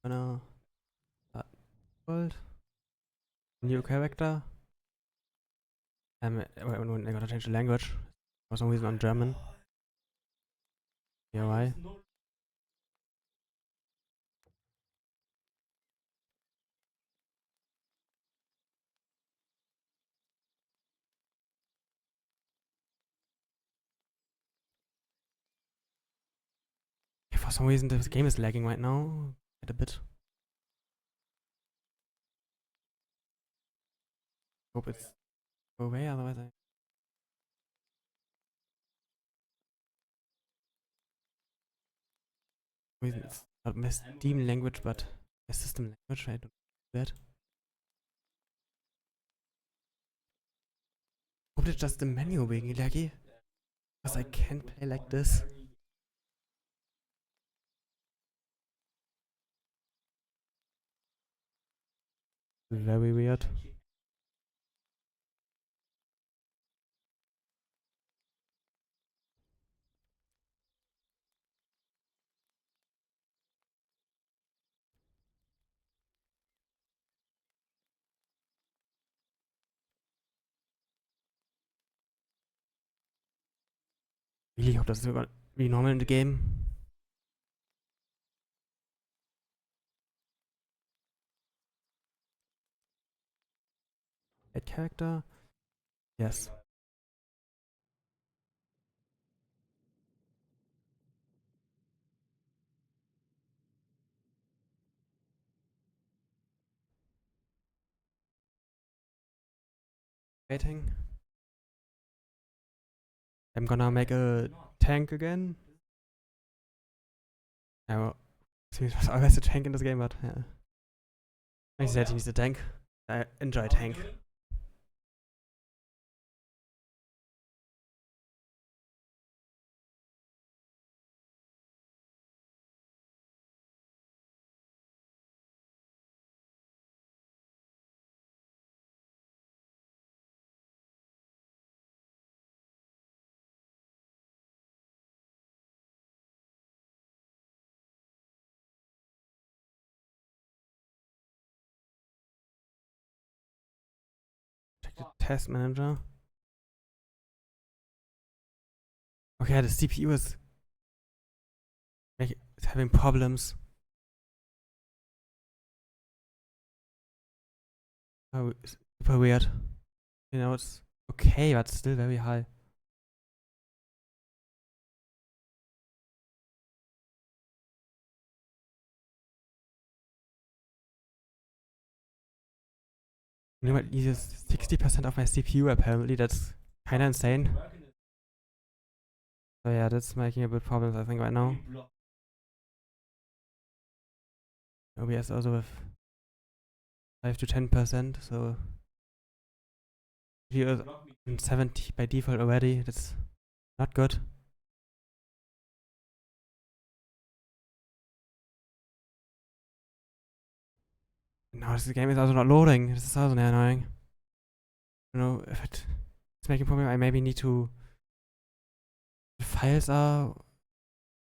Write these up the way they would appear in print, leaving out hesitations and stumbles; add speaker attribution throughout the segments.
Speaker 1: gonna start world, new character. Wait, no, I gotta change the language. For some reason on German. Yeah, why? For some reason this game is lagging right now. Quite a bit. Hope it's go away, otherwise I reason it's not my Steam language but my system language. I don't do that. Hope it's just the menu being laggy. Because I can't play like this. Very weird. Really hope that's gonna be normal in the game. Add character? Yes. Waiting. I'm gonna make a tank again. I will. There's always a tank in this game, but yeah. I said he needs a tank. I enjoy tank. Check the test manager. Okay, the CPU is having problems. Oh, super weird. You know, it's okay, but still very high. You know what? Uses 60% of my CPU apparently. That's kinda insane. So yeah, that's making a bit problems I think right now. OBS also with 5 to 10%, so here is 70 by default already. That's not good. Now this game is also not loading. This is also annoying. I don't know if it's making a problem. I maybe need to. The files are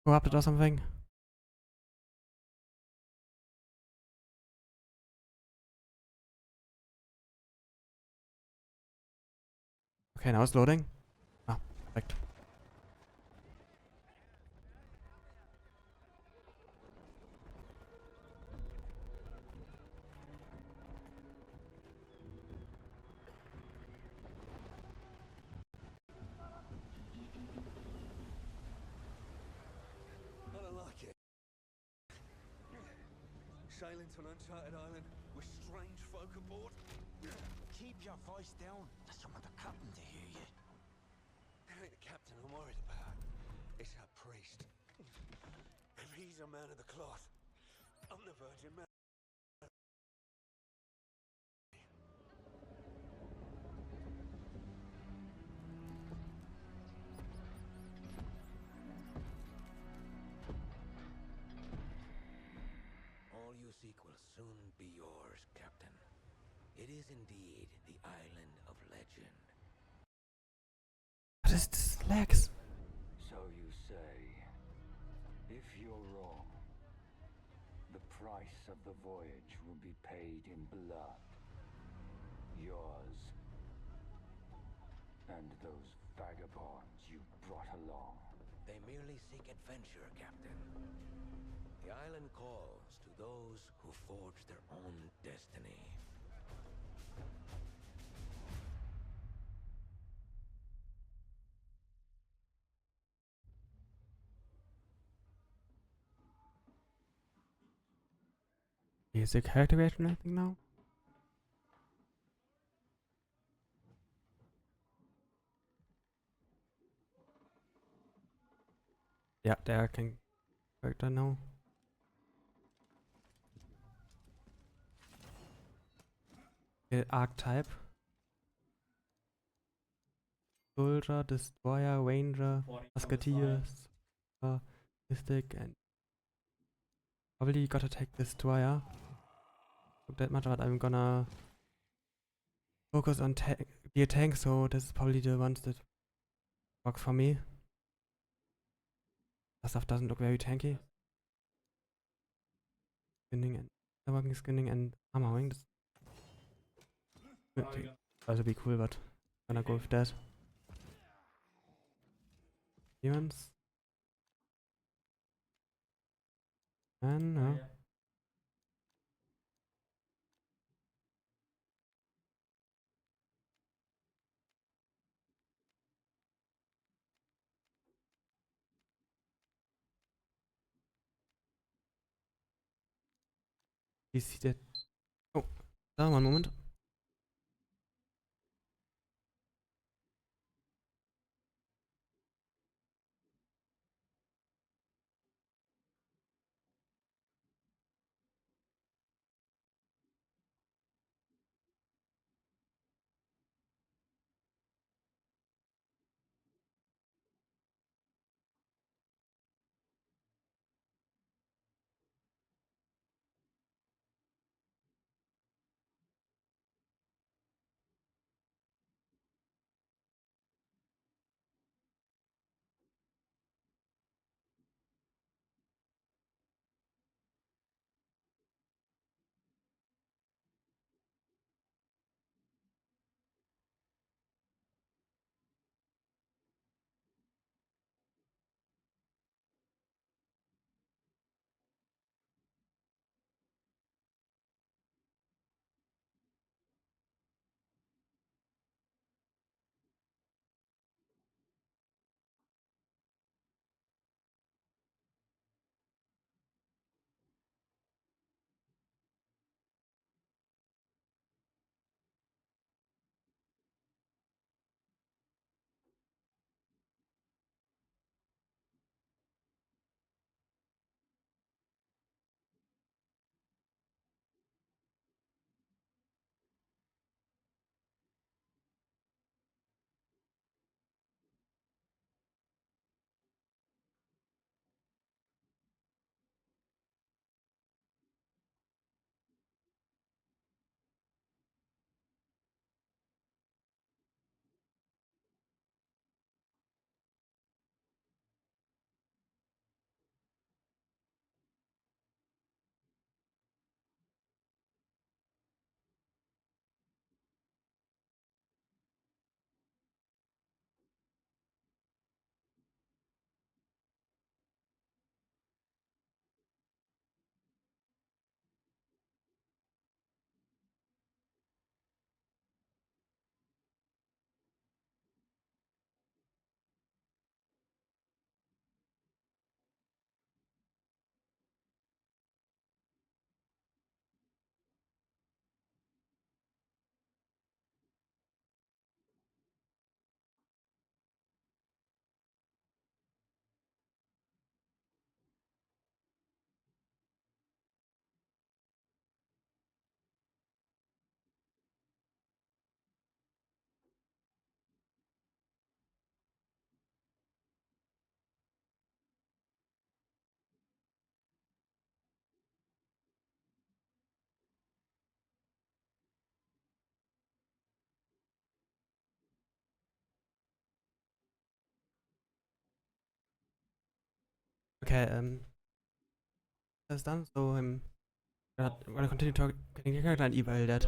Speaker 1: corrupted or something. Okay, now it's loading. Ah, perfect.
Speaker 2: I don't like it. Sailing to an uncharted island with strange folk aboard.
Speaker 3: Keep your voice down. I just don't want the captain to hear you.
Speaker 2: It ain't the captain I'm worried about. It's our priest. If he's a man of the cloth, I'm the Virgin Mary.
Speaker 3: All you seek will soon be yours, Captain. It is indeed the island of legend.
Speaker 1: What is this lags?
Speaker 3: So you say. If you're wrong, the
Speaker 4: price of the voyage will be paid in blood. Yours. And those vagabonds you brought along.
Speaker 3: They merely seek adventure, Captain. The island calls to those who forge their own destiny.
Speaker 1: Is the character creation anything now? Yeah, there I can character now. Archetype. Soldier, Destroyer, Ranger, Musketeers, Mystic, and probably gotta take Destroyer. Not that much, but I'm gonna focus on be a tank, so this is probably the ones that work for me. That stuff doesn't look very tanky. Skinning and working skinning and armoring. This also be cool, but gonna go with that. Demons. And no. You see that? Oh, one moment. Okay, that's done. So I'm gonna continue talking character and Evil Dead.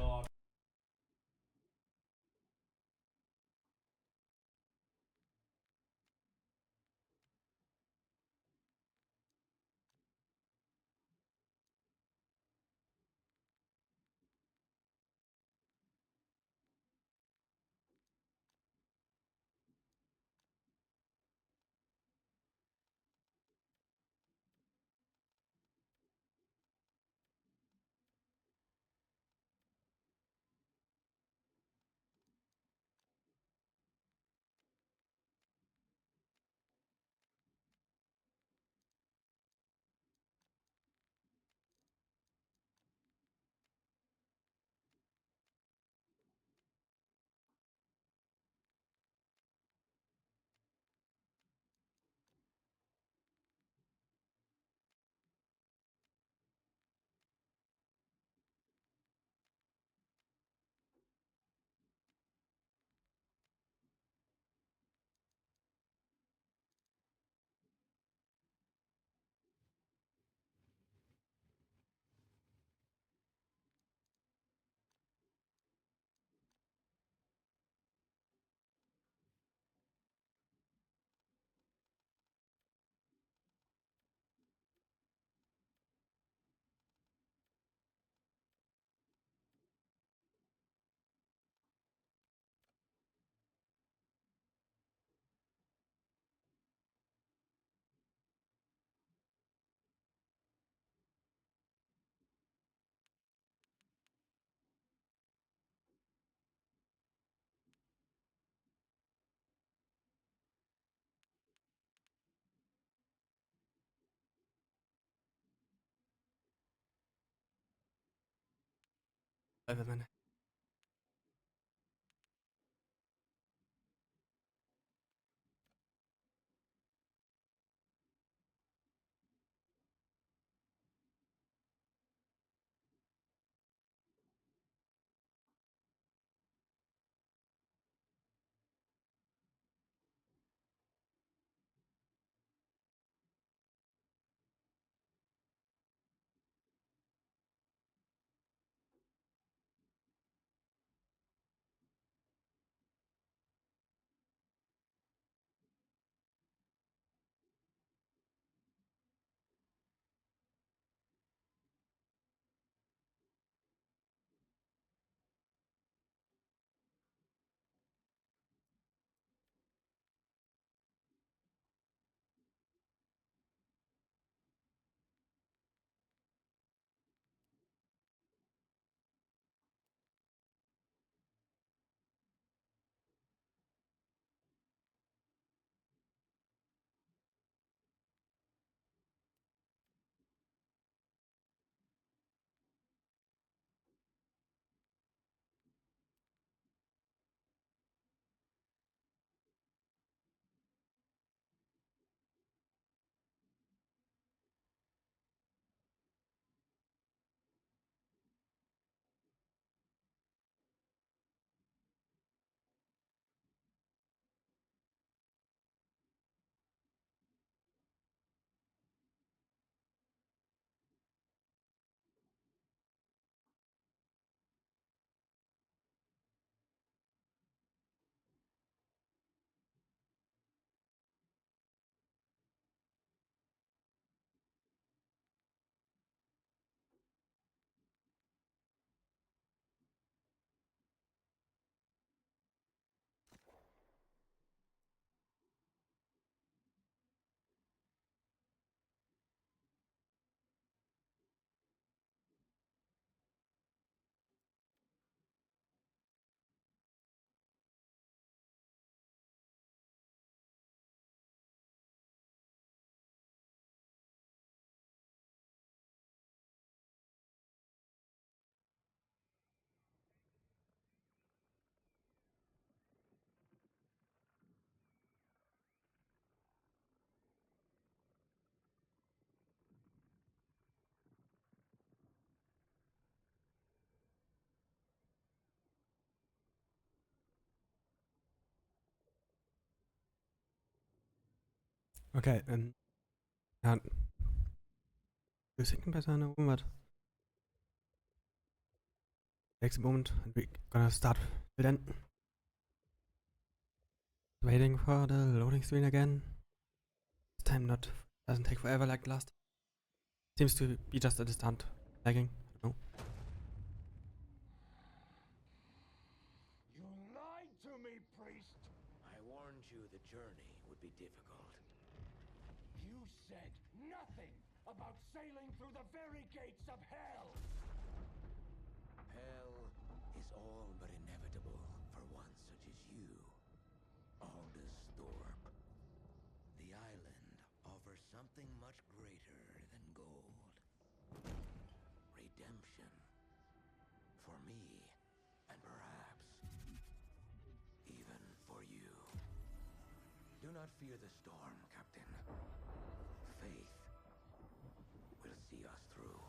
Speaker 1: Man. Okay, ja. Du singen bei seiner Umwelt. Takes a moment, and we're gonna start then. Waiting for the loading screen again. This time doesn't take forever like last. Seems to be just a distant lagging. I don't know.
Speaker 4: You lied to me, priest!
Speaker 3: I warned you the journey would be difficult.
Speaker 4: You said nothing about sailing through the very gates of hell!
Speaker 3: Hell is all but inevitable for one such as you. Aldous Thorpe. The island offers something much greater than gold. Redemption. For me, and perhaps even for you. Do not fear the storm, Captain. Faith will see us through.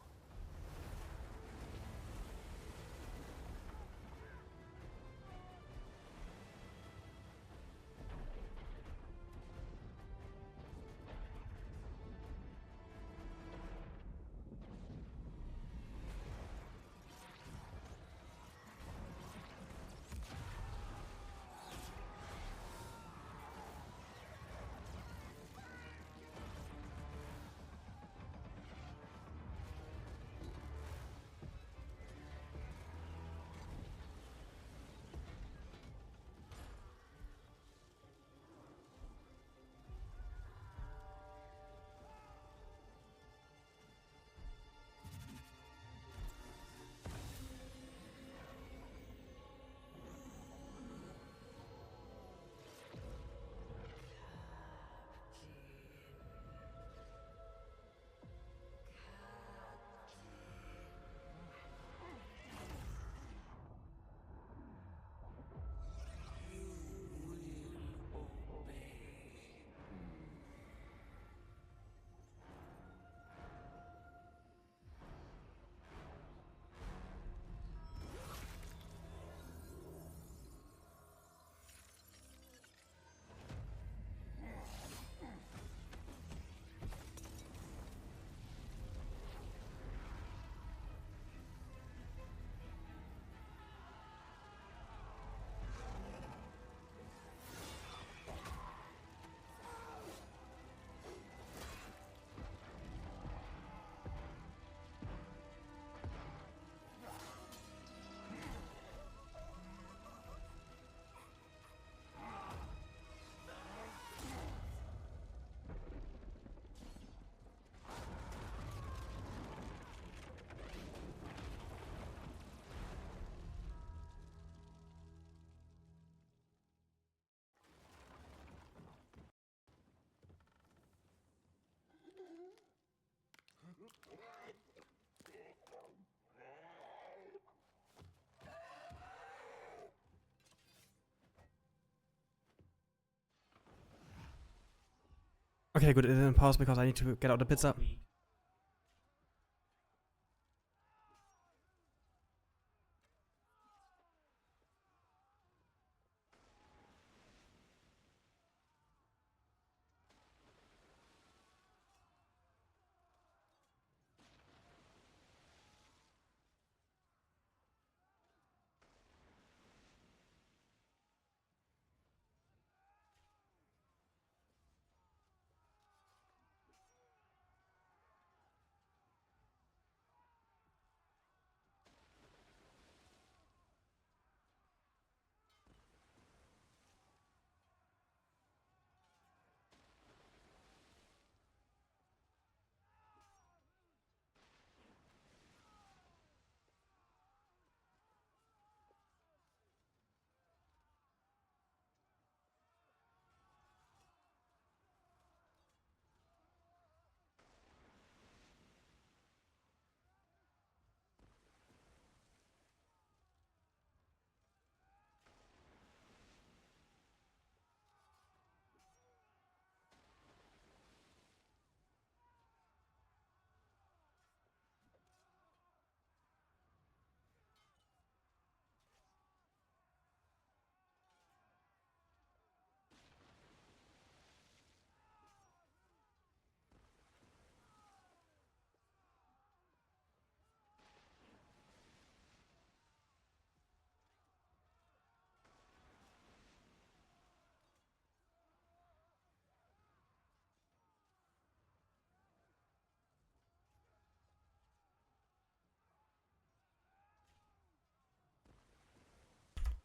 Speaker 1: Okay, good. It didn't pause because I need to get out the pizza.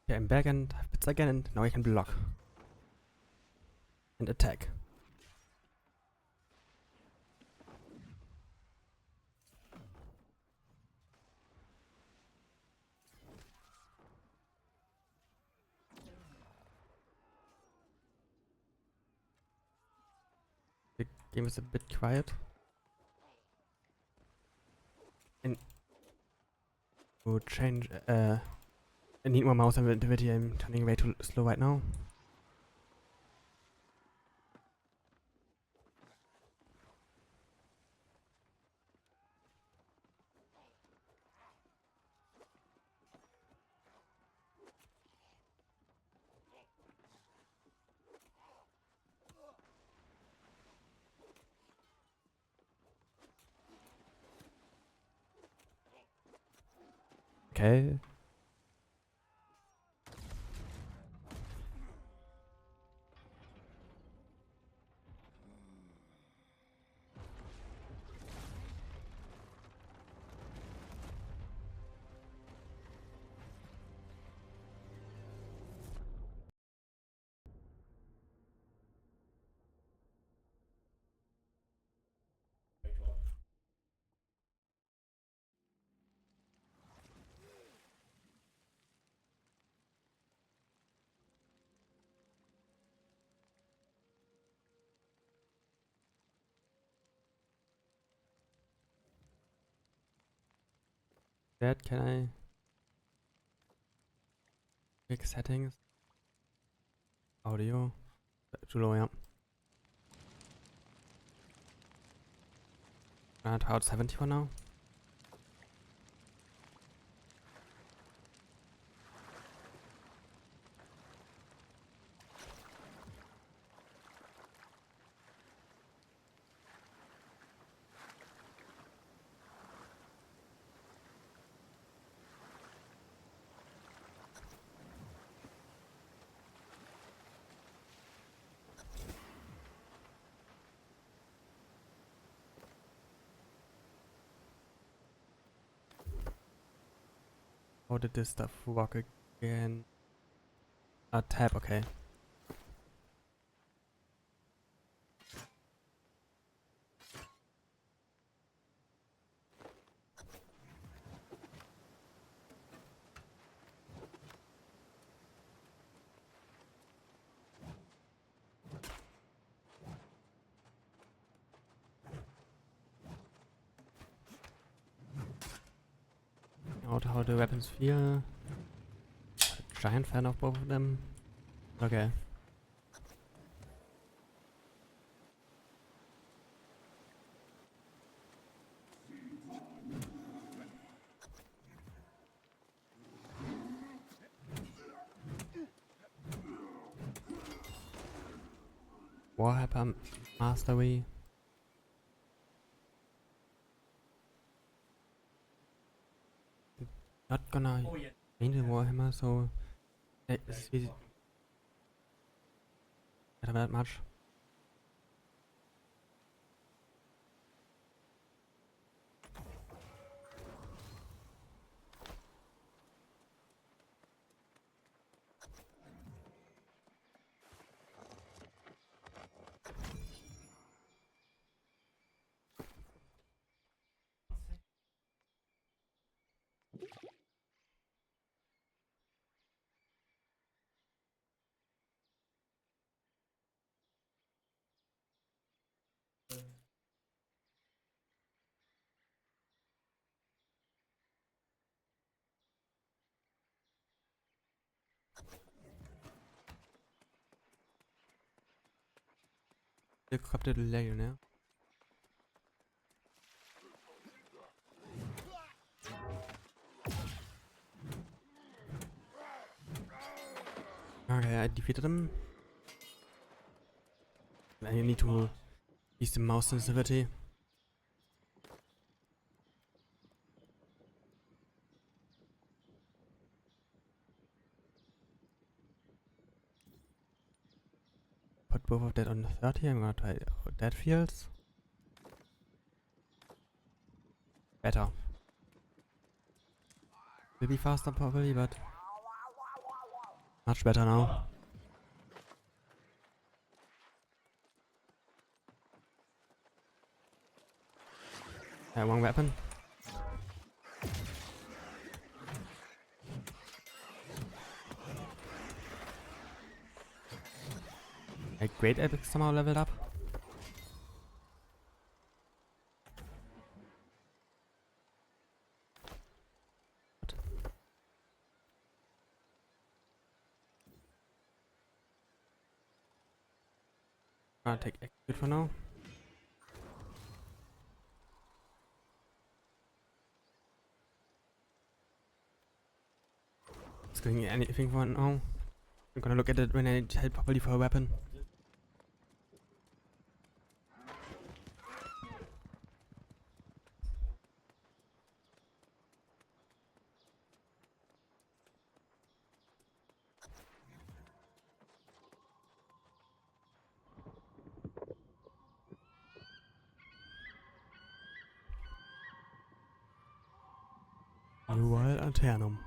Speaker 1: Okay, I'm back and have bits again, and now I can block. And attack. The game is a bit quiet. And to change, I need more mouse sensitivity. I'm turning way too slow right now. Okay. That can I pick settings? Audio. Too low, yeah. About 70 for now. How did this stuff work again? Tab, okay. How the weapons feel. Giant fan of both of them. Okay. Warhammer Mastery. Not gonna paint the Warhammer, so it's easy. Not that much. The corrupted layer now. Okay, I defeated him. I need to use the mouse sensitivity. Put both of that on 30. I'm gonna try how that feels. Better. Will be faster probably, but Much better now. One weapon. A great epic somehow leveled up. What? I'll take execute for now. It's doing anything for now. I'm gonna look at it when I held properly for a weapon. New Wild Alternum.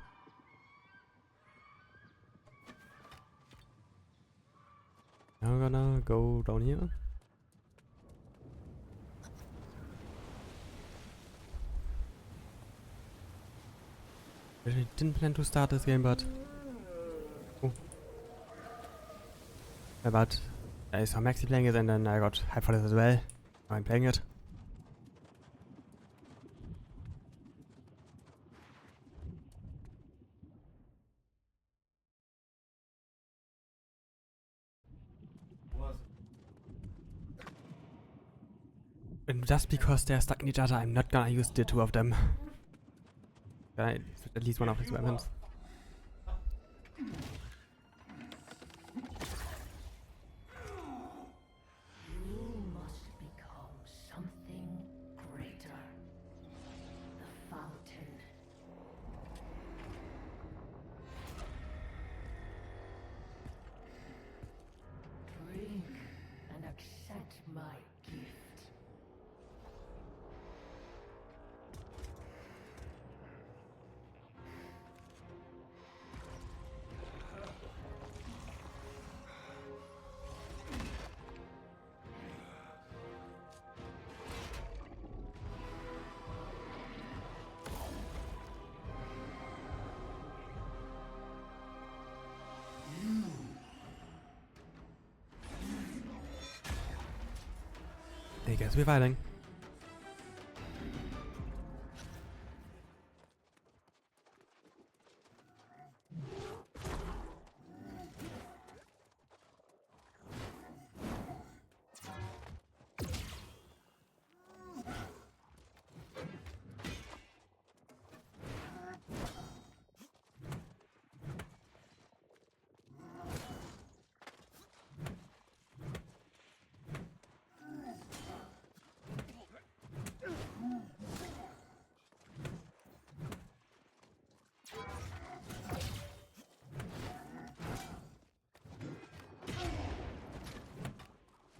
Speaker 1: Now we're gonna go down here. I didn't plan to start this game, but... Oh. Yeah, but I saw Maxi playing it and then I got hyped for this as well. Now I'm playing it. And just because they're stuck in each other, I'm not gonna use the two of them. I at least one of his weapons.
Speaker 5: You must become something greater. The fountain. Drink and accept my gift.
Speaker 1: I guess we're fighting.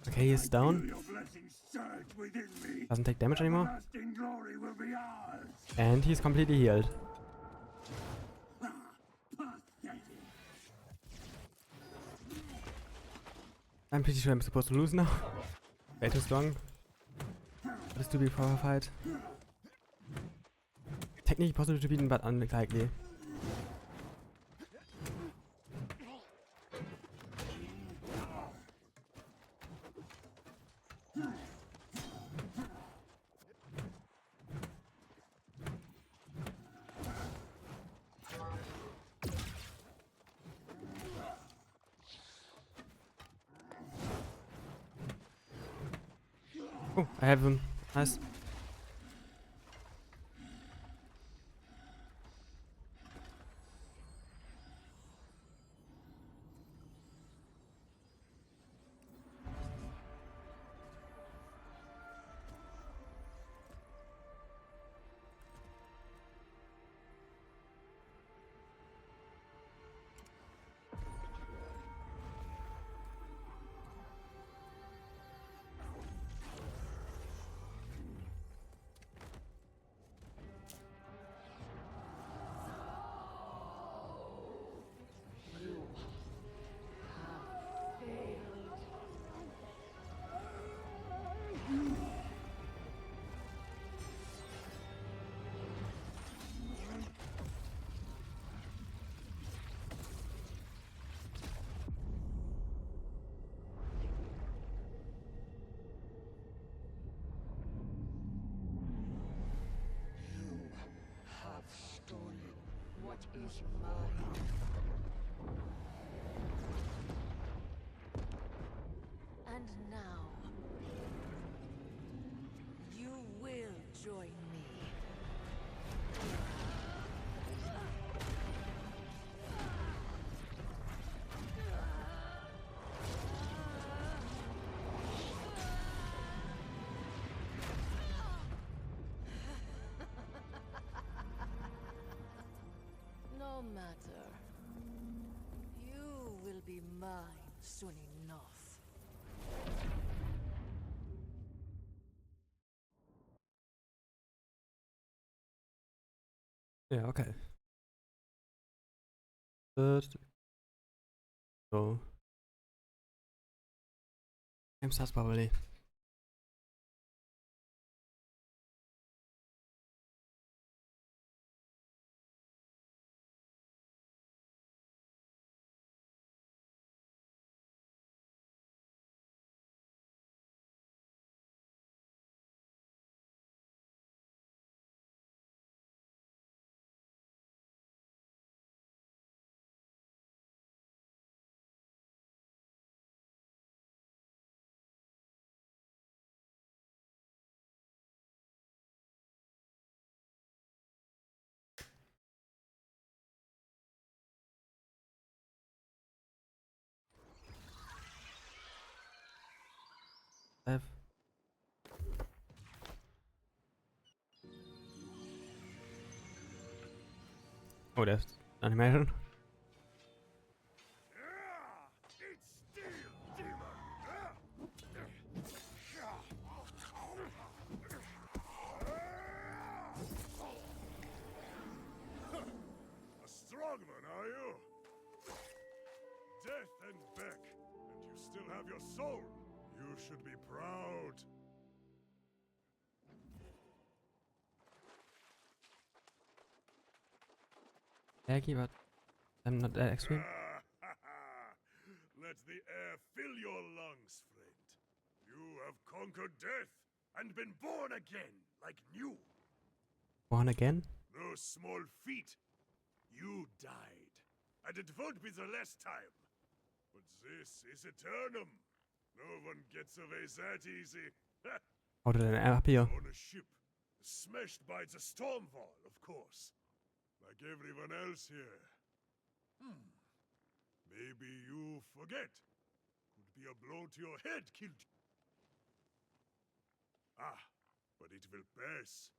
Speaker 1: Okay, he's down. Doesn't take damage anymore. And he's completely healed. I'm pretty sure I'm supposed to lose now. Way too strong. What is to be for a fight? Technically possible to beat, but unlikely. Oh, I have him. Nice.
Speaker 5: what is mine. And now, you will join me. No matter. You will be mine soon enough.
Speaker 1: Ja, okay. So. Game starts probably. F. Oh, there's animation.
Speaker 2: A strongman, are you? Death and Beck, and you still have your soul. You should be proud.
Speaker 1: Aggie, but I'm not that extreme.
Speaker 2: Let the air fill your lungs, friend. You have conquered death and been born again, like new.
Speaker 1: Born again?
Speaker 2: No small feat. You died, and it won't be the last time. But this is Eternum. No one gets away that easy.
Speaker 1: How did I up here?
Speaker 2: On a ship, smashed by the storm wall, of course. Like everyone else here. Maybe you forget. Could be a blow to your head killed you. Ah, but it will pass.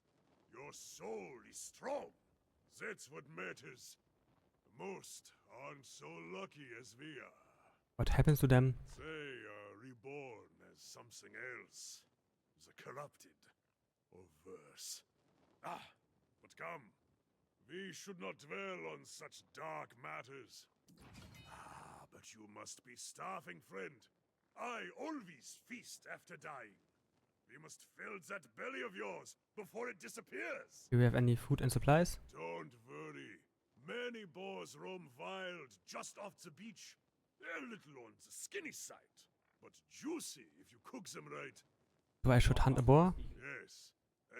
Speaker 2: Your soul is strong. That's what matters. Most aren't so lucky as we are.
Speaker 1: What happens to them?
Speaker 2: They are reborn as something else. The corrupted. Or worse. Ah, but come. We should not dwell on such dark matters. Ah, but you must be starving, friend. I always feast after dying. We must fill that belly of yours before it disappears.
Speaker 1: Do we have any food and supplies?
Speaker 2: Don't worry. Many boars roam wild just off the beach. They're a little on the skinny side, but juicy if you cook them right.
Speaker 1: So I should hunt a boar?
Speaker 2: Yes,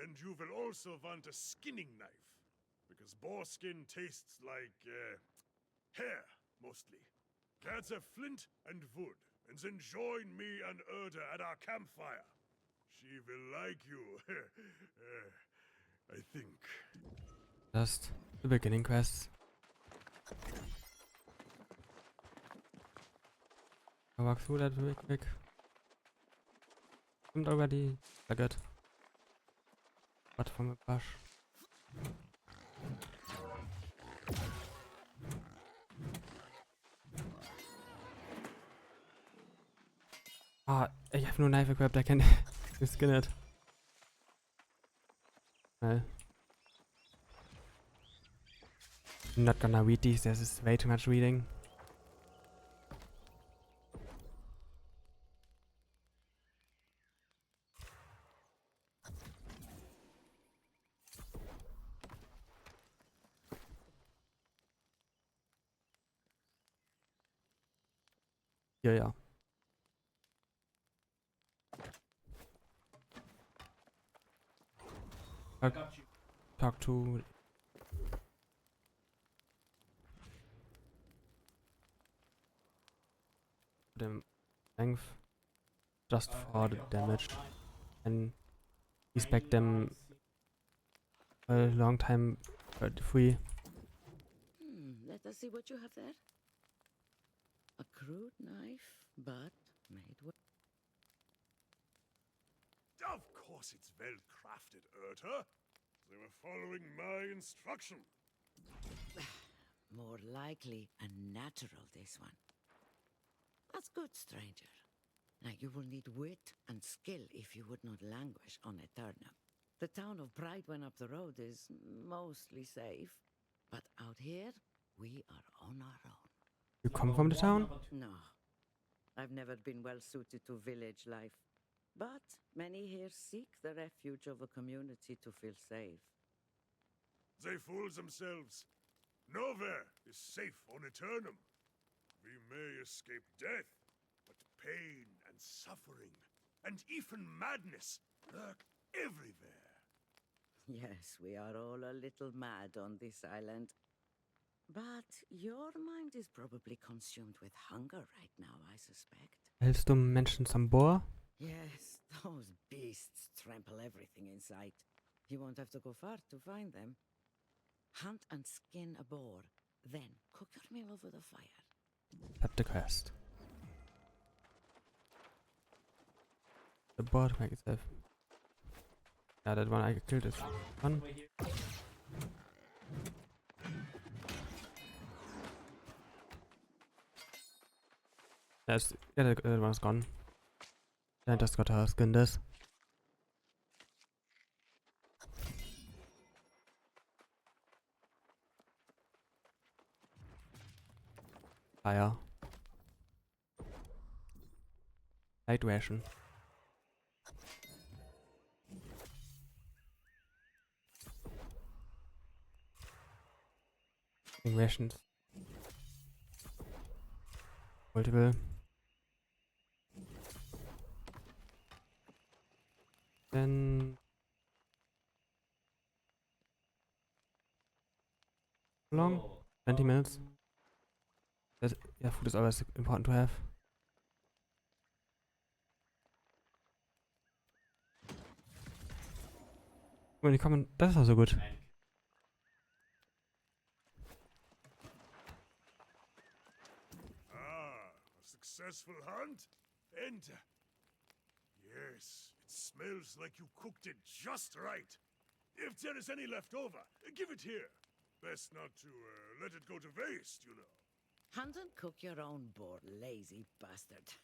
Speaker 2: and you will also want a skinning knife, because boar skin tastes like, hair, mostly. Gather flint and wood, and then join me and Erda at our campfire. She will like you, I think.
Speaker 1: Just the beginning quests. I'll walk through that real quick. Stimmt already. Sehr gut. What from a bush? Ah, ich habe nur Knife equipped, I can skin it. Schnell. I'm not gonna read these, this is way too much reading. Ja, ja. Talk to... them strength just for the damage and respect them a long time free.
Speaker 6: Let us see what you have there. A crude knife, but made well.
Speaker 2: Of course it's well crafted, Urta. They were following my instruction.
Speaker 6: More likely a natural, this one. That's good, stranger. Now you will need wit and skill if you would not languish on a turnip. The town of Pride when up the road is mostly safe, but out here, we are on our own.
Speaker 1: You come from the town?
Speaker 6: No, I've never been well suited to village life. But many here seek the refuge of a community to feel safe.
Speaker 2: They fool themselves. Nowhere is safe on Eternum. We may escape death, but pain and suffering, and even madness, lurk everywhere.
Speaker 6: Yes, we are all a little mad on this island. But your mind is probably consumed with hunger right now, I suspect.
Speaker 1: Hältst du Menschen zum Bohr?
Speaker 6: Yes, those beasts trample everything in sight. You won't have to go far to find them. Hunt and skin a boar, then cook your meal over the fire.
Speaker 1: Accept the quest. The boar to make itself. Yeah, that one I killed is one. Yes, yeah, that one's gone. I just got to skin this. Fire. Light ration. Rations. Multiple. Then how long? 20 minutes. Yeah, food is always important to have. Wenn die kommen, das ist auch so gut.
Speaker 2: Ah, a successful hunt? Enter. Yes, it smells like you cooked it just right. If there is any left over, give it here. Best not to let it go to waste, you know.
Speaker 6: Hunt and cook your own boar, lazy bastard.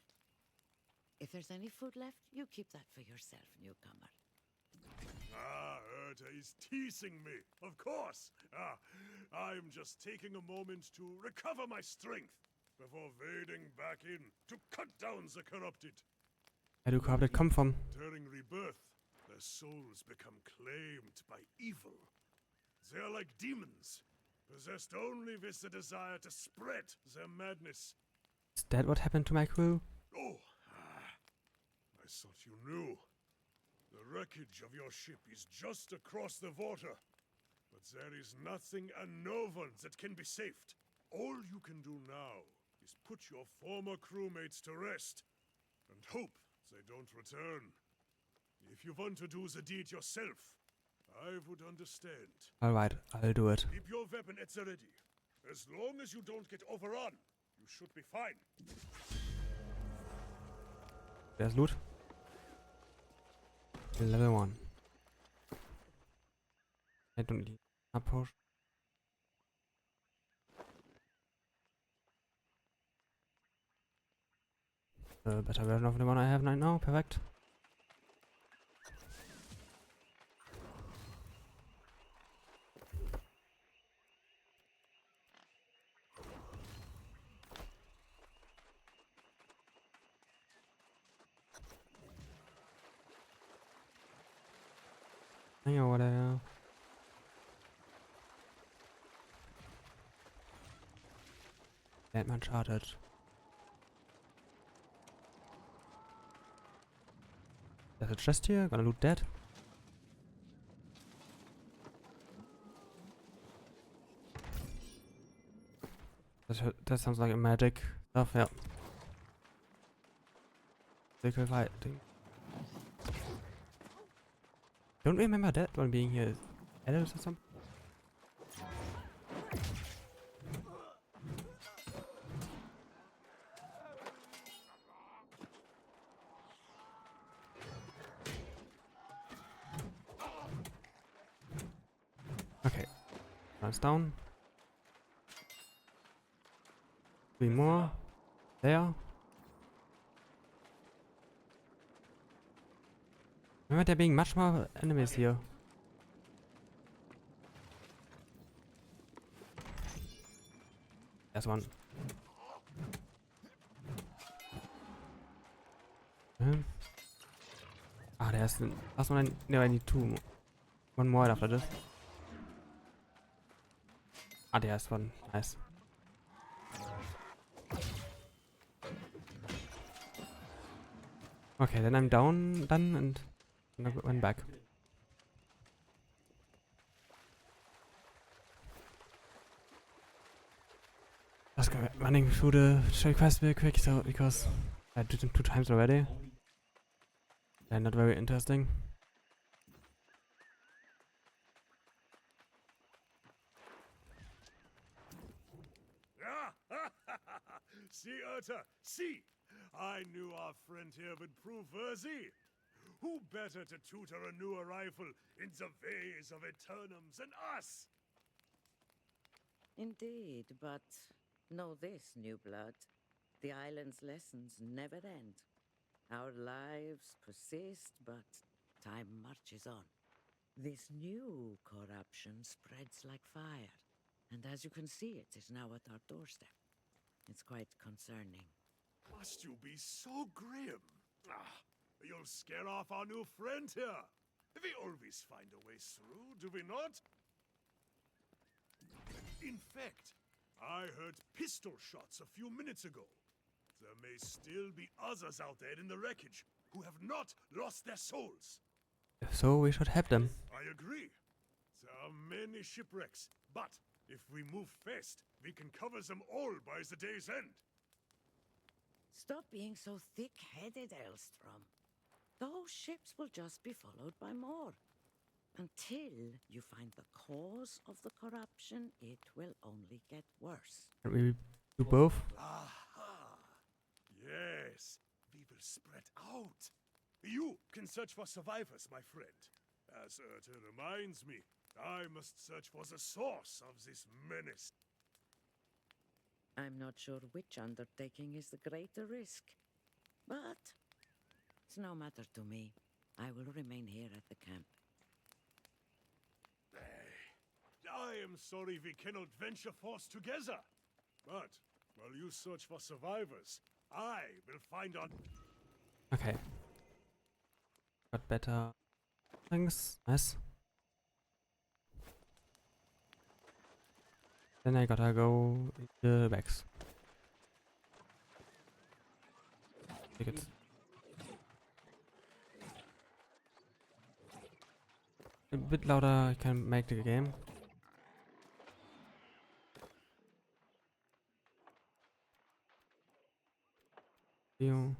Speaker 6: If there's any food left, you keep that for yourself, newcomer.
Speaker 2: Ah, Urta is teasing me, of course. I'm just taking a moment to recover my strength before wading back in to cut down the corrupted.
Speaker 1: Where do corrupted come from?
Speaker 2: During rebirth, their souls become claimed by evil. They're like demons, possessed only with the desire to spread their madness.
Speaker 1: Is that what happened to my crew?
Speaker 2: Oh, I thought you knew. The wreckage of your ship is just across the water. But there is nothing and no one that can be saved. All you can do now is put your former crewmates to rest and hope they don't return. If you want to do the deed yourself, I would understand.
Speaker 1: Alright, I'll do it.
Speaker 2: Keep your weapon at the ready. As long as you don't get overrun, you should be fine.
Speaker 1: There's loot. Level 1. I don't need a push. A better version of the one I have right now. Perfect. Hang over there. Batman charted. There's a chest here. Gonna loot that. That sounds like a magic stuff. Yeah. physical fighting. Don't remember that one being here. Adults or something? Okay. Runs down. 3 more. There. Remember there being much more enemies here. There's one. There's the last one. No, I need 2 more. 1 more after this. There's one. Nice. Okay, then I'm done and I went back. Just running through the trade quest real quick, so because I did them 2 times already. They're not very interesting.
Speaker 2: See, Urta, see! I knew our friend here would prove worthy. Who better to tutor a new arrival in the ways of Eternums than us?
Speaker 6: Indeed, but know this, new blood. The island's lessons never end. Our lives persist, but time marches on. This new corruption spreads like fire, and as you can see, it is now at our doorstep. It's quite concerning.
Speaker 2: Must you be so grim? You'll scare off our new friend here. We always find a way through, do we not? In fact, I heard pistol shots a few minutes ago. There may still be others out there in the wreckage who have not lost their souls.
Speaker 1: If so, we should help them.
Speaker 2: I agree. There are many shipwrecks, but if we move fast, we can cover them all by the day's end.
Speaker 6: Stop being so thick-headed, Elstrom. Those ships will just be followed by more. Until you find the cause of the corruption, it will only get worse.
Speaker 1: Can we do both?
Speaker 2: Aha! Yes, we will spread out. You can search for survivors, my friend. As Urta reminds me, I must search for the source of this menace.
Speaker 6: I'm not sure which undertaking is the greater risk, but it's no matter to me. I will remain here at the camp.
Speaker 2: I am sorry we cannot venture forth together. But while you search for survivors, I will find out.
Speaker 1: Okay. Got better things. Nice. Then I gotta go in the bags. Tickets. A bit louder, I can make the game. You.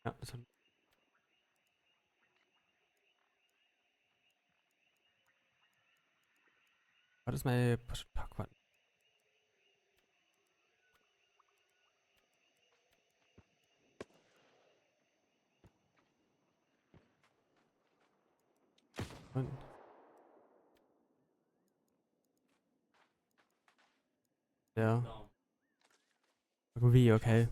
Speaker 1: Ja, das hat. What is my push talk button? Und ja. Irgendwie, okay.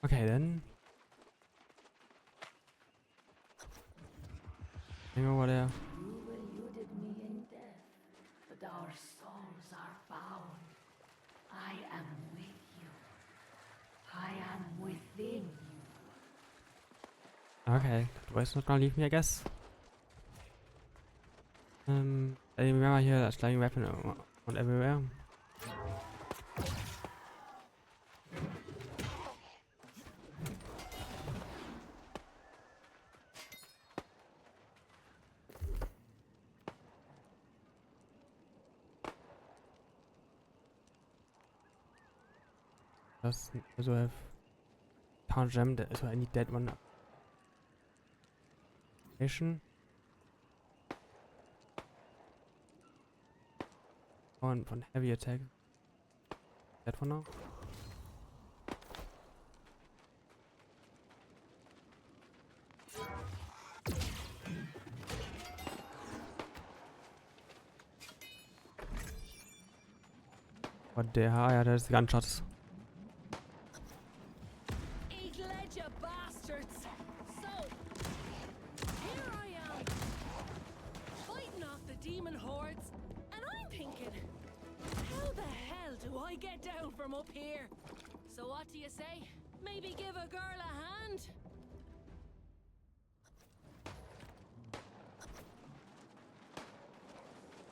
Speaker 1: Okay, then. Hang over there.
Speaker 5: You eluded me in death, but our souls are bound. I am with you. I am within you.
Speaker 1: Okay, that was not gonna leave me, I guess. I remember here that sliding weapon on everywhere. Does also have town gem, so I need that one. Mission. One von heavy attack. That one now. What the hell? Yeah, there's gunshots.
Speaker 7: Eat lead, you bastards! So, here I am, fighting off the demon hordes, and I'm thinking, how the hell do I get down from up here? So what do you say? Maybe give a girl a hand?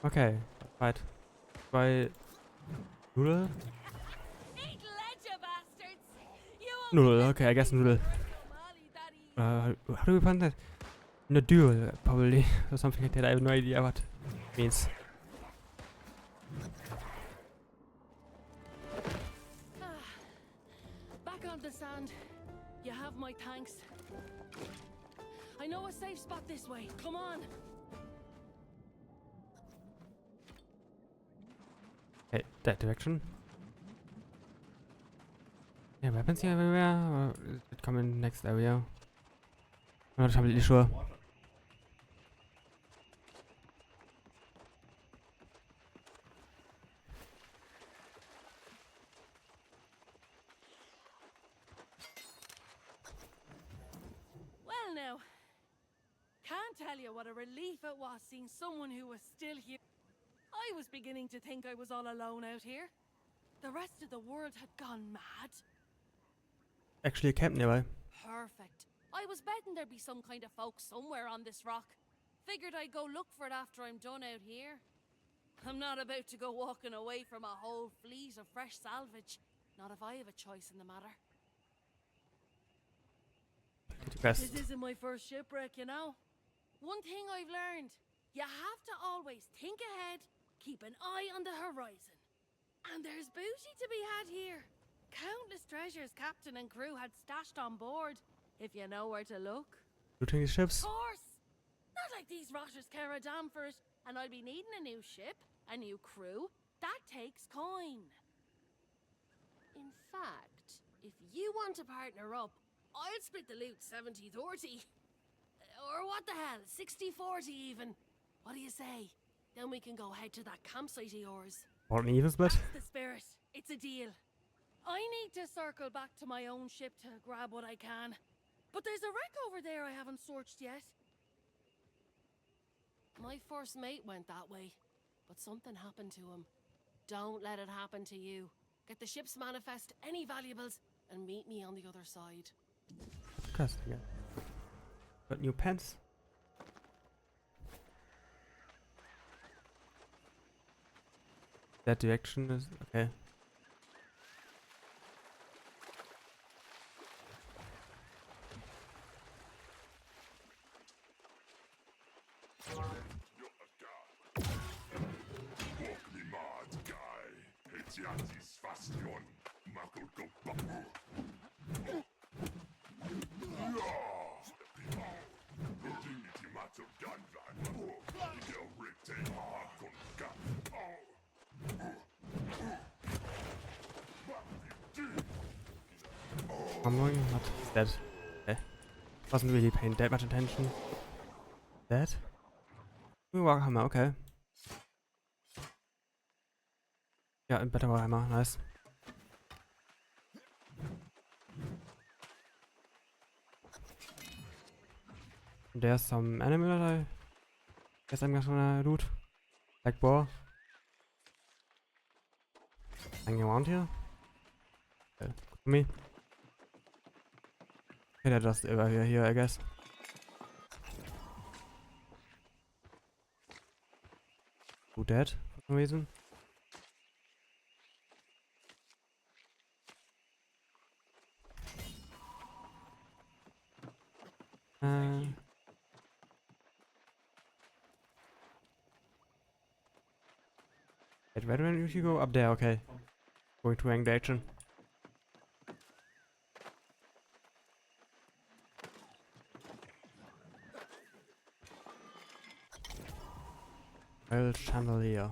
Speaker 1: Okay, right. By Noodle?
Speaker 7: Eat lead, you bastards! You
Speaker 1: Noodle, okay, I guess noodle. How do we find that? In a duel, probably, or something like that. I have no idea what it means.
Speaker 7: Back on the sand. You have my thanks. I know a safe spot this way. Come on.
Speaker 1: Okay, that direction. Yeah, weapons here everywhere, or is it coming next area? I'm not completely sure.
Speaker 7: Well now, can't tell you what a relief it was seeing someone who was still here. I was beginning to think I was all alone out here. The rest of the world had gone mad.
Speaker 1: Actually, a camp nearby.
Speaker 7: Perfect. I was betting there'd be some kind of folk somewhere on this rock. Figured I'd go look for it after I'm done out here. I'm not about to go walking away from a whole fleet of fresh salvage. Not if I have a choice in the matter. This isn't my first shipwreck, you know. One thing I've learned, you have to always think ahead, keep an eye on the horizon. And there's booty to be had here. Countless treasures captain and crew had stashed on board, if you know where to look.
Speaker 1: Looting the ships?
Speaker 7: Of course! Not like these rotters care a damn for it, and I'll be needing a new ship, a new crew. That takes coin. In fact, if you want to partner up, I'll split the loot 70-30. Or what the hell, 60-40 even. What do you say? Then we can go head to that campsite of yours.
Speaker 1: Or an even split?
Speaker 7: That's the spirit. It's a deal. I need to circle back to my own ship to grab what I can. But there's a wreck over there I haven't searched yet. My first mate went that way, but something happened to him. Don't let it happen to you. Get the ship's manifest, any valuables, and meet me on the other side.
Speaker 1: Interesting, yeah. Got new pants. That direction is okay. Hammering? What is that? Okay. Wasn't really paying that much attention. That? New Warhammer, okay. Yeah, a better Warhammer, nice. There's some enemy that I guess I'm gonna loot. Like boar. Hanging around here. Okay, good for me. Okay, they're just over here, I guess. Who dead for some reason? Wait, where do you go? Up there, okay. Going to wang the action. Oil chandelier.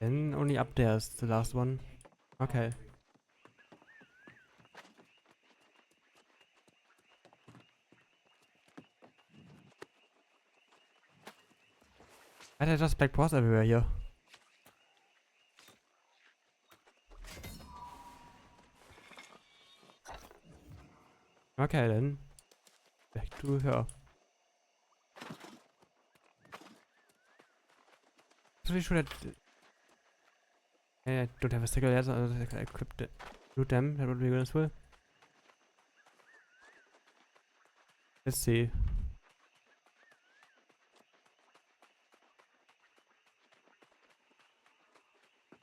Speaker 1: Then only up there is the last one. Okay. Why did I just black pause everywhere here? Okay then. Back to her. Pretty sure that I don't have a sticker yet, so I equipped it. Loot them, that would be good as well. Let's see.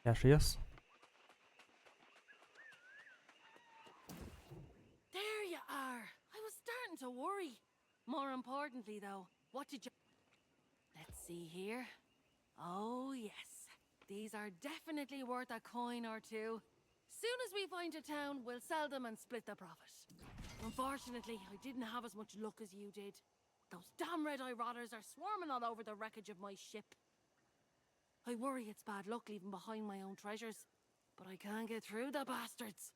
Speaker 1: Yeah, she is.
Speaker 7: There you are. I was starting to worry. More importantly, though, what did you... Let's see here. Oh, yes. These are definitely worth a coin or two. Soon as we find a town, we'll sell them and split the profit. Unfortunately, I didn't have as much luck as you did. Those damn red-eye rotters are swarming all over the wreckage of my ship. I worry it's bad luck leaving behind my own treasures, but I can't get through the bastards.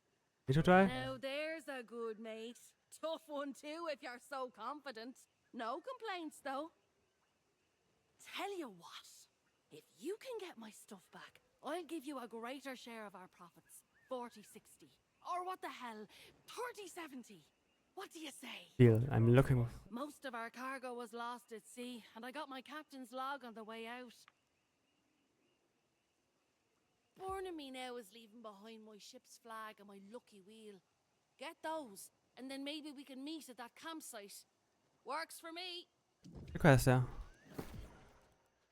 Speaker 1: Need to try?
Speaker 7: Now there's a good mate. Tough one too if you're so confident. No complaints though. Tell you what, if you can get my stuff back, I'll give you a greater share of our profits. 40-60. Or what the hell, 30-70. What do you say?
Speaker 1: Deal. I'm looking.
Speaker 7: Most of our cargo was lost at sea, and I got my captain's log on the way out. Born in me now is leaving behind my ship's flag and my lucky wheel. Get those, and then maybe we can meet at that campsite. Works for me.
Speaker 1: Request, yeah.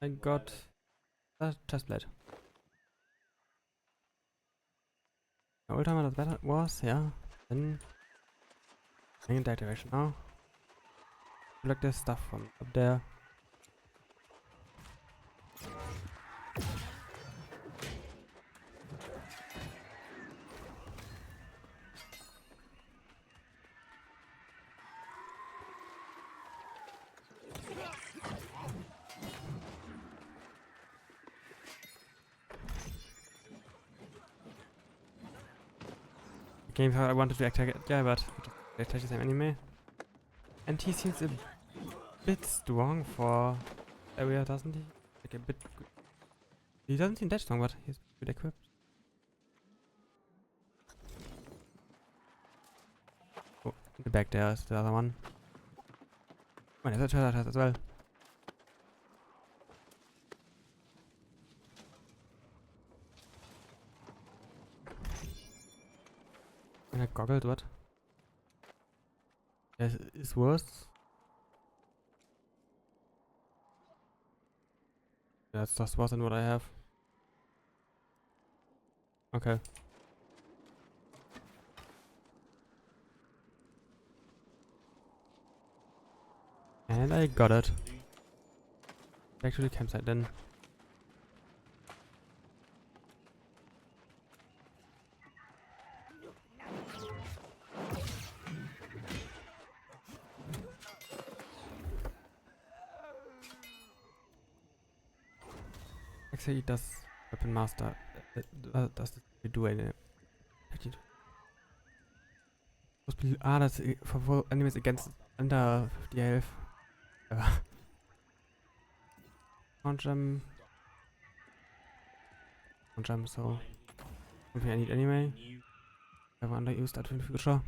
Speaker 1: I got that chest plate. Old timer that better was, yeah. Then in that direction now. Look this stuff from up there. Game how I wanted to attack it, yeah, but they attack the same anime. And he seems a bit strong for area, doesn't he? Like a bit. He doesn't seem that strong, but he's good equipped. Oh, in the back there is the other one. Oh, there's a treasure chest as well. And I goggled, what? Yes, it's worse. That's just worse than what I have. Okay. And I got it. Back to the campsite then. Actually, does Weapon Master does it do any? That's for enemies against under 50 health. Count gem. Count gem, so something I need anyway. Have underused that in future.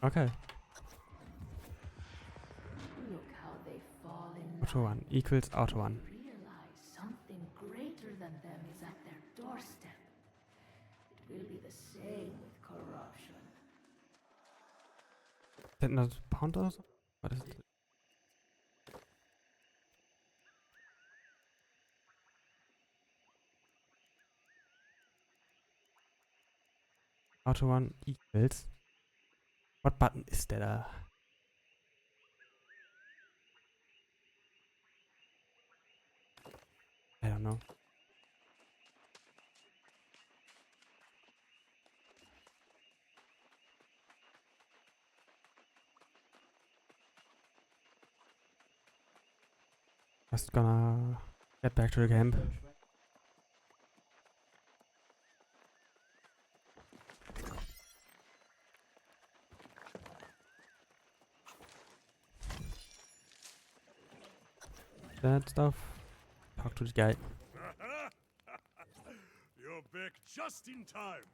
Speaker 1: Okay.
Speaker 5: Look how they fall in
Speaker 1: Auto
Speaker 5: line.
Speaker 1: 1 equals auto 1.
Speaker 5: Realize something greater than them is at their doorstep. It will be the same with corruption.
Speaker 1: Is that not pound or so? What is it? Auto 1 equals. What button is that? I don't know. Just gonna get back to the camp. That stuff. Talk to the guy.
Speaker 2: You're back just in time.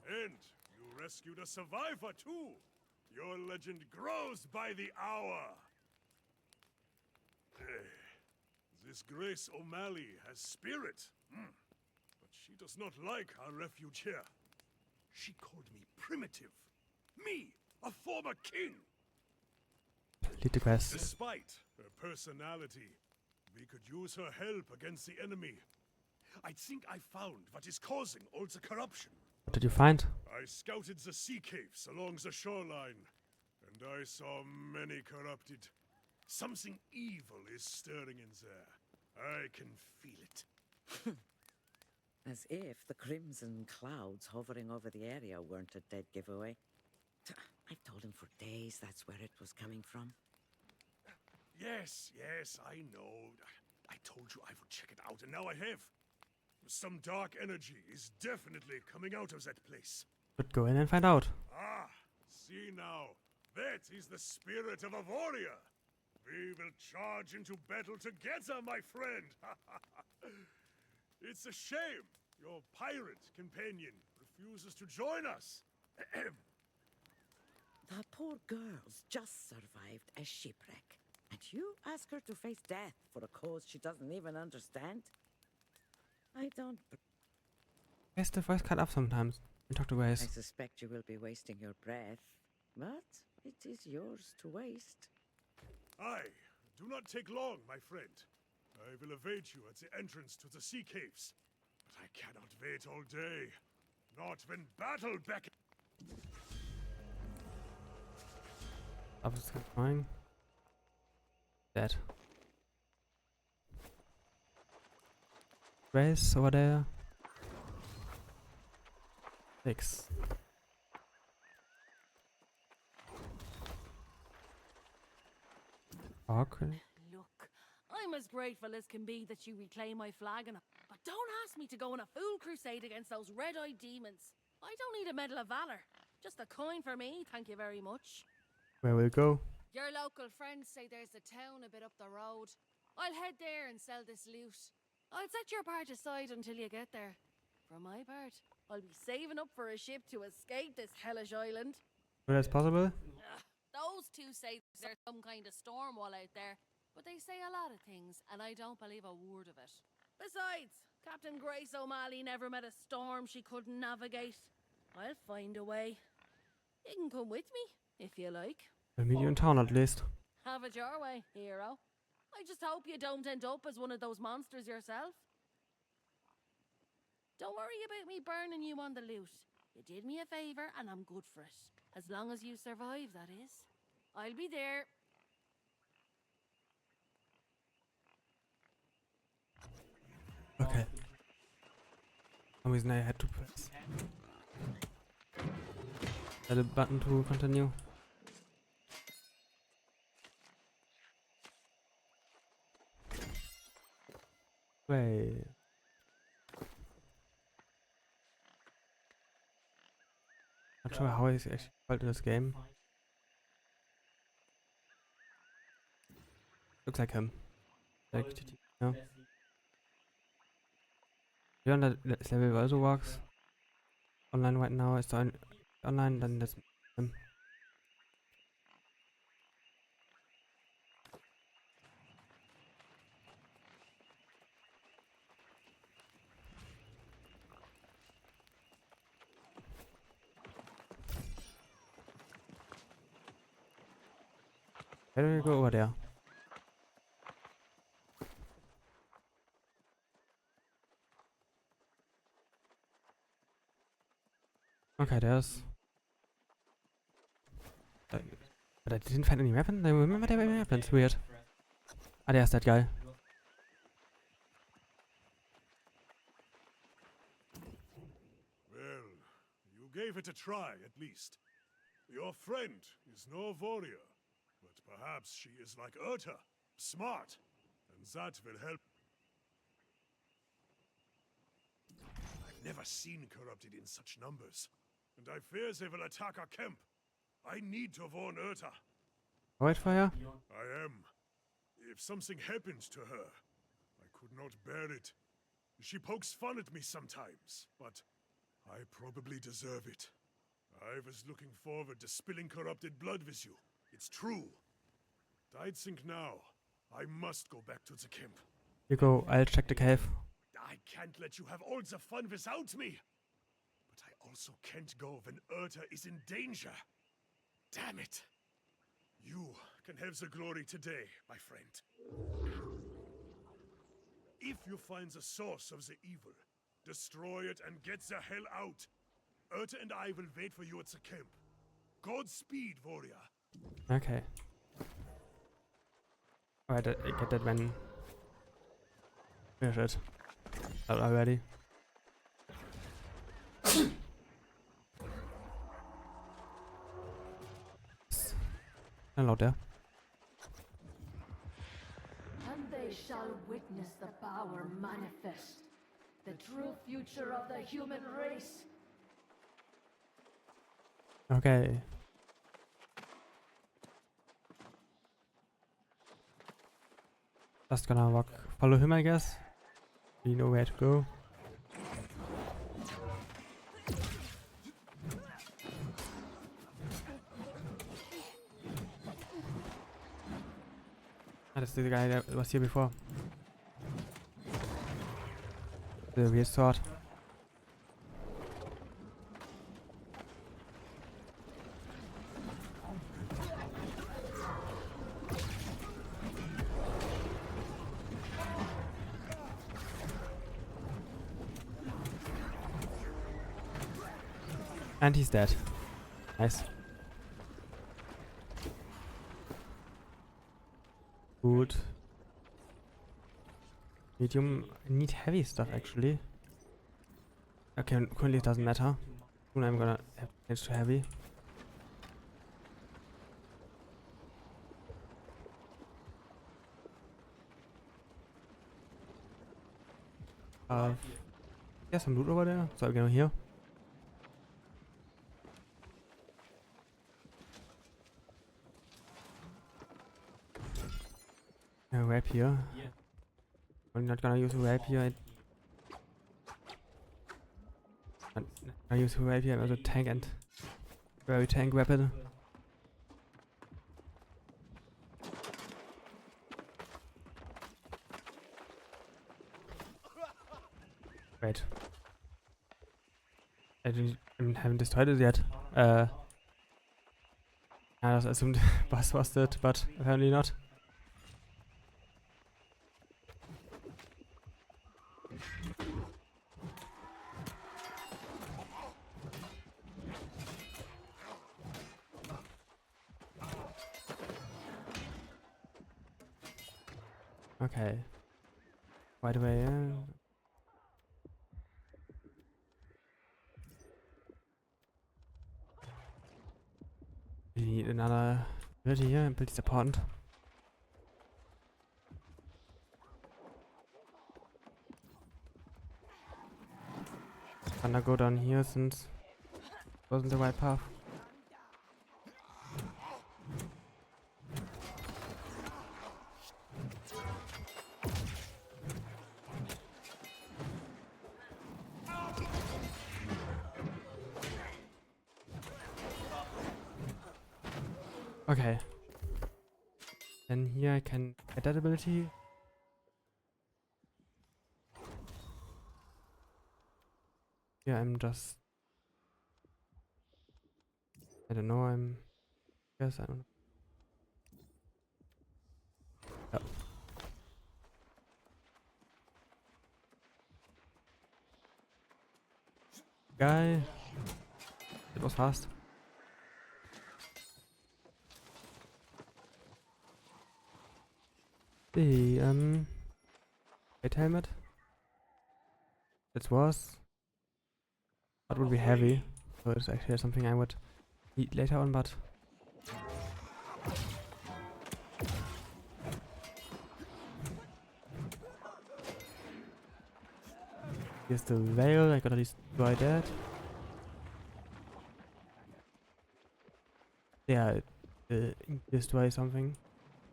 Speaker 2: And you rescued a survivor too. Your legend grows by the hour. This Grace O'Malley has spirit. But she does not like our refuge here. She called me primitive. Me, a former king.
Speaker 1: Lead the quest.
Speaker 2: Despite her personality, we could use her help against the enemy. I think I found what is causing all the corruption.
Speaker 1: What did you find?
Speaker 2: I scouted the sea caves along the shoreline, and I saw many corrupted. Something evil is stirring in there. I can feel it.
Speaker 6: As if the crimson clouds hovering over the area weren't a dead giveaway. I've told him for days that's where it was coming from.
Speaker 2: Yes, I know. I told you I would check it out, and now I have. Some dark energy is definitely coming out of that place.
Speaker 1: Should go in and find out.
Speaker 2: Ah, see now. That is the spirit of a warrior. We will charge into battle together, my friend. It's a shame your pirate companion refuses to join us.
Speaker 6: The poor girl's just survived a shipwreck. And you ask her to face death for a cause she doesn't even understand? I don't...
Speaker 1: Guess the voice cut off sometimes. And talk to
Speaker 6: I
Speaker 1: Grace.
Speaker 6: suspect you will be wasting your breath. But it is yours to waste.
Speaker 2: Aye, do not take long, my friend. I will await you at the entrance to the sea caves. But I cannot wait all day. Not when battle beckons.
Speaker 1: Stuff is going. Dead. Grace over there. 6. Okay.
Speaker 7: Look, I'm as grateful as can be that you reclaim my flag, but don't ask me to go on a fool crusade against those red-eyed demons. I don't need a medal of valor. Just a coin for me, thank you very much.
Speaker 1: Where will we go?
Speaker 7: Your local friends say there's a town a bit up the road. I'll head there and sell this loot. I'll set your part aside until you get there. For my part, I'll be saving up for a ship to escape this hellish island.
Speaker 1: Well, that's possible.
Speaker 7: Those two say there's some kind of storm wall out there, but they say a lot of things, and I don't believe a word of it. Besides, Captain Grace O'Malley never met a storm she couldn't navigate. I'll find a way. You can come with me, if you like.
Speaker 1: We'll meet you in town at least.
Speaker 7: Have it your way, hero. I just hope you don't end up as one of those monsters yourself. Don't worry about me burning you on the loot. You did me a favour, and I'm good for it. As long as you survive, that is. I'll be there.
Speaker 1: Okay. For some reason I had to press the button to continue. Wait. Not sure how is actually called this game. Looks like him. Like, no. Beyond that this level also works online right now. It's online, then that's him. Where do we go over there? Okay, there's... but I didn't find any weapons. I remember there were weapons. Weird. Ah, there's that guy.
Speaker 2: Well, you gave it a try, at least. Your friend is no warrior, but perhaps she is like Urta, smart, and that will help. I've never seen corrupted in such numbers, and I fear they will attack our camp. I need to warn Urta.
Speaker 1: Whitefire?
Speaker 2: I am. If something happened to her, I could not bear it. She pokes fun at me sometimes, but I probably deserve it. I was looking forward to spilling corrupted blood with you. It's true. But I'd think now, I must go back to the camp.
Speaker 1: You go, I'll check the cave.
Speaker 2: I can't let you have all the fun without me. But I also can't go when Urta is in danger. Damn it. You can have the glory today, my friend. If you find the source of the evil, destroy it and get the hell out. Urta and I will wait for you at the camp. Godspeed, warrior.
Speaker 1: Okay. Alright, I get that when... Finish it. Not already. Hello there.
Speaker 5: And they shall witness the power manifest. The true future of the human race.
Speaker 1: Okay. Just gonna walk, follow him, I guess. We know where to go. Ah, that's the guy that was here before. The weird sword. And he's dead. Nice. Good. Medium. I need heavy stuff actually. Okay, currently it doesn't matter. Soon I'm gonna have to change to heavy. Yeah, some loot over there. So I'm gonna here. A rapier. I'm not gonna use a rapier. I use a rapier as a tank and very tank weapon. Wait. I haven't destroyed it yet. I just assumed boss was it, but apparently not. Okay. By the way, we need another ability here. Ability is important. Gonna go down here since it wasn't the right path. Okay. Then here I can get that ability. Yeah, I'm just... I don't know, Guess I don't know. Yep. Guy. It was fast. The weight helmet. It was. That would be heavy. So it's actually something I would need later on, but Here's the veil. I gotta destroy that. Yeah, destroy something.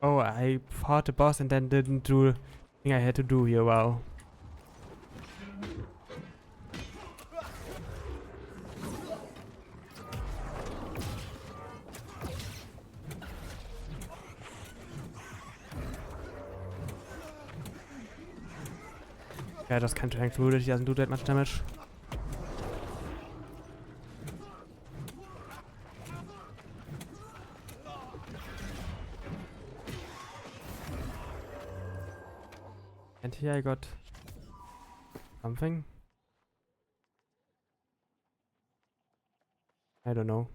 Speaker 1: Oh, I fought the boss and then didn't do the thing I had to do here. Wow. Yeah, just can't tank through it. He doesn't do that much damage. And here I got something. I don't know.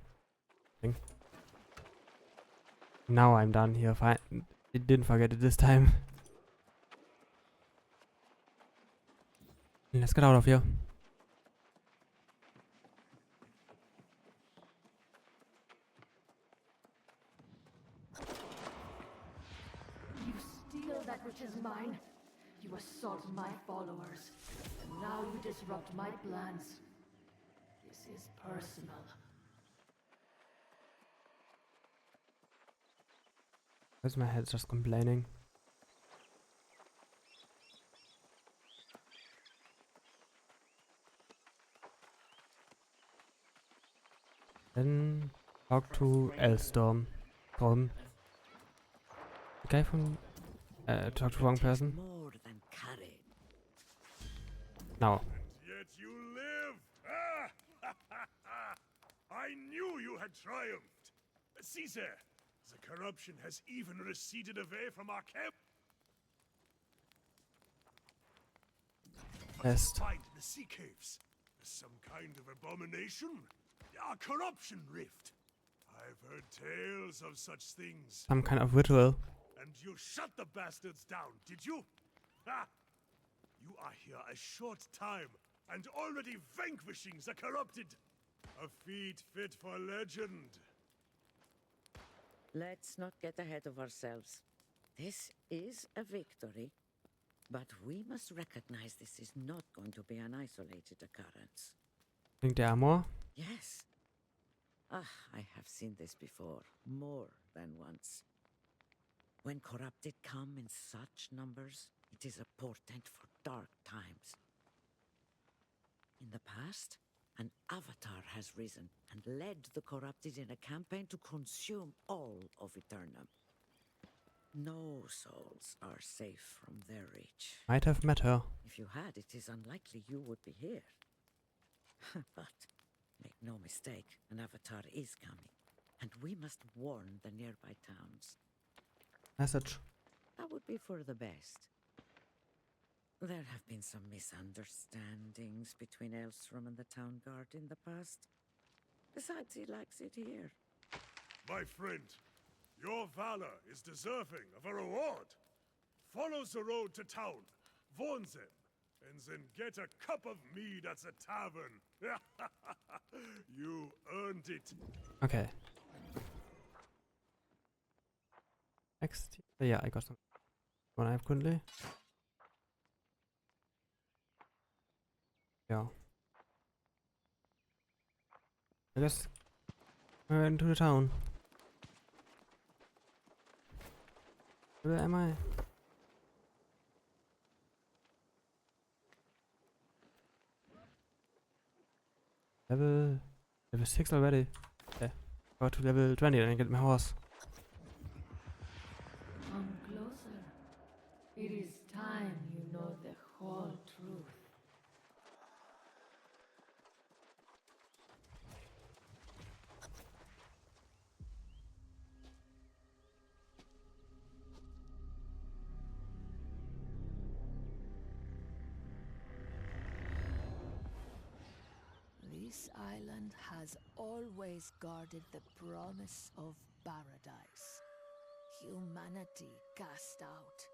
Speaker 1: Now I'm done here. Fine. It didn't forget it this time. Let's get out of here.
Speaker 5: You steal that which is mine. You assault my followers. And now you disrupt my plans. This is personal.
Speaker 1: Where's my head just complaining? Then talk to Elstorm. Storm. The guy from talk to the wrong person.
Speaker 6: More than courage.
Speaker 1: Now.
Speaker 2: Yet you live! Ah! I knew you had triumphed! Caesar, the corruption has even receded away from our camp.
Speaker 1: Best.
Speaker 2: Find the sea caves. Some kind of abomination? A corruption rift. I've heard tales of such things.
Speaker 1: Some kind of ritual.
Speaker 2: And you shut the bastards down, did you? Ha! You are here a short time, and already vanquishing the corrupted. A feat fit for legend.
Speaker 6: Let's not get ahead of ourselves. This is a victory, but we must recognize this is not going to be an isolated occurrence.
Speaker 1: Think there are more?
Speaker 6: Yes. I have seen this before, more than once. When corrupted come in such numbers, it is a portent for dark times. In the past, an avatar has risen and led the corrupted in a campaign to consume all of Eternum. No souls are safe from their reach.
Speaker 1: Might have met her.
Speaker 6: If you had, it is unlikely you would be here. But make no mistake, an avatar is coming, and we must warn the nearby towns.
Speaker 1: Message.
Speaker 6: That would be for the best. There have been some misunderstandings between Elstrom and the town guard in the past. Besides, he likes it here.
Speaker 2: My friend, your valor is deserving of a reward. Follow the road to town, warn them, and then get a cup of mead at the tavern. You earned it.
Speaker 1: Okay. Next. Yeah, I got some. One I have currently. Yeah. I guess we're into the town. Where am I? Level 6 already. Okay. Go to level 20 and get my horse.
Speaker 5: Come closer. It is time you know the whole truth.
Speaker 7: This island has always guarded the promise of paradise. Humanity cast out,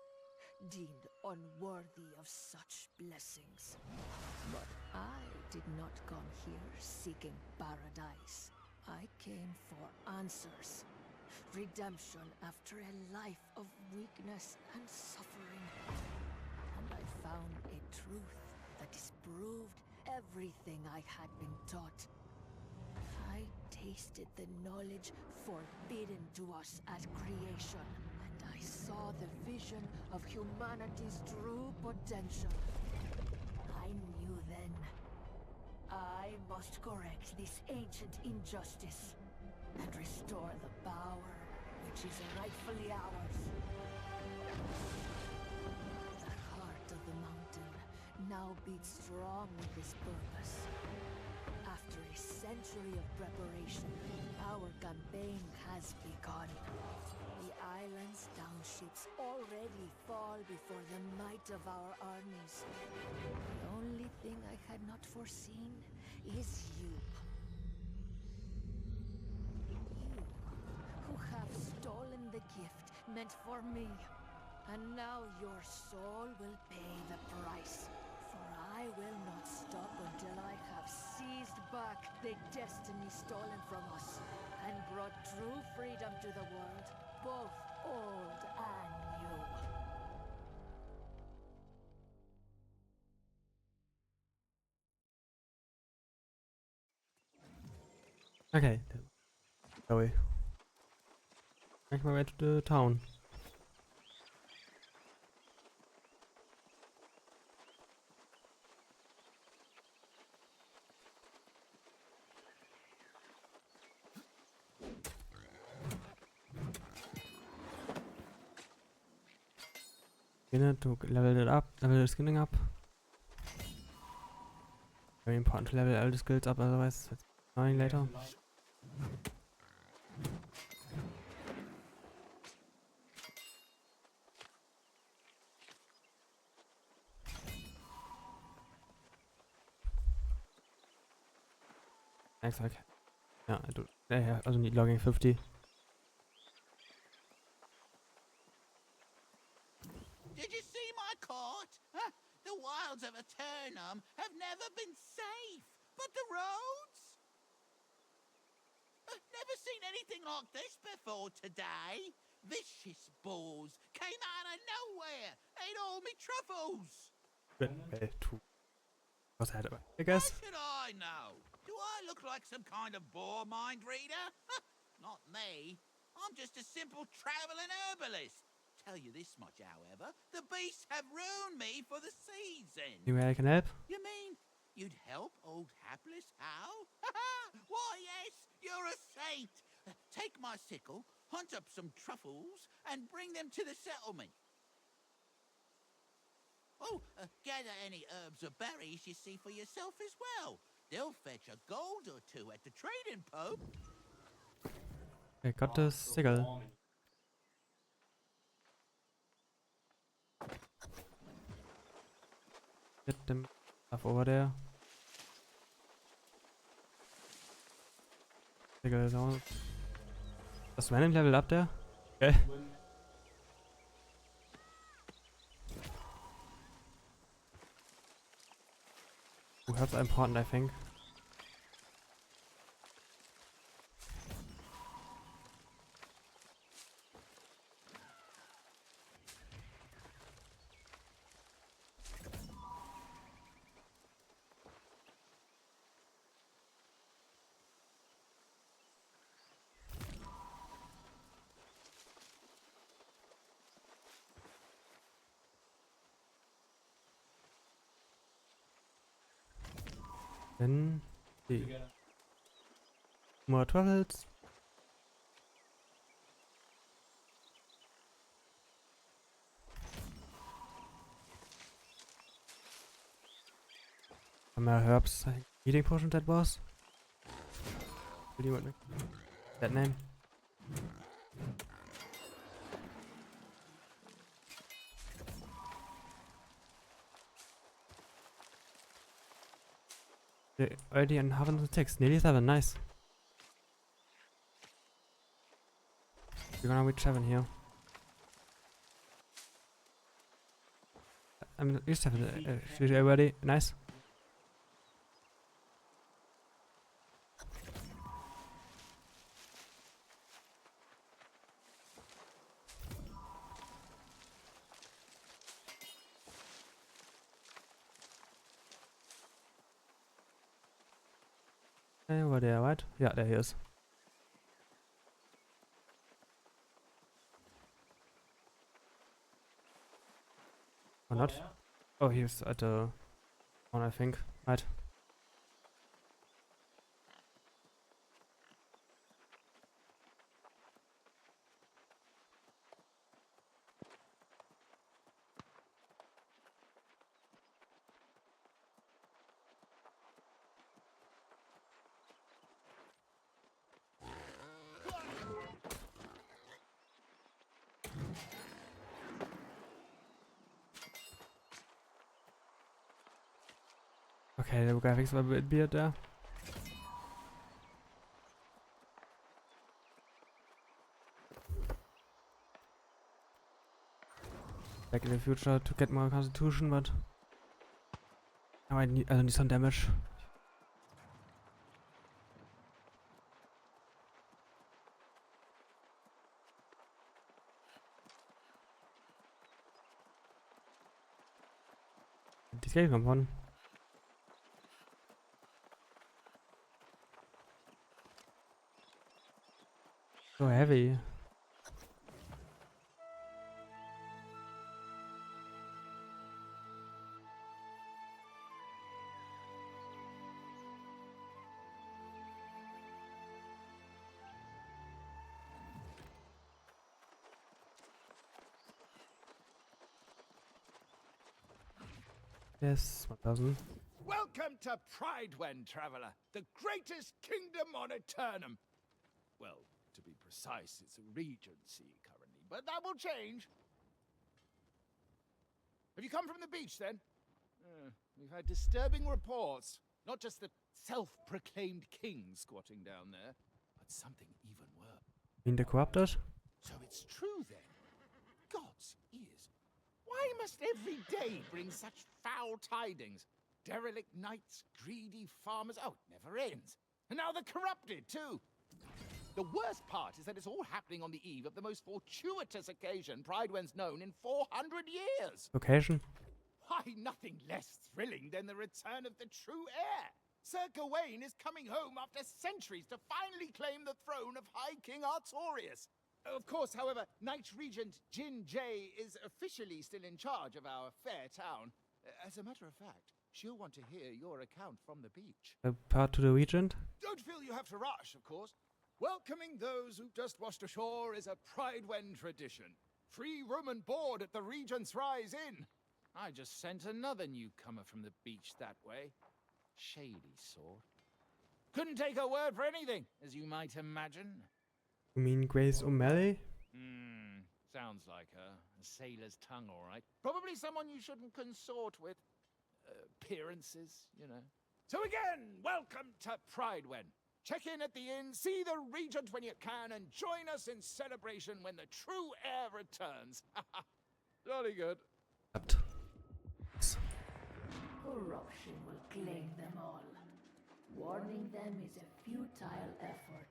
Speaker 7: deemed unworthy of such blessings. But I did not come here seeking paradise. I came for answers. Redemption after a life of weakness and suffering. And I found a truth that is brewed
Speaker 5: everything I had been taught. I tasted the knowledge forbidden to us at creation, and I saw the vision of humanity's true potential. I knew then, I must correct this ancient injustice and restore the power which is rightfully ours. The heart of the mountain now beats strong with this purpose. After a century of preparation, our campaign has begun. The island's townships already fall before the might of our armies. The only thing I had not foreseen is you. You, who have stolen the gift meant for me. And now your soul will pay the price. For I will not stop until I have seized back the destiny stolen from us and brought true freedom to the world, both old and new.
Speaker 1: Okay. Shall we? Make my way to the town. Skin to level it up, level the skinning up. Very important to level all the skills up, otherwise it's annoying later. Thanks, okay. Yeah, I do. I also need logging 50.
Speaker 8: Did you see my court? Huh? The wilds of Eternum have never been safe, but the roads? Never seen anything like this before today. Vicious bulls came out of nowhere, ate all me truffles.
Speaker 1: Two. Was I guess.
Speaker 8: How should I know? Do I look like some kind of boar mind reader? Not me. I'm just a simple traveling herbalist. Tell you this much, however, the beasts have ruined me for the season.
Speaker 1: Anyway, I can help?
Speaker 8: You mean you'd help old hapless Hal? Why, yes, you're a saint. Take my sickle, hunt up some truffles, and bring them to the settlement. Oh, gather any herbs or berries you see for yourself as well. They'll fetch a gold or two at the trading post.
Speaker 1: I got the sickle. Get them stuff over there. Sickle is on. Does Venom level up there? Okay. Herbs are important, I think. Then more truffles. Some herbs. I think healing potion that was. Really want that name. Already on half of the text, nearly 7, nice. We're gonna reach 7 here. I'm used to 7, already, nice. Okay, over there, right? Yeah, there he is. Or not? Oh, he's at the one, I think. Right. Okay, the graphics were a bit weird there. Back in the future to get more constitution, but now I need some damage. Die Geld kommt von. So heavy. Yes, 1000.
Speaker 9: Welcome to Pridewen, traveler, the greatest kingdom on Eternum. Well, to be precise, it's a regency currently, but that will change. Have you come from the beach, then? We've had disturbing reports. Not just the self-proclaimed king squatting down there, but something even worse.
Speaker 1: In the corrupted?
Speaker 9: So it's true, then? God's ears. Why must every day bring such foul tidings? Derelict knights, greedy farmers. Oh, it never ends. And now the corrupted, too. The worst part is that it's all happening on the eve of the most fortuitous occasion Pridewen's known in 400 years.
Speaker 1: Occasion?
Speaker 9: Why, nothing less thrilling than the return of the true heir. Sir Gawain is coming home after centuries to finally claim the throne of High King Artorius. Of course, however, Knight Regent Jin Jay is officially still in charge of our fair town. As a matter of fact, she'll want to hear your account from the beach.
Speaker 1: A part to the regent?
Speaker 9: Don't feel you have to rush, of course. Welcoming those who've just washed ashore is a Pridewen tradition. Free room and board at the Regent's Rise Inn. I just sent another newcomer from the beach that way. Shady sort. Couldn't take her word for anything, as you might imagine.
Speaker 1: You mean Grace O'Malley?
Speaker 9: Sounds like her. A sailor's tongue, all right. Probably someone you shouldn't consort with. Appearances, you know. So again, welcome to Pridewen. Check in at the inn, see the Regent when you can, and join us in celebration when the true heir returns. Jolly good.
Speaker 5: Corruption will claim them all. Warning them is a futile effort.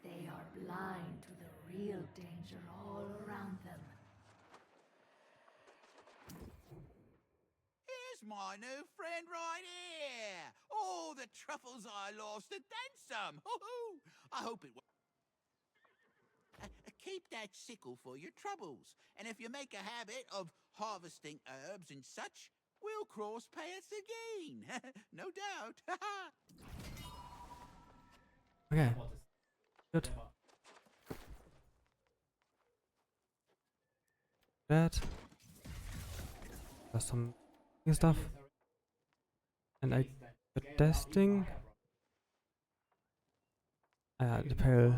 Speaker 5: They are blind to the real danger all around them.
Speaker 8: Here's my new friend right here. All the truffles I lost and then some. Hoo-hoo. I hope it will. Keep that sickle for your troubles. And if you make a habit of harvesting herbs and such, we'll cross paths again. No doubt.
Speaker 1: Okay. Good. That. There's some new stuff. And I got testing. The pale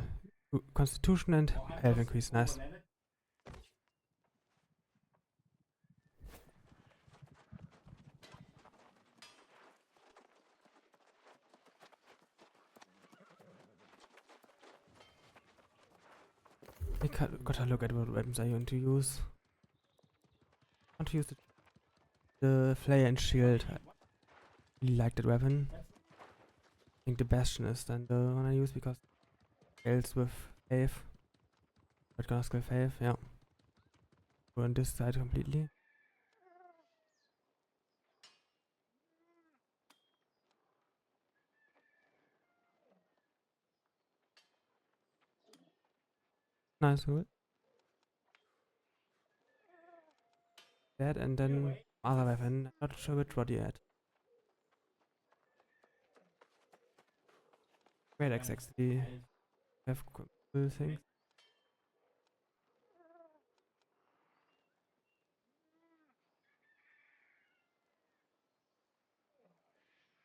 Speaker 1: constitution and health increase, nice. I gotta look at what weapons I want to use. I want to use the flare and shield. I really like that weapon. I think the bastion is then the one I use because else with faith. But gonna skill faith, yeah. Go on this side completely. Nice, good. That and then other weapon. Not sure which one yet. Great Axe actually have cool things.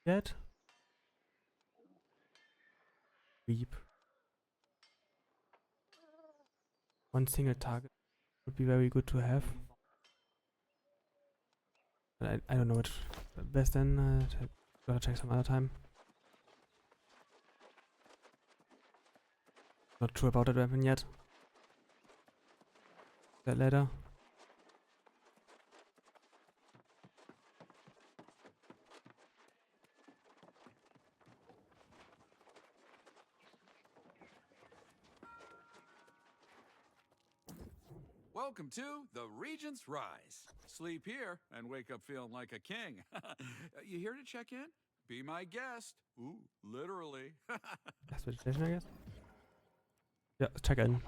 Speaker 1: Yet. Weep. One single target would be very good to have. But I don't know which best then. Gotta check some other time. Not sure about that weapon yet. That later.
Speaker 10: Welcome to the Regent's Rise. Sleep here and wake up feeling like a king. You here to check in? Be my guest. Ooh, literally.
Speaker 1: That's vegetation, I guess. Yeah, check in.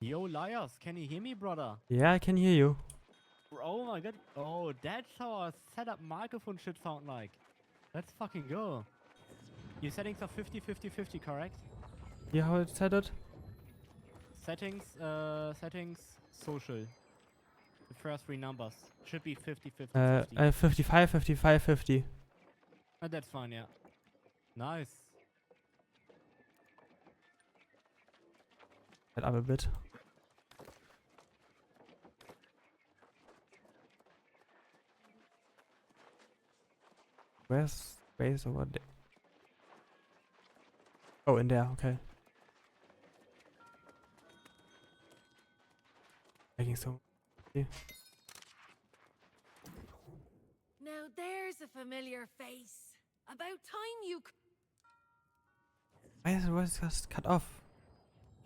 Speaker 11: Yo, Lyos, can you hear me, brother?
Speaker 1: Yeah, I can hear you.
Speaker 11: Oh my god. Oh, that's how our setup microphone should sound like. Let's fucking go. Your settings are 50-50-50, correct?
Speaker 1: Yeah, how it's set it?
Speaker 11: Settings, social. The first three numbers. Should be 50-50-50.
Speaker 1: 55, 55, 50.
Speaker 11: Oh, that's fine, yeah. Nice.
Speaker 1: That up a bit. Where's space over there? Oh, in there, okay. Making so. Yeah.
Speaker 7: Now there's a familiar face. About time you.
Speaker 1: Why is it just cut off?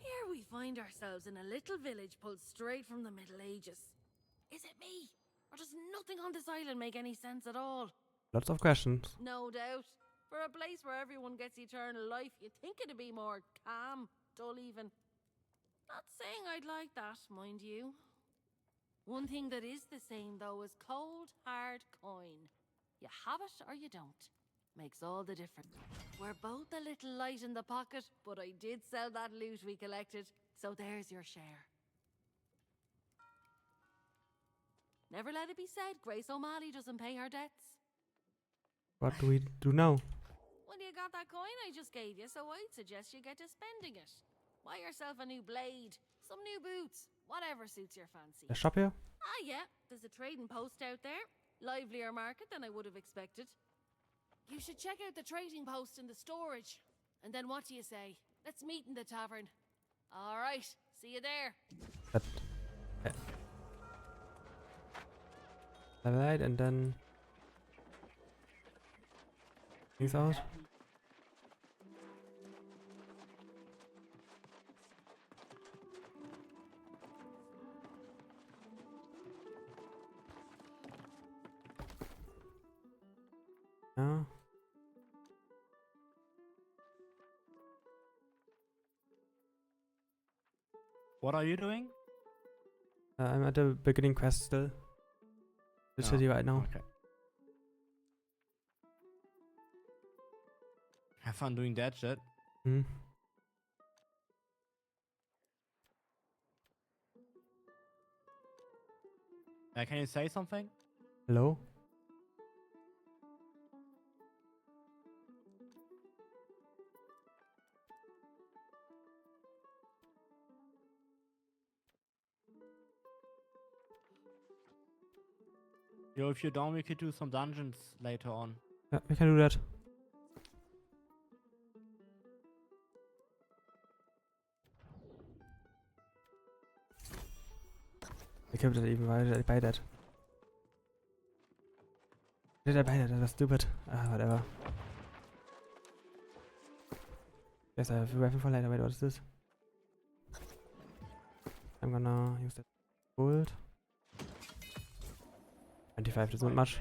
Speaker 7: Here we find ourselves in a little village pulled straight from the Middle Ages. Is it me? Or does nothing on this island make any sense at all?
Speaker 1: Lots of questions.
Speaker 7: No doubt. For a place where everyone gets eternal life, you'd think it'd be more calm, dull even. Not saying I'd like that, mind you. One thing that is the same, though, is cold, hard coin. You have it or you don't. Makes all the difference. We're both a little light in the pocket, but I did sell that loot we collected, so there's your share. Never let it be said Grace O'Malley doesn't pay her debts.
Speaker 1: What do we do now?
Speaker 7: Well, you got that coin I just gave you, so I'd suggest you get to spending it. Buy yourself a new blade, some new boots, whatever suits your fancy.
Speaker 1: The shop here?
Speaker 7: Ah, yeah, there's a trading post out there. Livelier market than I would have expected. You should check out the trading post in the storage. And then what do you say? Let's meet in the tavern. All right, see you there.
Speaker 1: That. Okay. Alright, and then. Things out. Yeah.
Speaker 11: What are you doing?
Speaker 1: I'm at the beginning quest still. The city right now.
Speaker 11: Okay. Have fun doing that shit.
Speaker 1: Hmm.
Speaker 11: Can you say something?
Speaker 1: Hello?
Speaker 11: Yo, if you're down, we could do some dungeons later on.
Speaker 1: Yeah, we can do that. I kept it even. Why did I buy that? Did I buy that? That was stupid. Ah, whatever. Guess I have a weapon for later. Wait, what is this? I'm gonna use that gold. 25, that's not much.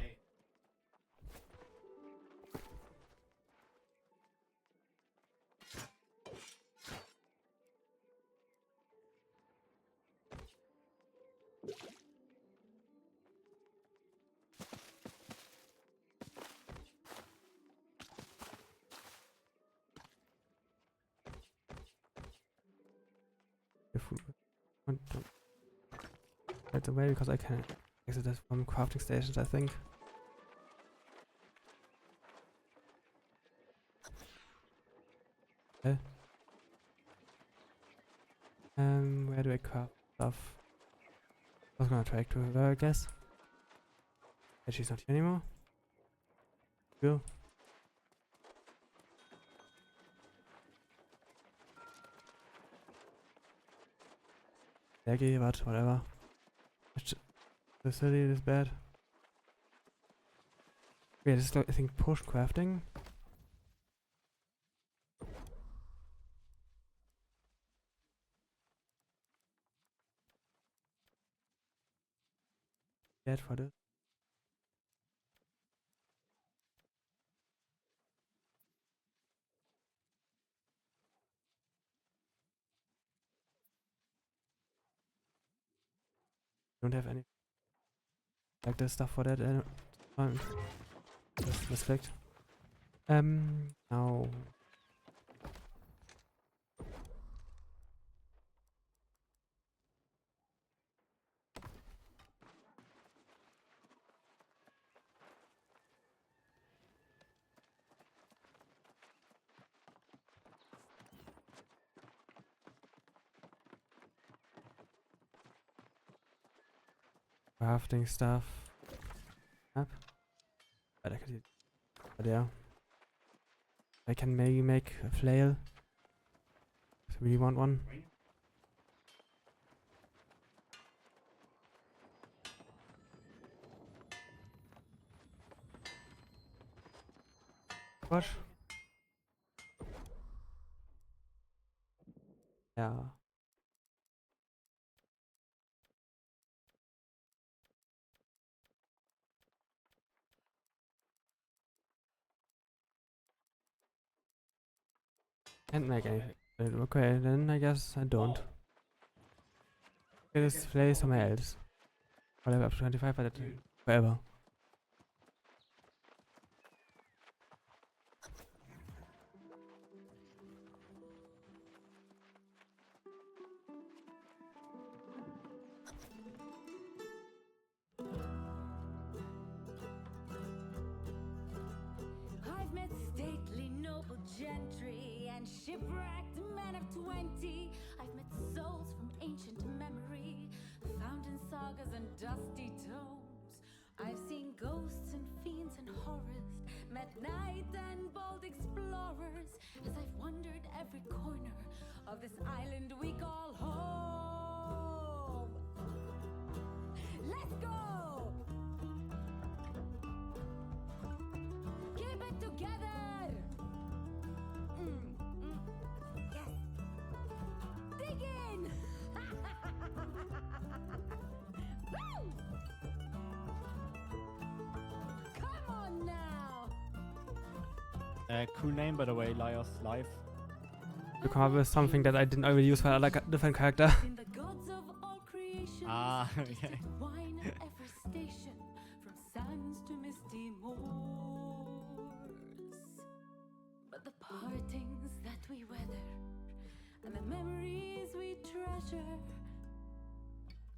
Speaker 1: Right away because I can exit this from crafting stations, I think. Okay. Where do I craft stuff? I was gonna try to her, I guess. But she's not here anymore. Cool. Laggy, but whatever. The city is bad. Yeah, this is I think push crafting. Bad for this. Don't have any like this stuff for that. Just respect. Now. Crafting stuff. Up. But I could. But yeah. I can maybe make a flail. If you really want one. What? Yeah. Can't make anything. Okay, then I guess I don't. Just play somewhere else. Whatever, up to 25, but forever.
Speaker 12: I've met stately noble gentry and shipwrecked men of 20. I've met souls from ancient memory, found in sagas and dusty tomes. I've seen ghosts and fiends and horrors, met knights and bold explorers, as I've wandered every corner of this island we call home. Let's go! Keep it together! Yes! Dig in! Woo! Come on now!
Speaker 11: Cool name, by the way, Lyos Life.
Speaker 1: To come up with something that I didn't already use for a different character.
Speaker 12: In the gods of all creation,
Speaker 11: Ah,
Speaker 12: majestic
Speaker 11: okay.
Speaker 12: wine and ever station, from sands to misty moors. But the partings that we weather and the memories we treasure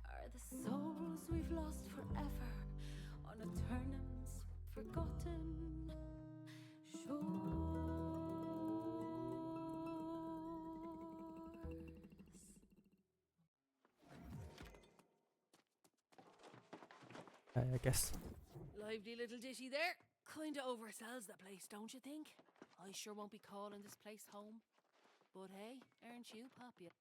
Speaker 12: are the souls we've lost forever on Eternum's forgotten shores.
Speaker 1: I guess.
Speaker 7: Lively little ditty there. Kinda oversells the place, don't you think? I sure won't be calling this place home. But hey, aren't you, Poppy?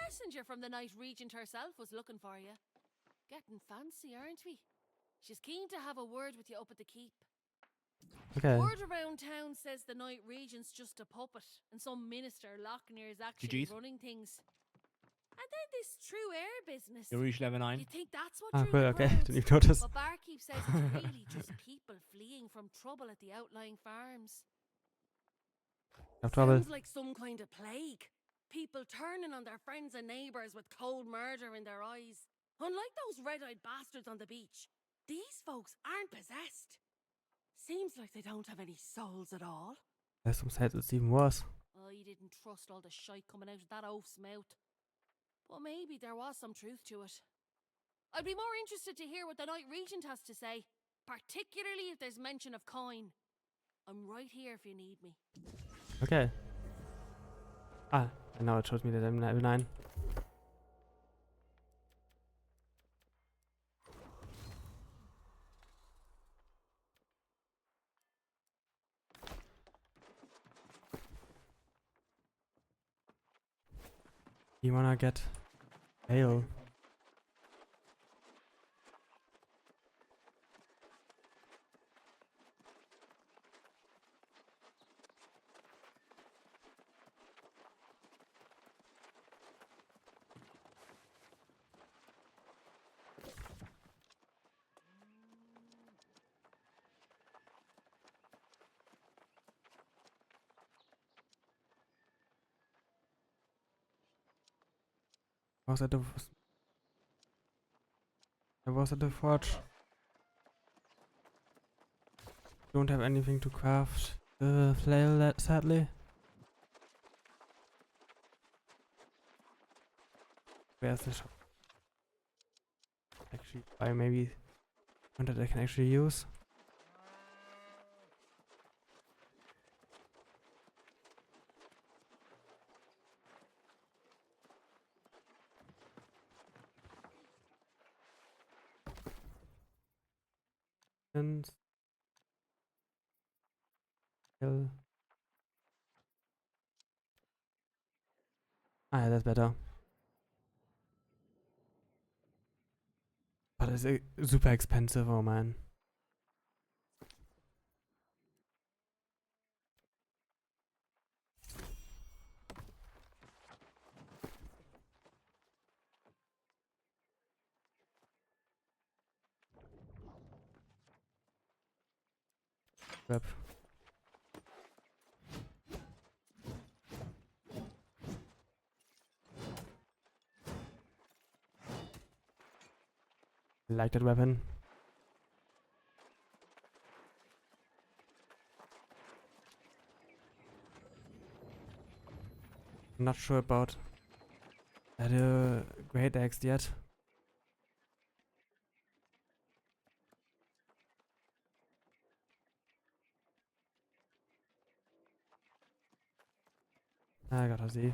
Speaker 7: Messenger from the Night Regent herself was looking for you. Getting fancy, aren't we? She's keen to have a word with you up at the keep.
Speaker 1: Okay.
Speaker 7: Word around town says the Night Regent's just a puppet, and some minister Lochner is actually
Speaker 11: GG's.
Speaker 7: running things. And then this true air business.
Speaker 11: You reached level 9.
Speaker 7: You think that's what
Speaker 1: Ah,
Speaker 7: drew
Speaker 1: cool,
Speaker 7: the
Speaker 1: okay.
Speaker 7: crowds?
Speaker 1: Didn't even notice.
Speaker 7: But Barkeep says it's really just people fleeing from trouble at the outlying farms.
Speaker 1: No trouble.
Speaker 7: Sounds like some kind of plague. People turning on their friends and neighbours with cold murder in their eyes. Unlike those red-eyed bastards on the beach, these folks aren't possessed. Seems like they don't have any souls at all.
Speaker 1: There's some sides it's even worse.
Speaker 7: I didn't trust all the shite coming out of that oaf's mouth. But maybe there was some truth to it. I'd be more interested to hear what the Night Regent has to say, particularly if there's mention of coin. I'm right here if you need me.
Speaker 1: Okay. Ah, and now it shows me that I'm level 9. You wanna get ale? Was at the I was at the forge. Don't have anything to craft the flail, sadly. Where's the shop? Actually, buy maybe one that I can actually use. And still. Ah, yeah, that's better. But it's super expensive, oh man. Crap. I like that weapon. I'm not sure about that great axe yet. I gotta see.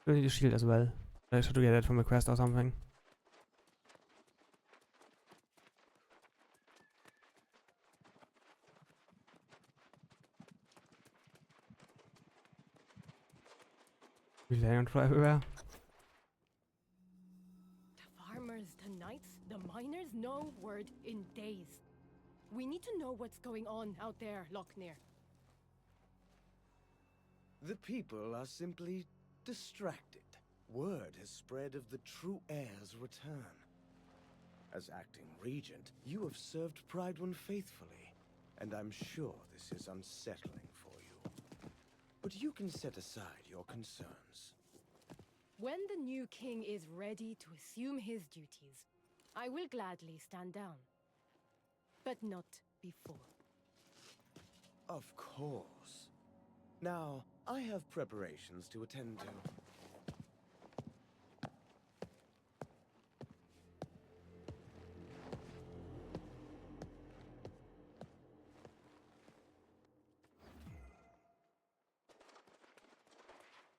Speaker 1: I need a shield as well. I should get that from a quest or something. Really, I don't try everywhere.
Speaker 7: The farmers, the knights, the miners, no word in days. We need to know what's going on out there, Lochner.
Speaker 13: The people are simply distracted. Word has spread of the true heir's return. As acting regent, you have served Pride faithfully, and I'm sure this is unsettling for you. But you can set aside your concerns.
Speaker 7: When the new king is ready to assume his duties, I will gladly stand down. But not before.
Speaker 13: Of course. Now, I have preparations to attend to.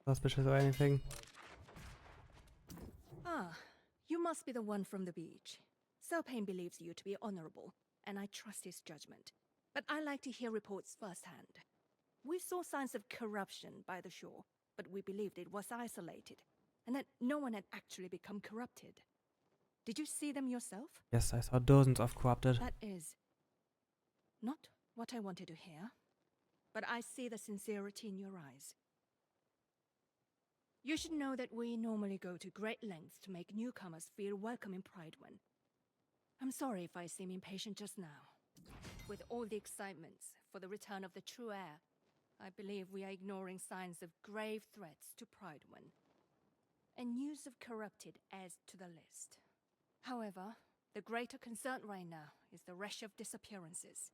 Speaker 1: Suspicious or anything.
Speaker 14: Ah, you must be the one from the beach. Selpain believes you to be honorable, and I trust his judgment. But I like to hear reports firsthand. We saw signs of corruption by the shore, but we believed it was isolated, and that no one had actually become corrupted. Did you see them yourself?
Speaker 1: Yes, I saw dozens of corrupted.
Speaker 14: That is not what I wanted to hear, but I see the sincerity in your eyes. You should know that we normally go to great lengths to make newcomers feel welcome in Pridewin. I'm sorry if I seem impatient just now. With all the excitements for the return of the true heir, I believe we are ignoring signs of grave threats to Pridewin. And news of corrupted adds to the list. However, the greater concern right now is the rush of disappearances.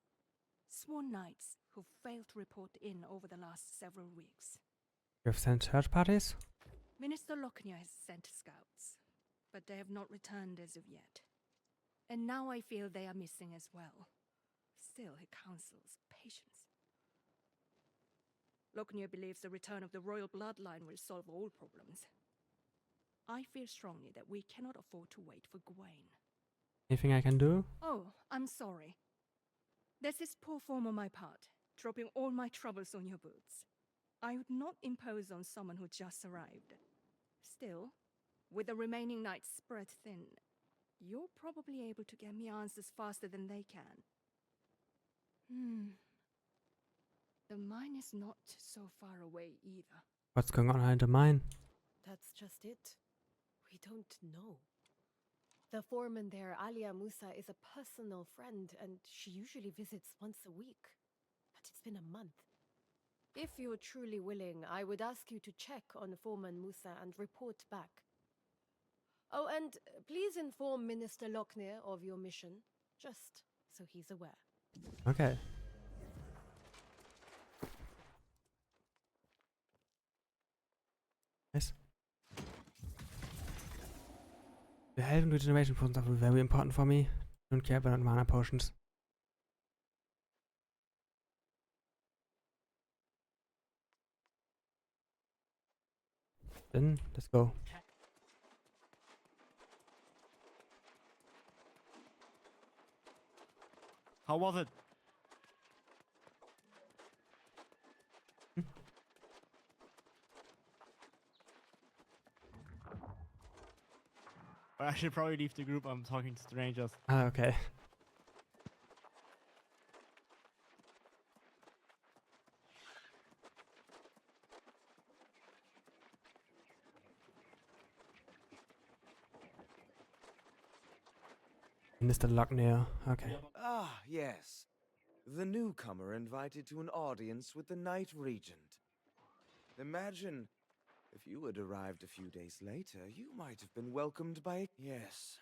Speaker 14: Sworn knights who failed to report in over the last several weeks.
Speaker 1: You have sent search parties?
Speaker 14: Minister Lochner has sent scouts, but they have not returned as of yet. And now I feel they are missing as well. Still, he counsels patience. Lochner believes the return of the royal bloodline will solve all problems. I feel strongly that we cannot afford to wait for Gawain.
Speaker 1: Anything I can do?
Speaker 14: Oh, I'm sorry. There's this poor form on my part, dropping all my troubles on your boots. I would not impose on someone who just arrived. Still, with the remaining knights spread thin, you're probably able to get me answers faster than they can. The mine is not so far away either.
Speaker 1: What's going on behind the mine?
Speaker 15: That's just it. We don't know. The foreman there, Alia Musa, is a personal friend, and she usually visits once a week. But it's been a month. If you're truly willing, I would ask you to check on Foreman Musa and report back. Oh, and please inform Minister Lochner of your mission, just so he's aware.
Speaker 1: Okay. Nice. The health and regeneration potions are very important for me. Don't care about mana potions. Then, let's go.
Speaker 11: How was it? I should probably leave the group. I'm talking to strangers.
Speaker 1: Ah, okay. Mr. Lochner, okay.
Speaker 13: Ah, yes. The newcomer invited to an audience with the Knight Regent. Imagine if you had arrived a few days later, you might have been welcomed by... Yes.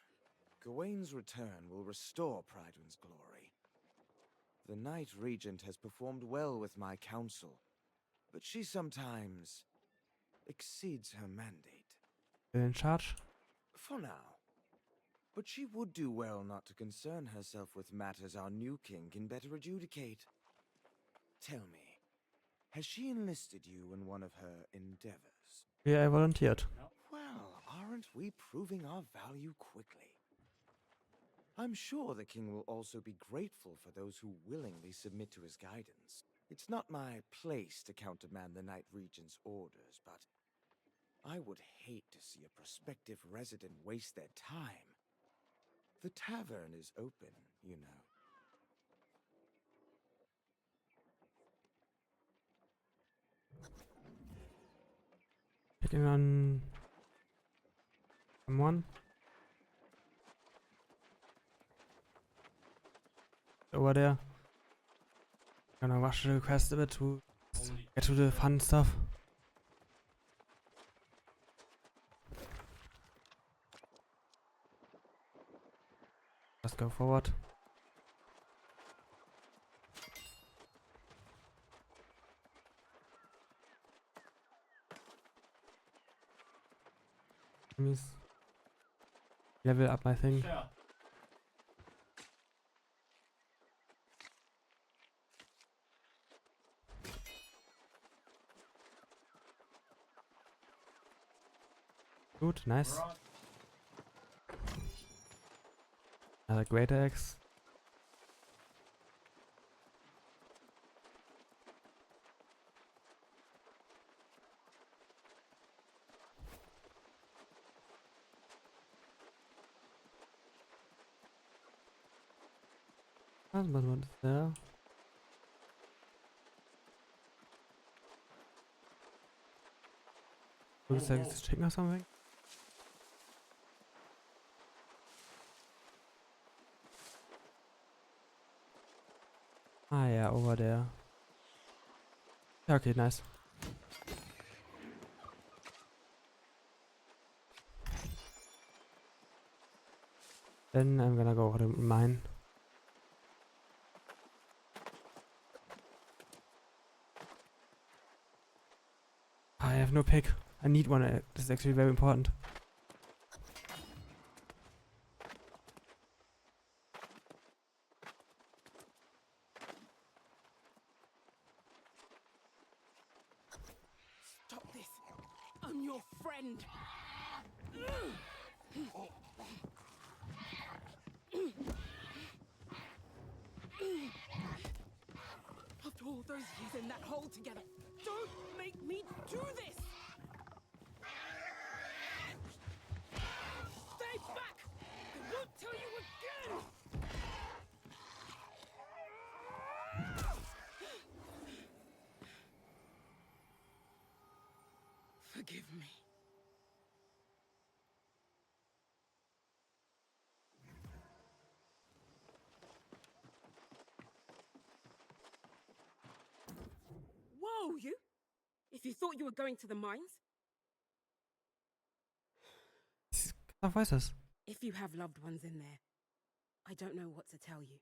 Speaker 13: Gawain's return will restore Prydwen's glory. The Knight Regent has performed well with my counsel, but she sometimes exceeds her mandate.
Speaker 1: You're in charge?
Speaker 13: For now. But she would do well not to concern herself with matters our new king can better adjudicate. Tell me, has she enlisted you in one of her endeavors?
Speaker 1: Yeah, I volunteered.
Speaker 13: Well, aren't we proving our value quickly? I'm sure the king will also be grateful for those who willingly submit to his guidance. It's not my place to countermand the Knight Regent's orders, but I would hate to see a prospective resident waste their time. The tavern is open, you know.
Speaker 1: Picking on someone. Over there. Gonna rush the request a bit to get to the fun stuff. Let's go forward. Let me level up my thing.
Speaker 11: Sure.
Speaker 1: Good, nice. Another great axe. Was ist there? Was ist chicken or something? Ah yeah, over there. Okay, nice. Then I'm gonna go over to mine. I have no pick. I need one. This is actually very important.
Speaker 7: Stop this. I'm your friend. After all those years in that hole together, don't make me do this! Stay back! I won't tell you again! Forgive me. Whoa, you! If you thought you were going to the mines,
Speaker 1: What voices?
Speaker 7: if you have loved ones in there, I don't know what to tell you.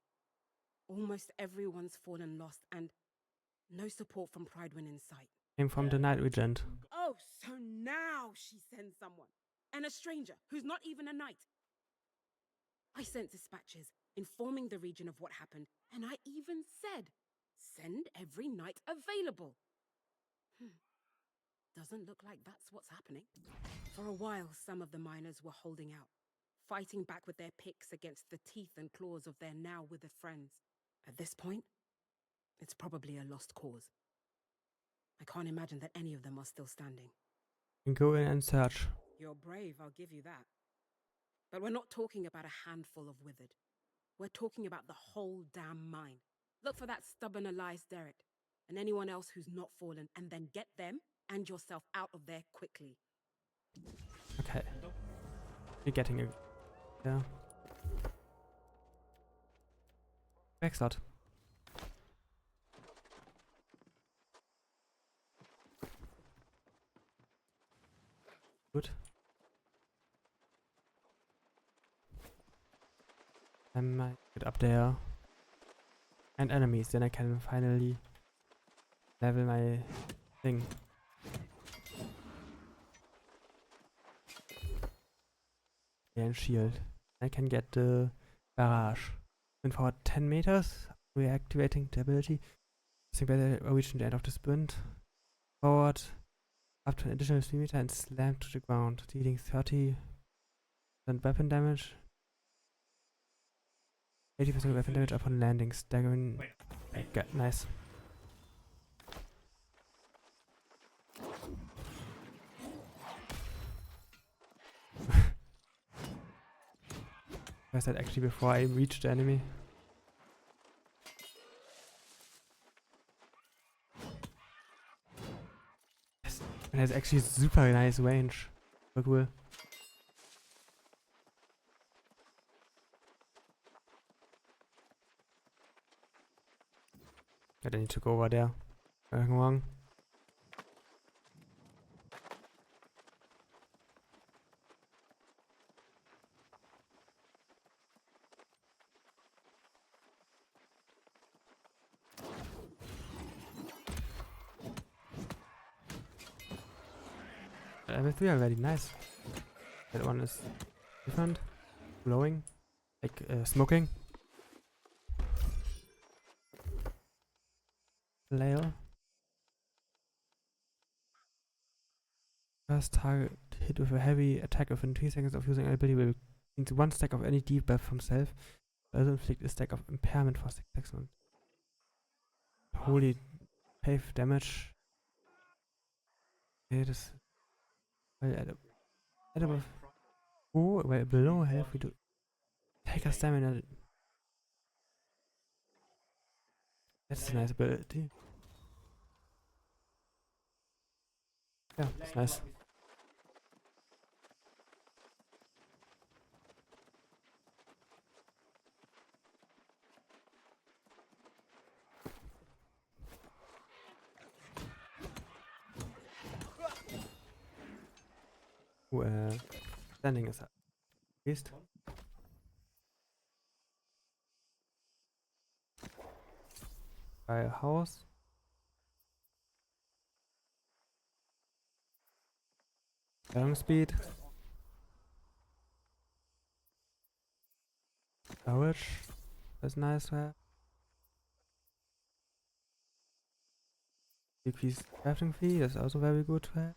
Speaker 7: Almost everyone's fallen lost and no support from Pridewin in sight.
Speaker 1: Came from the Night Regent.
Speaker 7: Oh, so now she sends someone. And a stranger who's not even a knight. I sent dispatches informing the region of what happened, and I even said, send every knight available. Doesn't look like that's what's happening. For a while, some of the miners were holding out, fighting back with their picks against the teeth and claws of their now withered friends. At this point, it's probably a lost cause. I can't imagine that any of them are still standing.
Speaker 1: And go in and search.
Speaker 7: You're brave, I'll give you that. But we're not talking about a handful of withered. We're talking about the whole damn mine. Look for that stubborn Elias Derrick and anyone else who's not fallen, and then get them and yourself out of there quickly.
Speaker 1: Okay. You're getting a... Yeah. Backslot. Good. I might get up there. And enemies, then I can finally level my thing. And shield. I can get the barrage. And for 10 meters, reactivating the ability. Think better reaching the end of the sprint. Forward up to an additional 3 meters and slam to the ground, dealing 30% weapon damage. 80% weapon damage upon landing, staggering. Okay, nice. I said actually before I reached the enemy. Yes. And it has actually super nice range. So cool. I need to go over there. Going wrong. Level 3 already, nice. That one is different. Glowing. Like smoking. Layer. First target hit with a heavy attack within 3 seconds of using an ability will gain 1 stack of any debuff from self. Also inflict a stack of impairment for 6 seconds. Holy pave damage. Okay, das. Weil edible. Oh, well, below health we do take a stamina. That's a nice ability. Yeah, that's nice. Standing is at least. By a house. Long speed. Courage. That's nice to have. Decrease crafting fee, that's also very good to have.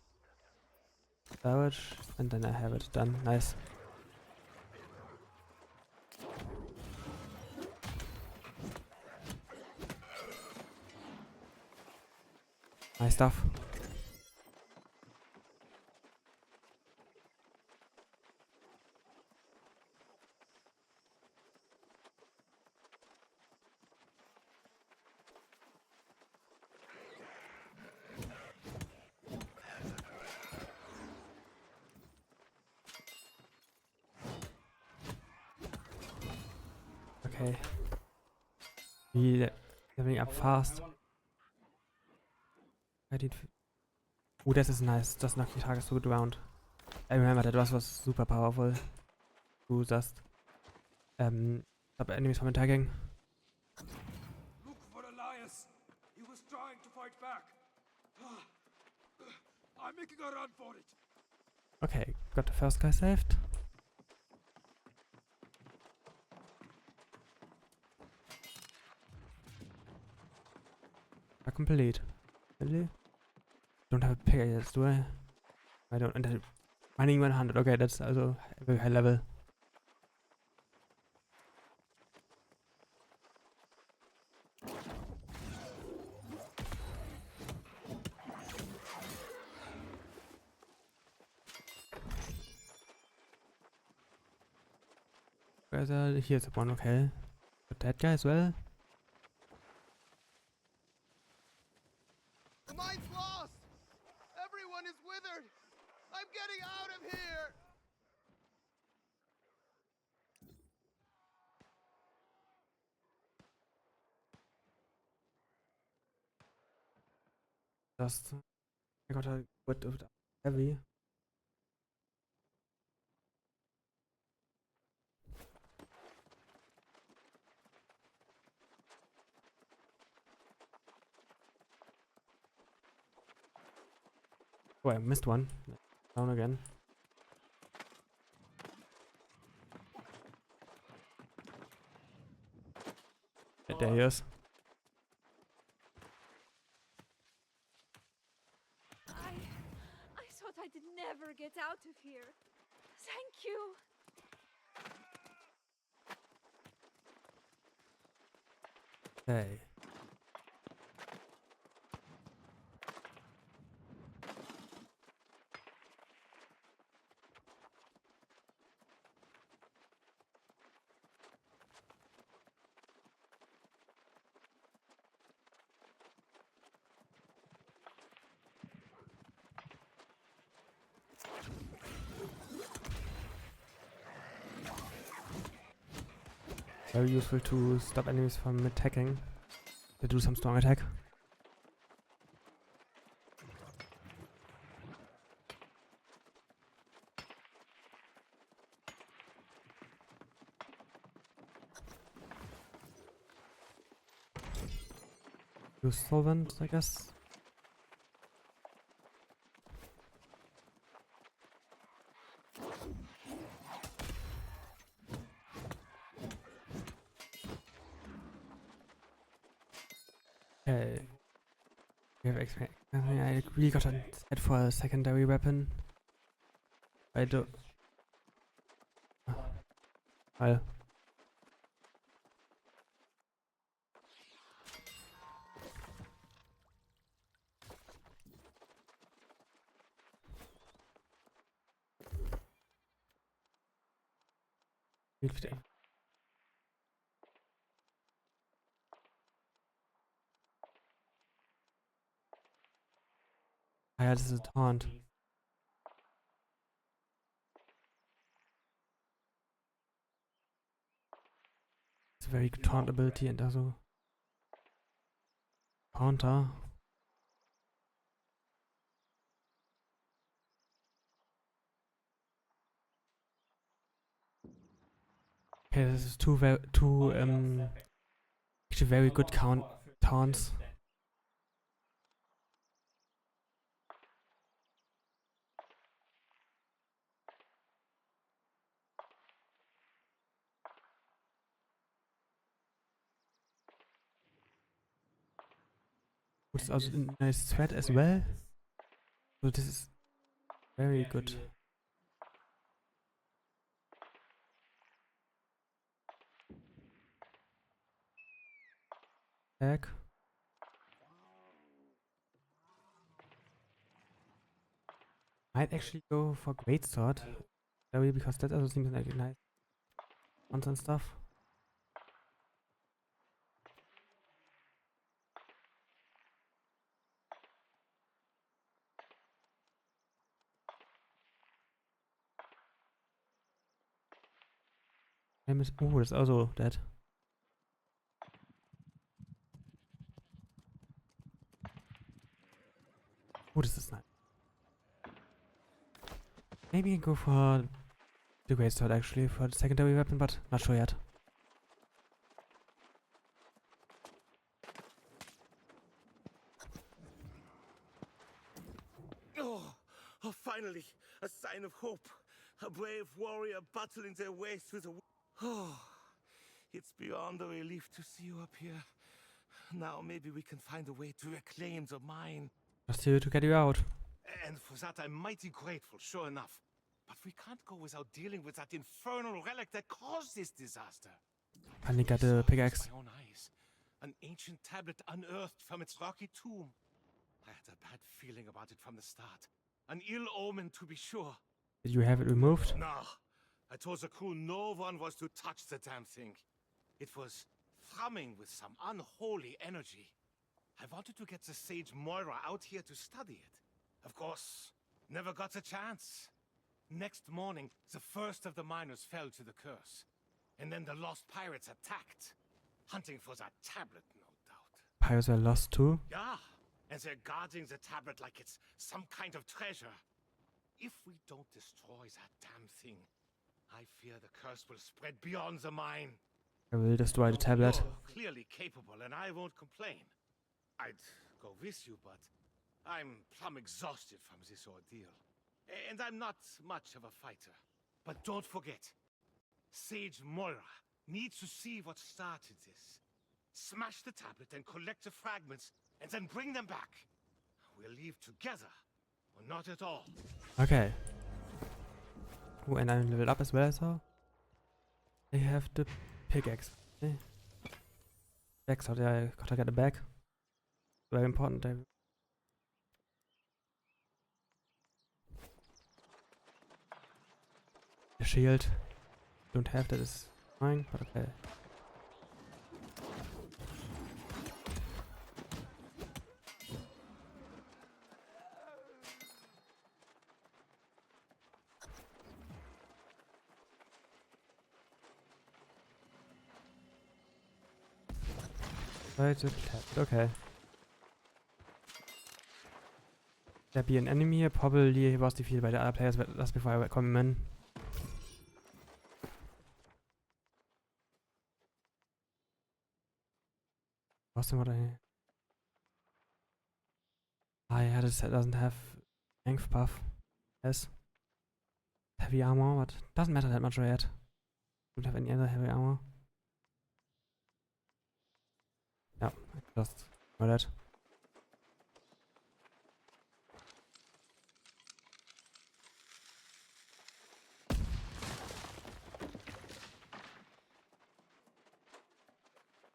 Speaker 1: Courage, and then I have it done. Nice. Nice stuff. Okay. Leveling up fast. Oh, this is nice. Just knock your targets to the ground. I remember that was super powerful. To just stop enemies from attacking.
Speaker 10: Look for Lyos. He was trying to fight back. I'm making a run for it.
Speaker 1: Okay, got the first guy saved. Complete. Really? Don't have a pickaxe, do I? I don't. And mining 100. Okay, that's also a very high level. Here's the one. Okay, but that guy as well.
Speaker 9: The mine's lost! Everyone is withered! I'm getting out of here!
Speaker 1: Just I got a bit of heavy. Oh, I missed one. Down again. There he is.
Speaker 12: I thought I'd never get out of here. Thank you.
Speaker 1: Okay. Very useful to stop enemies from attacking. To do some strong attack. Use solvent, I guess. Okay. We have XP. I really got a set for a secondary weapon. I do. Well. Ah, ja, this is a taunt. It's a very good taunt ability and also counter. Okay, this is two actually very good taunts. It's also a nice thread as well. So this is very good. Back. Might actually go for greatsword, because that also seems like a nice and stuff. Oh, that's also that. Oh, this is nice. Maybe go for the greatsword actually for the secondary weapon, but not sure yet.
Speaker 16: Oh, finally, a sign of hope. A brave warrior battling their way through the... Oh, it's beyond a relief to see you up here. Now maybe we can find a way to reclaim the mine.
Speaker 1: Just here to get you out.
Speaker 16: And for that I'm mighty grateful, sure enough. But we can't go without dealing with that infernal relic that caused this disaster.
Speaker 1: Finally got the pickaxe.
Speaker 16: With my own eyes. An ancient tablet unearthed from its rocky tomb. I had a bad feeling about it from the start. An ill omen, to be sure.
Speaker 1: Did you have it removed?
Speaker 16: No. I told the crew no one was to touch the damn thing. It was thrumming with some unholy energy. I wanted to get the sage Moira out here to study it. Of course, never got the chance. Next morning, the first of the miners fell to the curse. And then the lost pirates attacked. Hunting for that tablet, no doubt.
Speaker 1: Pirates were lost too?
Speaker 16: Yeah. And they're guarding the tablet like it's some kind of treasure. If we don't destroy that damn thing, I fear the curse will spread beyond the mine.
Speaker 1: I will destroy the tablet.
Speaker 16: You're clearly capable, and I won't complain. I'd go with you, but I'm plumb exhausted from this ordeal. And I'm not much of a fighter. But don't forget, Sage Moira needs to see what started this. Smash the tablet and collect the fragments, and then bring them back. We'll leave together, or not at all.
Speaker 1: Okay. Oh, and I'm leveled up as well, so I have the pickaxe. Okay. Back, so I gotta get it back. Very important. The shield. Don't have that, is fine, but okay. Right, okay. There be an enemy here, probably he was defeated by the other players just before I come in. What's what I... Ah yeah, this doesn't have strength buff. Yes. Heavy armor, but doesn't matter that much yet. Don't have any other heavy armor. Yeah, I just know that.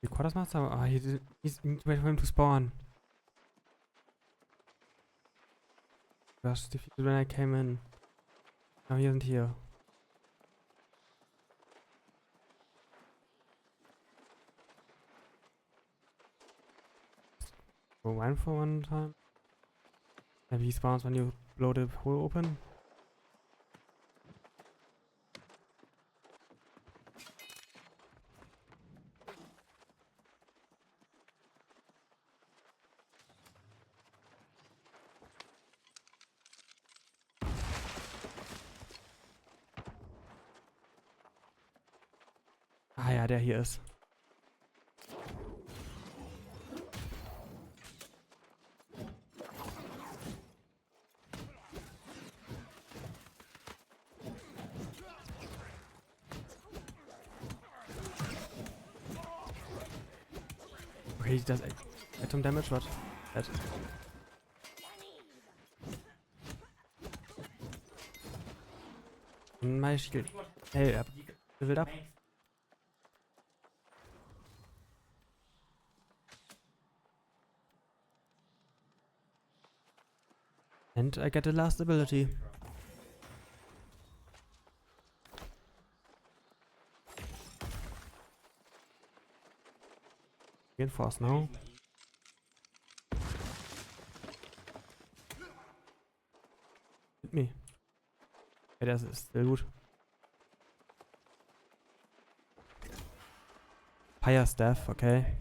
Speaker 1: The Quartersmaster? Oh, he's need to wait for him to spawn. Just defeated when I came in. Now he isn't here. Go wine for one time. Maybe he spawns when you blow the hole open. Ah ja, der hier ist. Okay, he does some damage, but That. My shield. Hey, up. Leveled up. And I get the last ability. Reinforce now. Hit me. Ja, das ist sehr gut. Fire Staff, okay.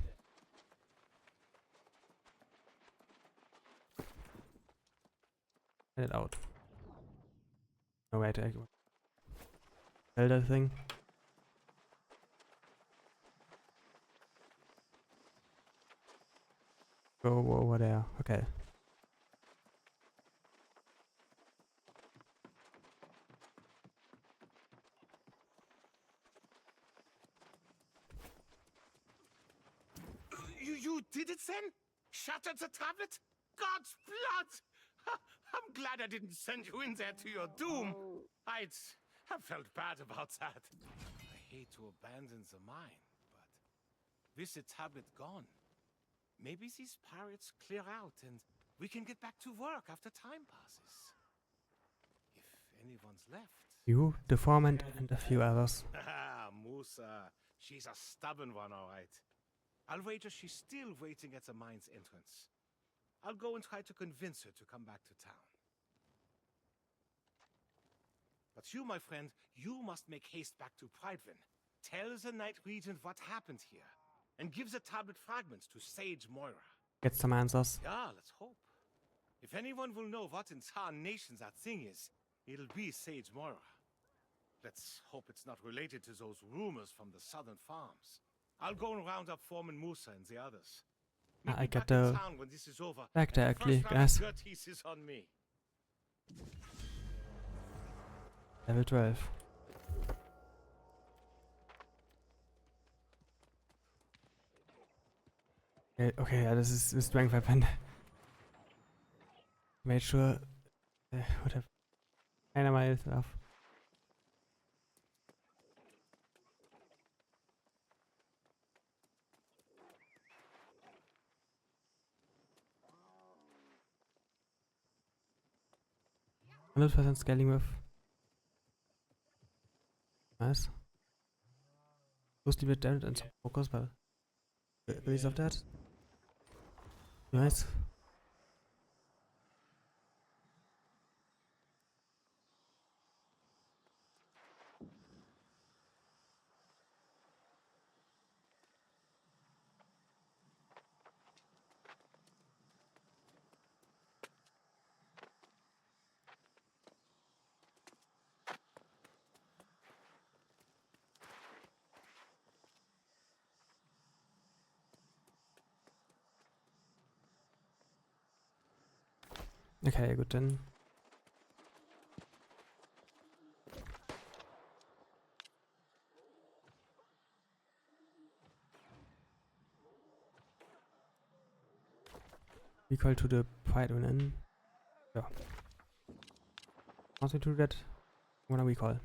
Speaker 1: Get it out. No, wait, I sell that thing. Go over there, okay.
Speaker 16: You did it then? Shattered the tablet? God's blood! I'm glad I didn't send you in there to your doom. I'd have felt bad about that. I hate to abandon the mine, but with the tablet gone, maybe these pirates clear out and we can get back to work after time passes. If anyone's left.
Speaker 1: You, the foreman, and a few others.
Speaker 16: Ah, Musa. She's a stubborn one, all right. I'll wager she's still waiting at the mine's entrance. I'll go and try to convince her to come back to town. But you, my friend, you must make haste back to Prydwen. Tell the Night Regent what happened here, and give the tablet fragments to Sage Moira.
Speaker 1: Get some answers.
Speaker 16: Yeah, let's hope. If anyone will know what in tarnation that thing is, it'll be Sage Moira. Let's hope it's not related to those rumors from the southern farms. I'll go and round up Foreman Musa and the others. Meet
Speaker 1: I
Speaker 16: me
Speaker 1: get
Speaker 16: back in
Speaker 1: the
Speaker 16: town when this is over,
Speaker 1: back there
Speaker 16: and the
Speaker 1: actually,
Speaker 16: first round of
Speaker 1: guys.
Speaker 16: Gerties is on me.
Speaker 1: Level 12. Okay, ja, das ist Strength Weapon. Made sure would have keiner mal drauf. %% scaling with. Nice. Mostly with damage and some focus, but abilities of that. Nice. Okay, gut, dann. Recall to the Prydwen. Ja. Once we do that, I'm gonna recall.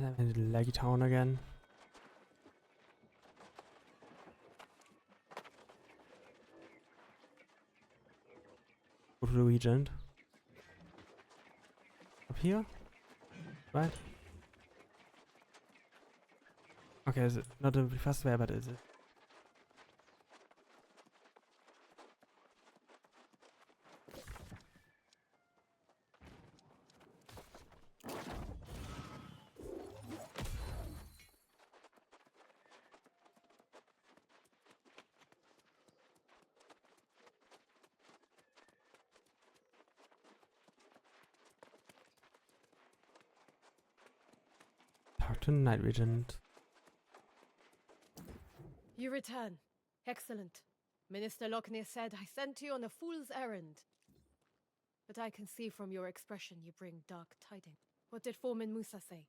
Speaker 1: And I'm in the laggy town again. Go to the regent. Up here? Right? Okay, is it not the fast way, but is it? Talk to Night Regent.
Speaker 15: You return. Excellent. Minister Lochner said I sent you on a fool's errand. But I can see from your expression you bring dark tidings. What did Foreman Musa say?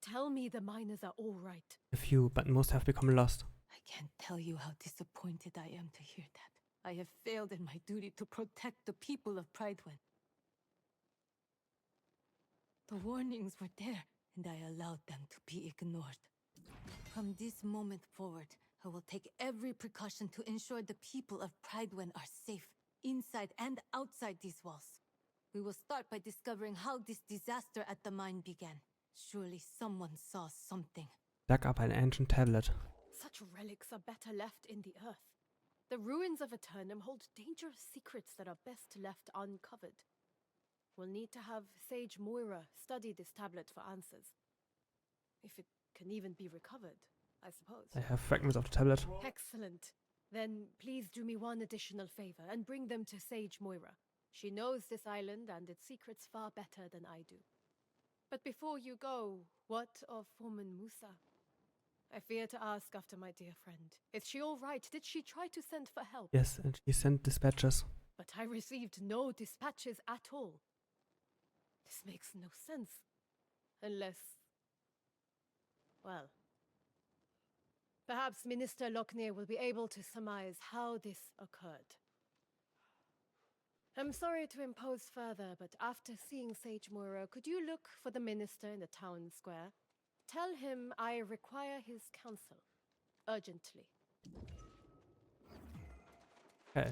Speaker 15: Tell me the miners are all right.
Speaker 1: A few, but most have become lost.
Speaker 5: I can't tell you how disappointed I am to hear that. I have failed in my duty to protect the people of Pridewen. The warnings were there, and I allowed them to be ignored. From this moment forward, I will take every precaution to ensure the people of Pridewen are safe, inside and outside these walls. We will start by discovering how this disaster at the mine began. Surely someone saw something.
Speaker 1: Dug up an ancient tablet.
Speaker 15: Such relics are better left in the earth. The ruins of Eternum hold dangerous secrets that are best left uncovered. We'll need to have Sage Moira study this tablet for answers. If it can even be recovered, I suppose.
Speaker 1: I have fragments of the tablet.
Speaker 15: Excellent. Then please do me one additional favor and bring them to Sage Moira. She knows this island and its secrets far better than I do. But before you go, what of Foreman Musa? I fear to ask after my dear friend. Is she all right? Did she try to send for help?
Speaker 1: Yes, and he sent dispatches.
Speaker 15: But I received no dispatches at all. This makes no sense. Unless... well... perhaps Minister Lochner will be able to surmise how this occurred. I'm sorry to impose further, but after seeing Sage Moira, could you look for the minister in the town square? Tell him I require his counsel. Urgently.
Speaker 1: Okay.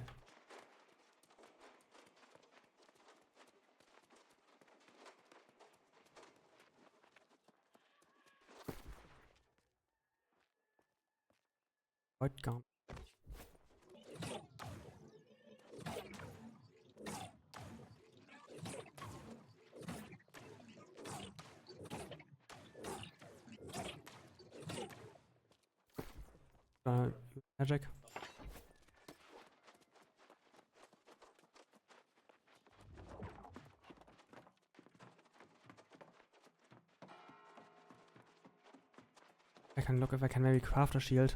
Speaker 1: What gone? Magic. I can look if I can maybe craft a shield.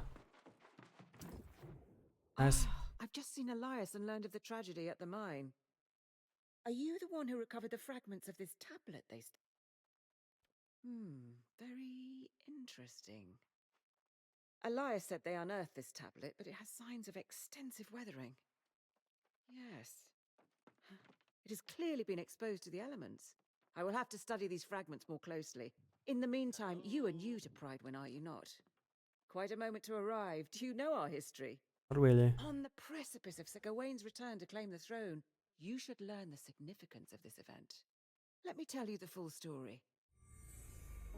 Speaker 1: Nice.
Speaker 6: I've just seen Lyos and learned of the tragedy at the mine. Are you the one who recovered the fragments of this tablet they very interesting. Lyos said they unearthed this tablet, but it has signs of extensive weathering. Yes. It has clearly been exposed to the elements. I will have to study these fragments more closely. In the meantime, you are new to Pridewen, are you not? Quite a moment to arrive. Do you know our history?
Speaker 1: Not really.
Speaker 6: On the precipice of Sir Gawain's return to claim the throne, you should learn the significance of this event. Let me tell you the full story.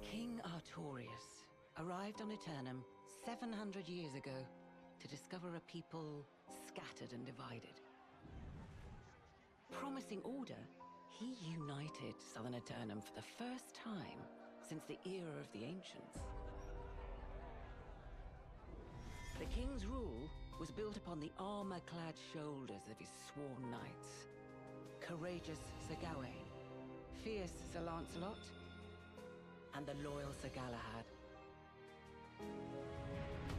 Speaker 6: King Artorius arrived on Eternum 700 years ago to discover a people scattered and divided. Promising order, he united Southern Eternum for the first time since the era of the Ancients. The king's rule was built upon the armor-clad shoulders of his sworn knights. Courageous Sir Gawain, fierce Sir Lancelot, and the loyal Sir Galahad.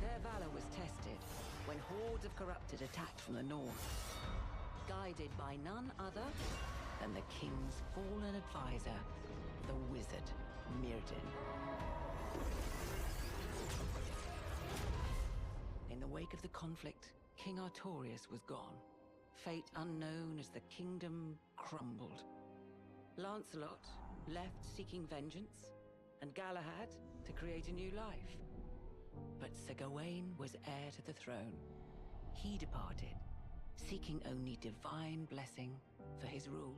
Speaker 6: Their valor was tested when hordes of corrupted attacked from the north, guided by none other than the king's fallen advisor, the wizard Mirrodin. In the wake of the conflict, King Artorius was gone. Fate unknown as the kingdom crumbled. Lancelot, left seeking vengeance, and Galahad to create a new life. But Sir Gawain was heir to the throne. He departed, seeking only divine blessing for his rule.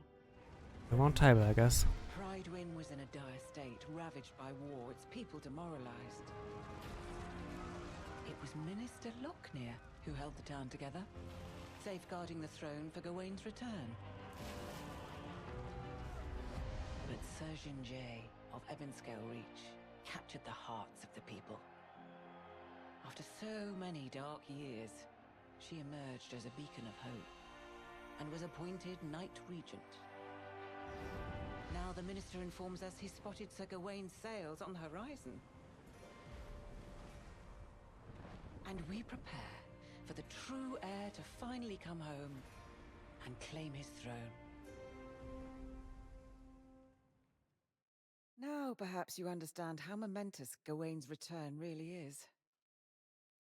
Speaker 1: The one table, I guess.
Speaker 6: Prydwen was in a dire state, ravaged by war, its people demoralized. It was Minister Lochner who held the town together, safeguarding the throne for Gawain's return. But Surgeon Jay of Ebonscale Reach captured the hearts of the people. After so many dark years, she emerged as a beacon of hope and was appointed Knight Regent. Now the minister informs us he spotted Sir Gawain's sails on the horizon. And we prepare for the true heir to finally come home and claim his throne. Now perhaps you understand how momentous Gawain's return really is,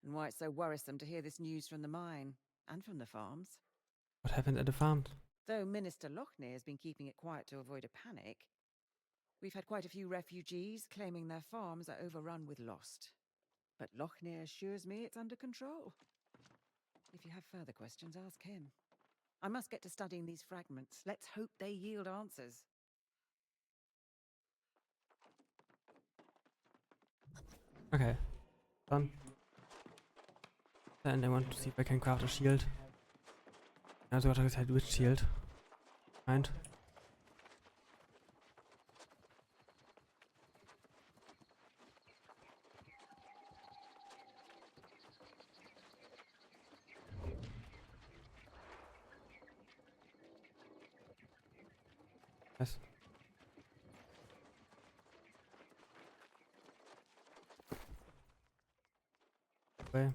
Speaker 6: and why it's so worrisome to hear this news from the mine and from the farms.
Speaker 1: What happened at the farm?
Speaker 6: Though Minister Lochner has been keeping it quiet to avoid a panic, we've had quite a few refugees claiming their farms are overrun with lost. But Lochner assures me it's under control. If you have further questions, ask him. I must get to studying these fragments. Let's hope they yield answers.
Speaker 1: Okay. Done. And I want to see if I can craft a shield. I also got to decide which shield. Mind. Yes. Okay.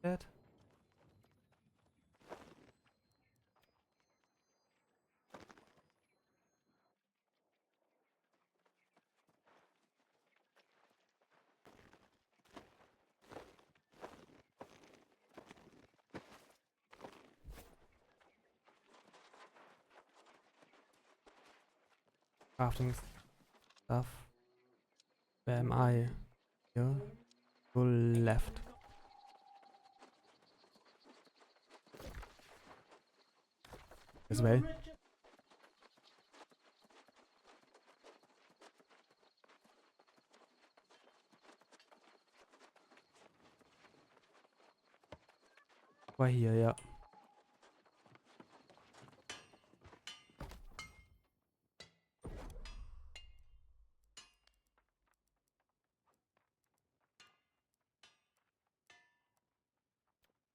Speaker 1: That. Crafting stuff. Where am I? Here. Go left. This way. Why here, yeah.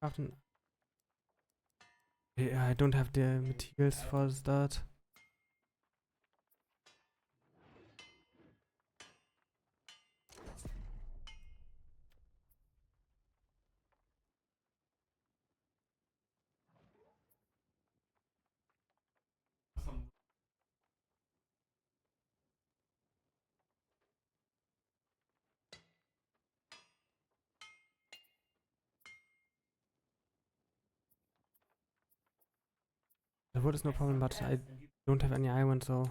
Speaker 1: Crafting. Yeah, I don't have the materials for that. The wood is no problem, but I don't have any iron, so.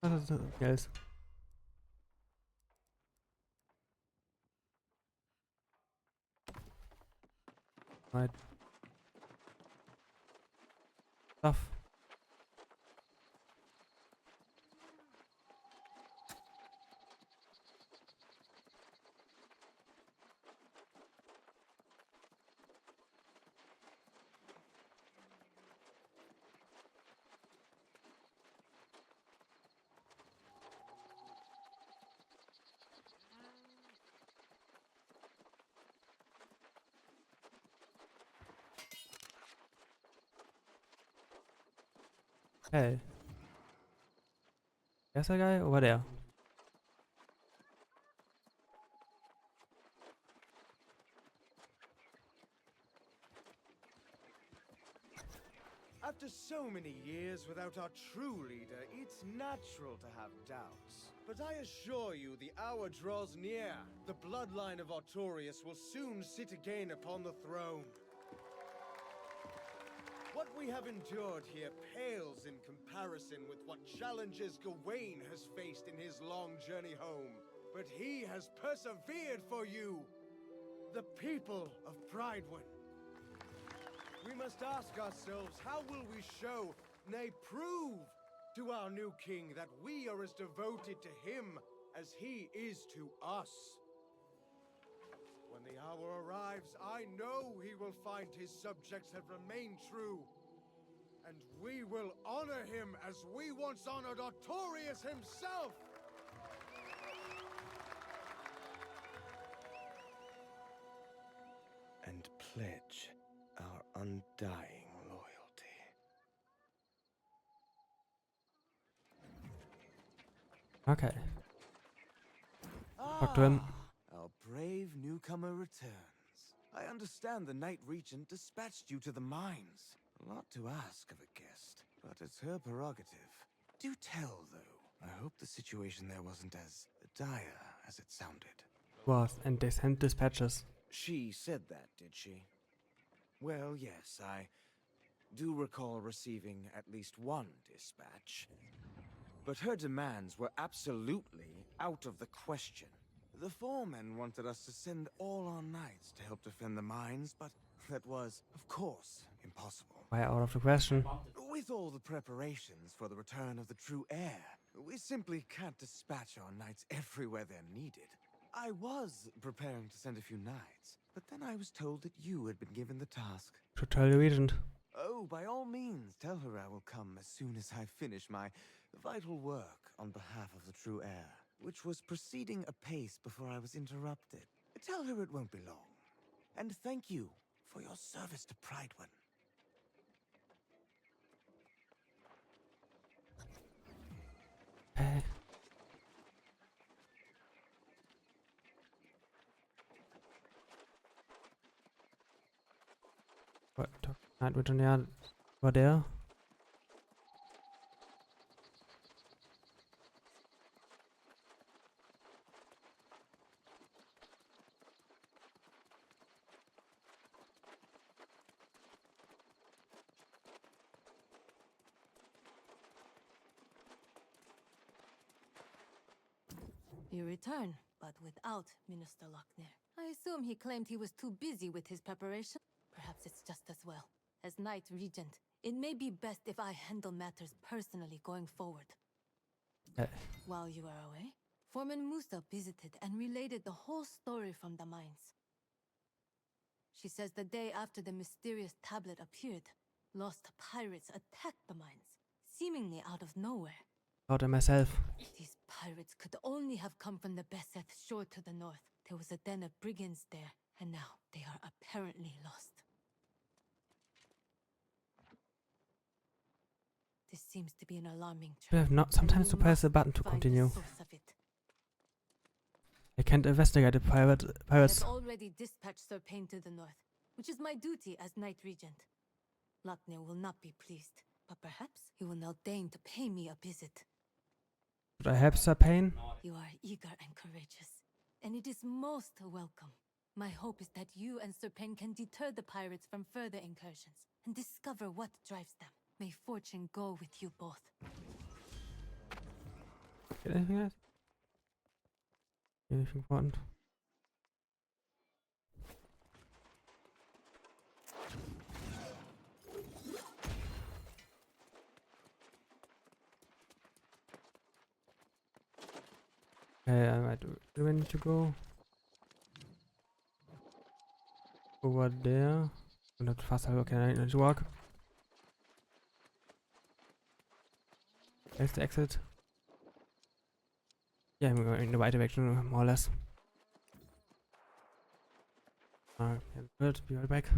Speaker 1: What is something else? Right. Stuff. Hey. There's a guy over there.
Speaker 9: A
Speaker 13: After so many years without our true leader, it's natural to have doubts. But I assure you, the hour draws near. The bloodline of Artorias will soon sit again upon the throne. What we have endured here pales in comparison with what challenges Gawain has faced in his long journey home. But he has persevered for you, the people of Pridewood. We must ask ourselves, how will we show, nay prove, to our new king that we are as devoted to him as he is to us? When the hour arrives, I know he will find his subjects have remained true. And we will honor him as we once honored Artorias himself! And pledge our undying loyalty.
Speaker 1: Okay. Talk to him.
Speaker 13: Our brave newcomer returns. I understand the Knight Regent dispatched you to the mines. A lot to ask of a guest, but it's her prerogative. Do tell, though. I hope the situation there wasn't as dire as it sounded.
Speaker 1: Was, and they sent dispatches.
Speaker 13: She said that, did she? Well, yes, I do recall receiving at least one dispatch. But her demands were absolutely out of the question. The foremen wanted us to send all our knights to help defend the mines, but that was, of course, impossible.
Speaker 1: Why out of the question?
Speaker 13: With all the preparations for the return of the true heir, we simply can't dispatch our knights everywhere they're needed. I was preparing to send a few knights, but then I was told that you had been given the task.
Speaker 1: To tell the regent.
Speaker 13: Oh, by all means, tell her I will come as soon as I finish my vital work on behalf of the true heir, which was proceeding apace before I was interrupted. Tell her it won't be long. And thank you for your service to Pridewood.
Speaker 1: What? Night Regent, yeah, over there.
Speaker 5: You return, but without Minister Lochner. I assume he claimed he was too busy with his preparation. Perhaps it's just as well. As Knight Regent, it may be best if I handle matters personally going forward. While you were away, Foreman Musa visited and related the whole story from the mines. She says the day after the mysterious tablet appeared, lost pirates attacked the mines, seemingly out of nowhere.
Speaker 1: Out of myself.
Speaker 5: These pirates could only have come from the Beseth shore to the north. There was a den of brigands there, and now they are apparently lost. This seems to be an alarming
Speaker 1: You
Speaker 5: trend.
Speaker 1: have not sometimes to press the button to continue. I can't investigate the pirates.
Speaker 5: I've already dispatched Sir Payne to the north, which is my duty as Knight Regent. Lochner will not be pleased, but perhaps he will now deign to pay me a visit.
Speaker 1: Should I help Sir Payne?
Speaker 5: You are eager and courageous, and it is most welcome. My hope is that you and Sir Payne can deter the pirates from further incursions and discover what drives them. May fortune go with you both.
Speaker 1: Get anything else? Anything important? Okay, I might do I need to go over there? Not fast, okay, I need to walk. Where's the exit? Yeah, I'm going in the right direction, more or less. Okay, good, be right back.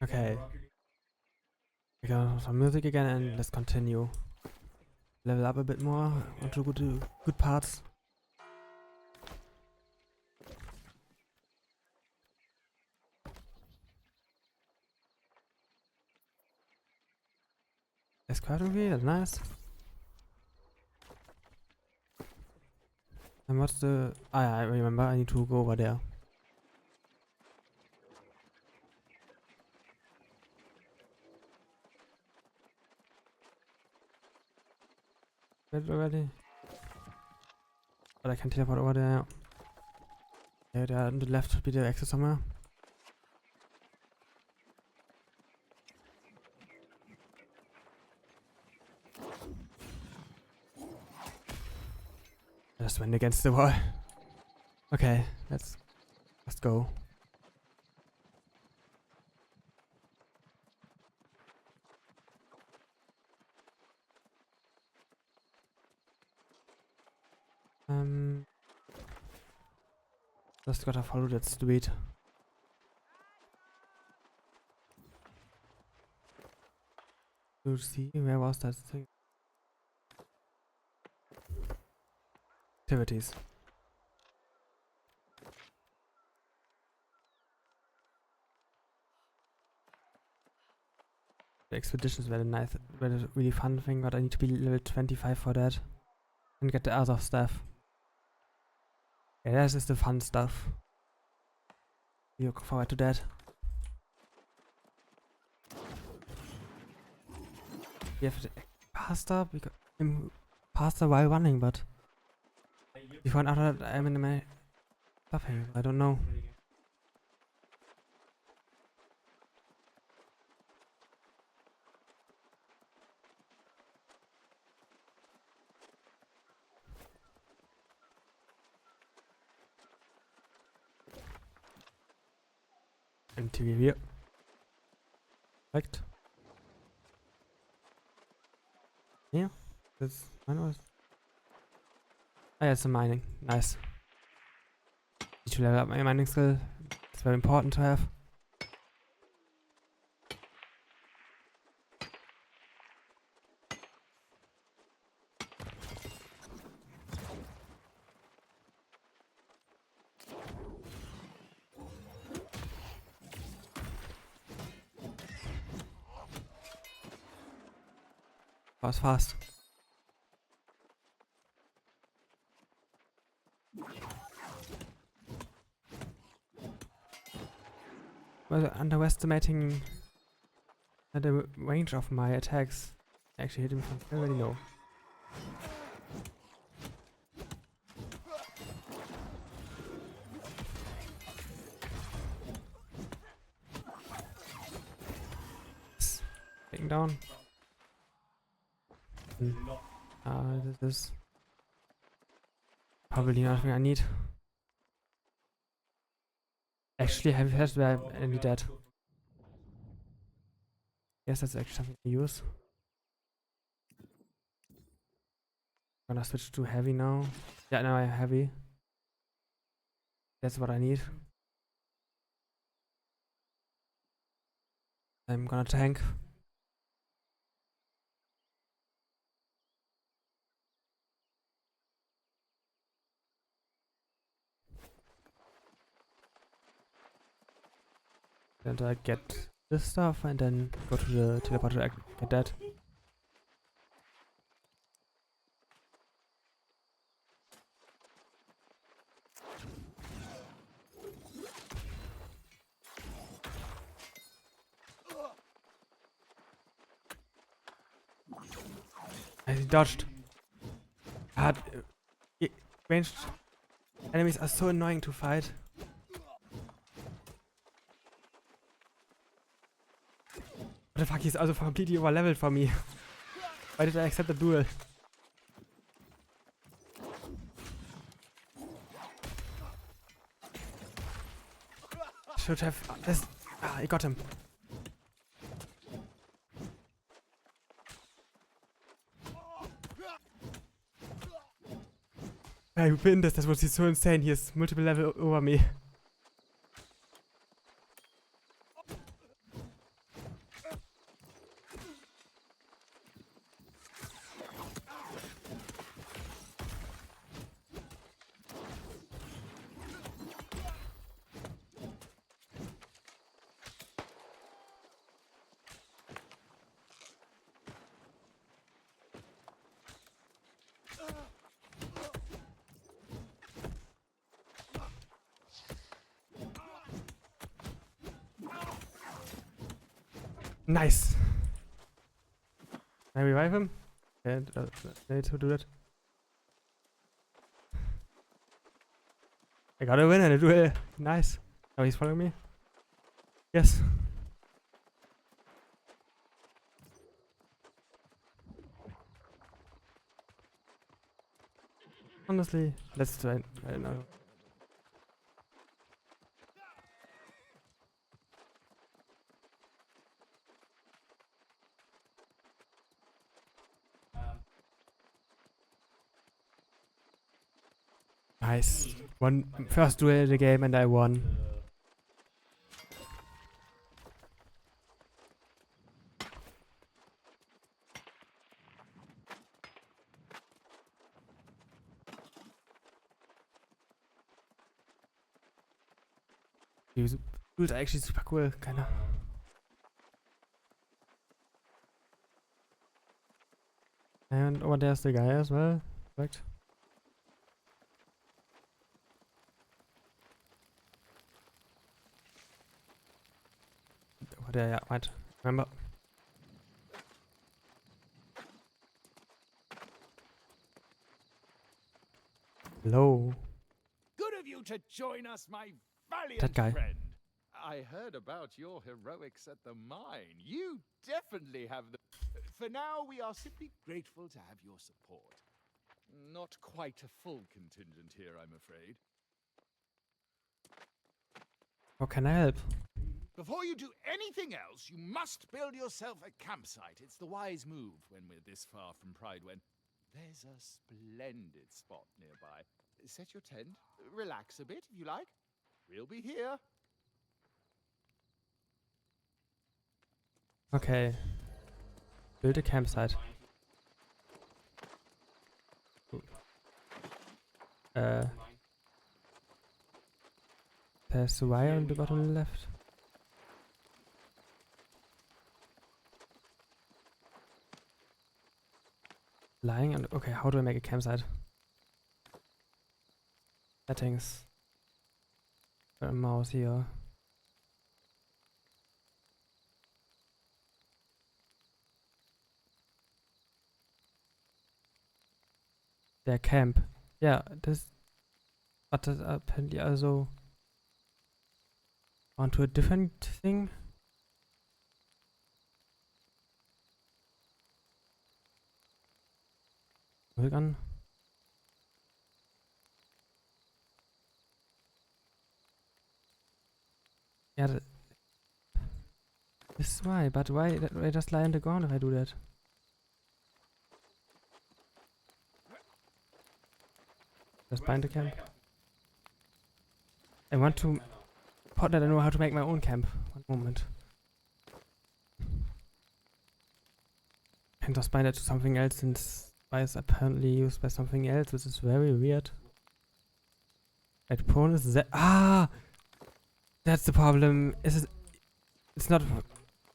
Speaker 1: Okay. We got some music again and let's continue. Level up a bit more. Want to go to good parts. That's crafting tree, that's nice. And what's the... Ah, yeah, I remember, I need to go over there. Read it already? But I can teleport over there. Yeah, there on the left should be the exit somewhere. I just went against the wall. Okay, let's go. Just gotta follow that street. To see where was that thing? Activities. The expeditions were were a really fun thing, but I need to be level 25 for that. And get the other stuff. Yeah, this is the fun stuff. We look forward to that. We have to pasta because I'm pasta while running, but you find out that I'm in my stuffing. I don't know. MTV here. Perfect. Yeah, that's mine was. Ah, yeah, it's a mining. Nice. Need to level up my mining skill. It's very important to have. That was fast. Well, underestimating the range of my attacks. I actually hit him from very low. Taking down. This is probably nothing I need. Actually, heavy flash where I need that. Yes, that's actually something I use. Gonna switch to heavy now. Yeah, now I have heavy. That's what I need. I'm gonna tank. And I get this stuff and then go to the teleporter, get that. I dodged. God, ranged enemies are so annoying to fight. What the fuck, he's also completely over leveled for me. Why did I accept the duel? Should have this. Ah, I got him. I win this. That was so insane. He has multiple level over me. Nice. Can I revive him? Okay, I need to do that. I got a win and a duel. Nice. Oh, he's following me? Yes. Honestly, let's try. I don't know. Nice. First duel in the game and I won. Duels are actually super cool, kinda. And over there's the guy as well. Perfect. Over there, yeah, right. Remember. Hello.
Speaker 9: Good of you to join us, my valiant
Speaker 1: That guy.
Speaker 9: friend. I heard about your heroics at the mine. You definitely have the... For now, we are simply grateful to have your support. Not quite a full contingent here, I'm afraid.
Speaker 1: How can I help?
Speaker 9: Before you do anything else, you must build yourself a campsite. It's the wise move when we're this far from Pridewen. There's a splendid spot nearby. Set your tent, relax a bit if you like. We'll be here.
Speaker 1: Okay. Build a campsite. There's a wire on the bottom left. Lying on. Okay, how do I make a campsite? Settings. Got a mouse here. Der Camp. Ja, das. But that apparently also. Onto a different thing. Click on. Yeah, this is why, but why I just lie on the ground if I do that? Just bind the camp. I want to pot that I know how to make my own camp. One moment. I can just bind it to something else since why is apparently used by something else, which is very weird. At pawn is that that's the problem. It's not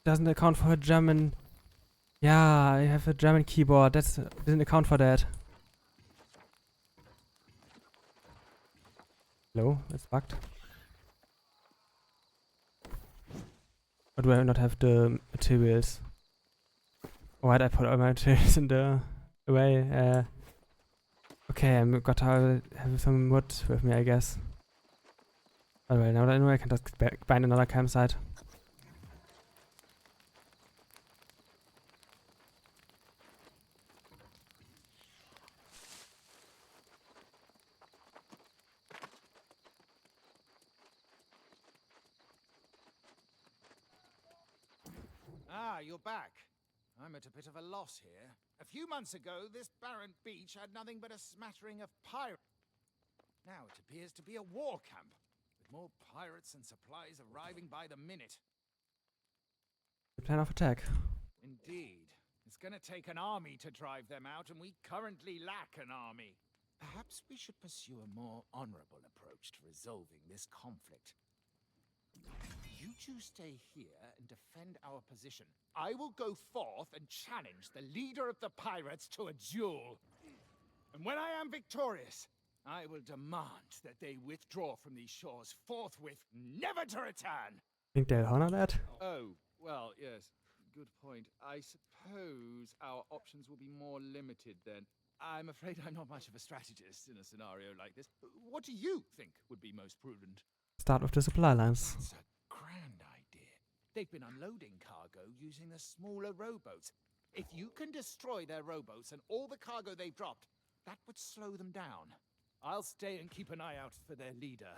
Speaker 1: doesn't account for a German. Yeah, I have a German keyboard. That's didn't account for that. Hello, it's bugged. Or do I not have the materials? Alright, I put all my materials in the away. Okay, I'm gotta have some wood with me, I guess. Alright, now that I know I can just bind another campsite.
Speaker 9: Ah, you're back. I'm at a bit of a loss here. A few months ago, this barren beach had nothing but a smattering of pirates. Now it appears to be a war camp, with more pirates and supplies arriving by the minute.
Speaker 1: The plan of attack.
Speaker 9: Indeed. It's gonna take an army to drive them out, and we currently lack an army. Perhaps we should pursue a more honorable approach to resolving this conflict. You two stay here and defend our position. I will go forth and challenge the leader of the pirates to a duel. And when I am victorious, I will demand that they withdraw from these shores forthwith, never to return.
Speaker 1: Think they'll honor that?
Speaker 9: Oh, well, yes.
Speaker 17: good point. I suppose our options will be more limited then. I'm afraid I'm not much of a strategist in a scenario like this. What do you think would be most prudent?
Speaker 1: Start with the supply lines.
Speaker 17: That's a grand idea. They've been unloading cargo using the smaller rowboats. If you can destroy their rowboats and all the cargo they've dropped, that would slow them down. I'll stay and keep an eye out for their leader.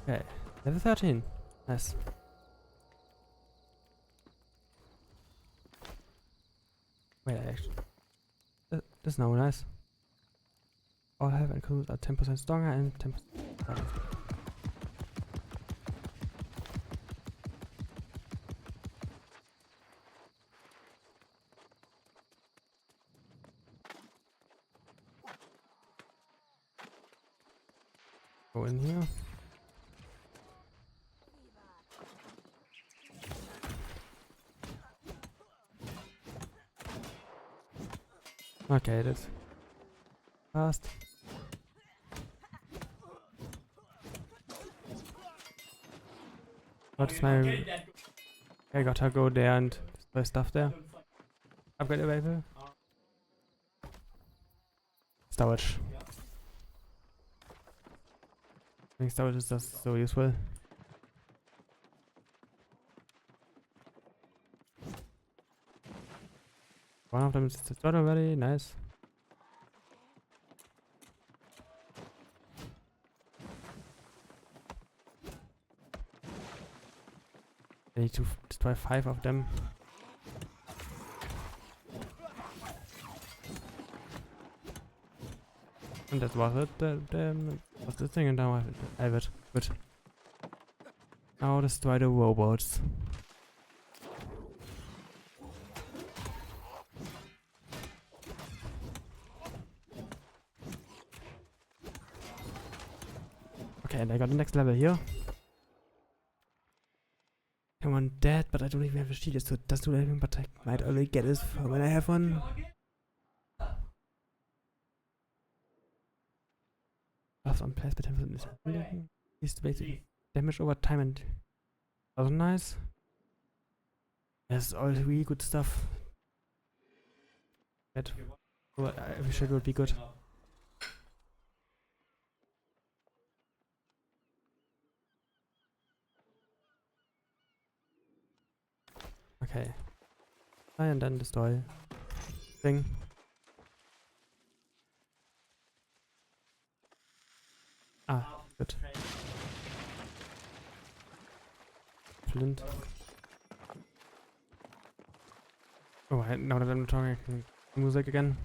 Speaker 1: Okay, level 13. Nice. Wait, actually. That's now nice. All health and crews are 10% stronger and 10% harder. Go in here. Okay, that's fast. What's my... I gotta go there and destroy stuff there. Upgrade available. Storage. I think storage is just so useful. One of them is destroyed already, nice. I need to destroy 5 of them. And that was it. What's the thing? And now I have it. Good. Now destroy the robots. Okay, and I got the next level here. I want that, but I don't even have a shield, so it doesn't do anything, but I might only get it for when I have one. Buffs on place, but 10% is basic damage over time, and also nice. That's all really good stuff. That I wish it would be good. Okay. And then destroy thing. Ah, good. Flint. Oh, now that I'm talking, I can music again.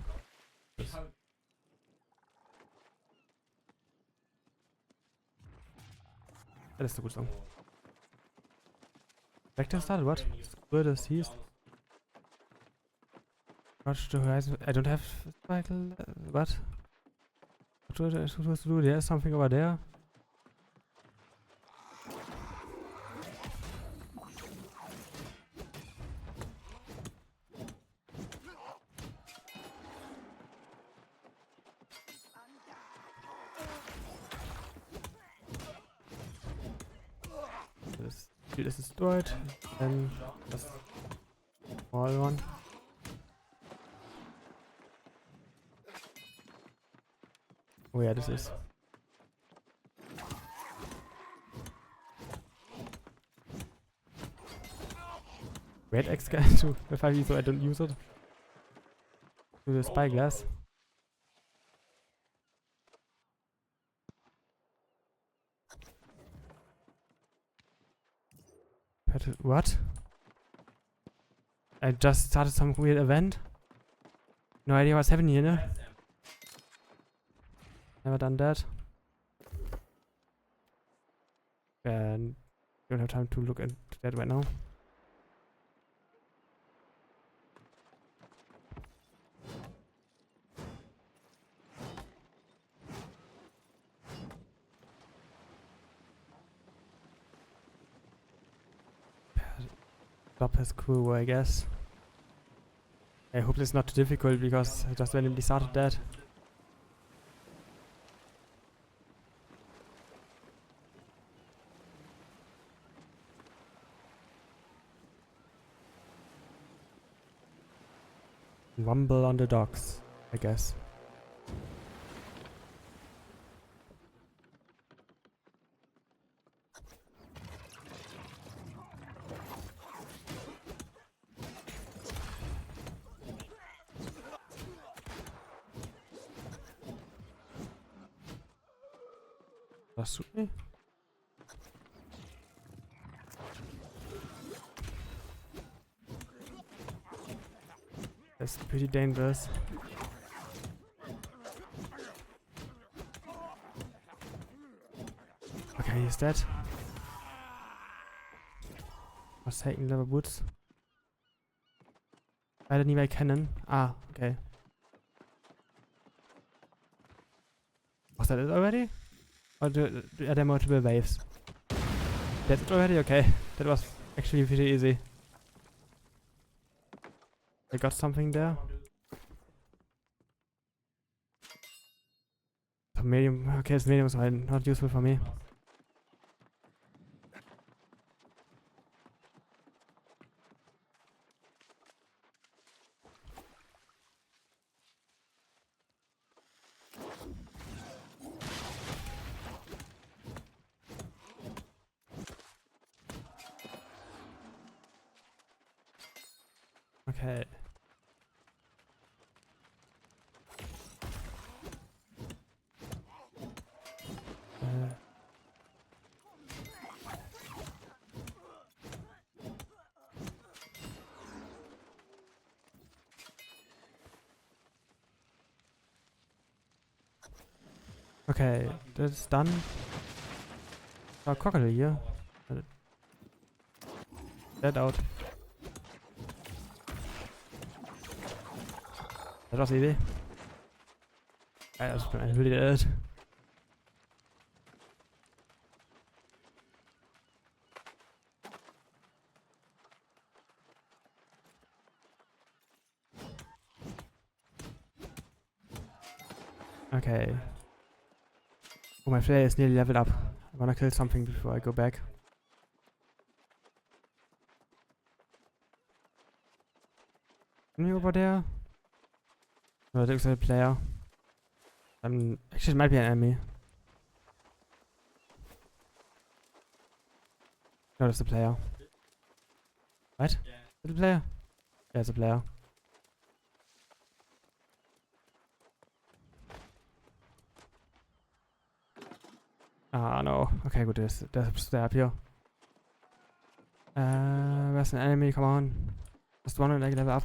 Speaker 1: That is a good song. Vector started what? Good as he is. Watch the horizon. I don't have cycle. What? What do I supposed to do? There's something over there. This field is destroyed. Then just small one. Oh yeah, this is. Red X guy to if I use it, I don't use it. To the spyglass. What? I just started some weird event. No idea what's happening here, no? Never done that. And don't have time to look at that right now. Stop his crew, I guess. I hope it's not too difficult because I just randomly started that. Rumble on the docks, I guess. Was tut mir? That's pretty dangerous. Okay, he's dead. Was taken level woods? Leider nie mehr erkennen. Ah, okay. Was that it already? Or are there multiple waves? That's it already? Okay. That was actually pretty easy. I got something there. So medium. Okay, it's medium, so not useful for me. Okay. Okay, that's done. Crocodile here. Dead out. That was easy. I was really dead. Okay. Oh, my player is nearly leveled up. I wanna kill something before I go back. Enemy over there? No, it looks like a player. Actually, it might be an enemy. No, it's a player. What? Is it a player? Yeah, it's a player. Ah, no. Okay, good. There's a stair up here. Where's an enemy? Come on. Just one and I level up.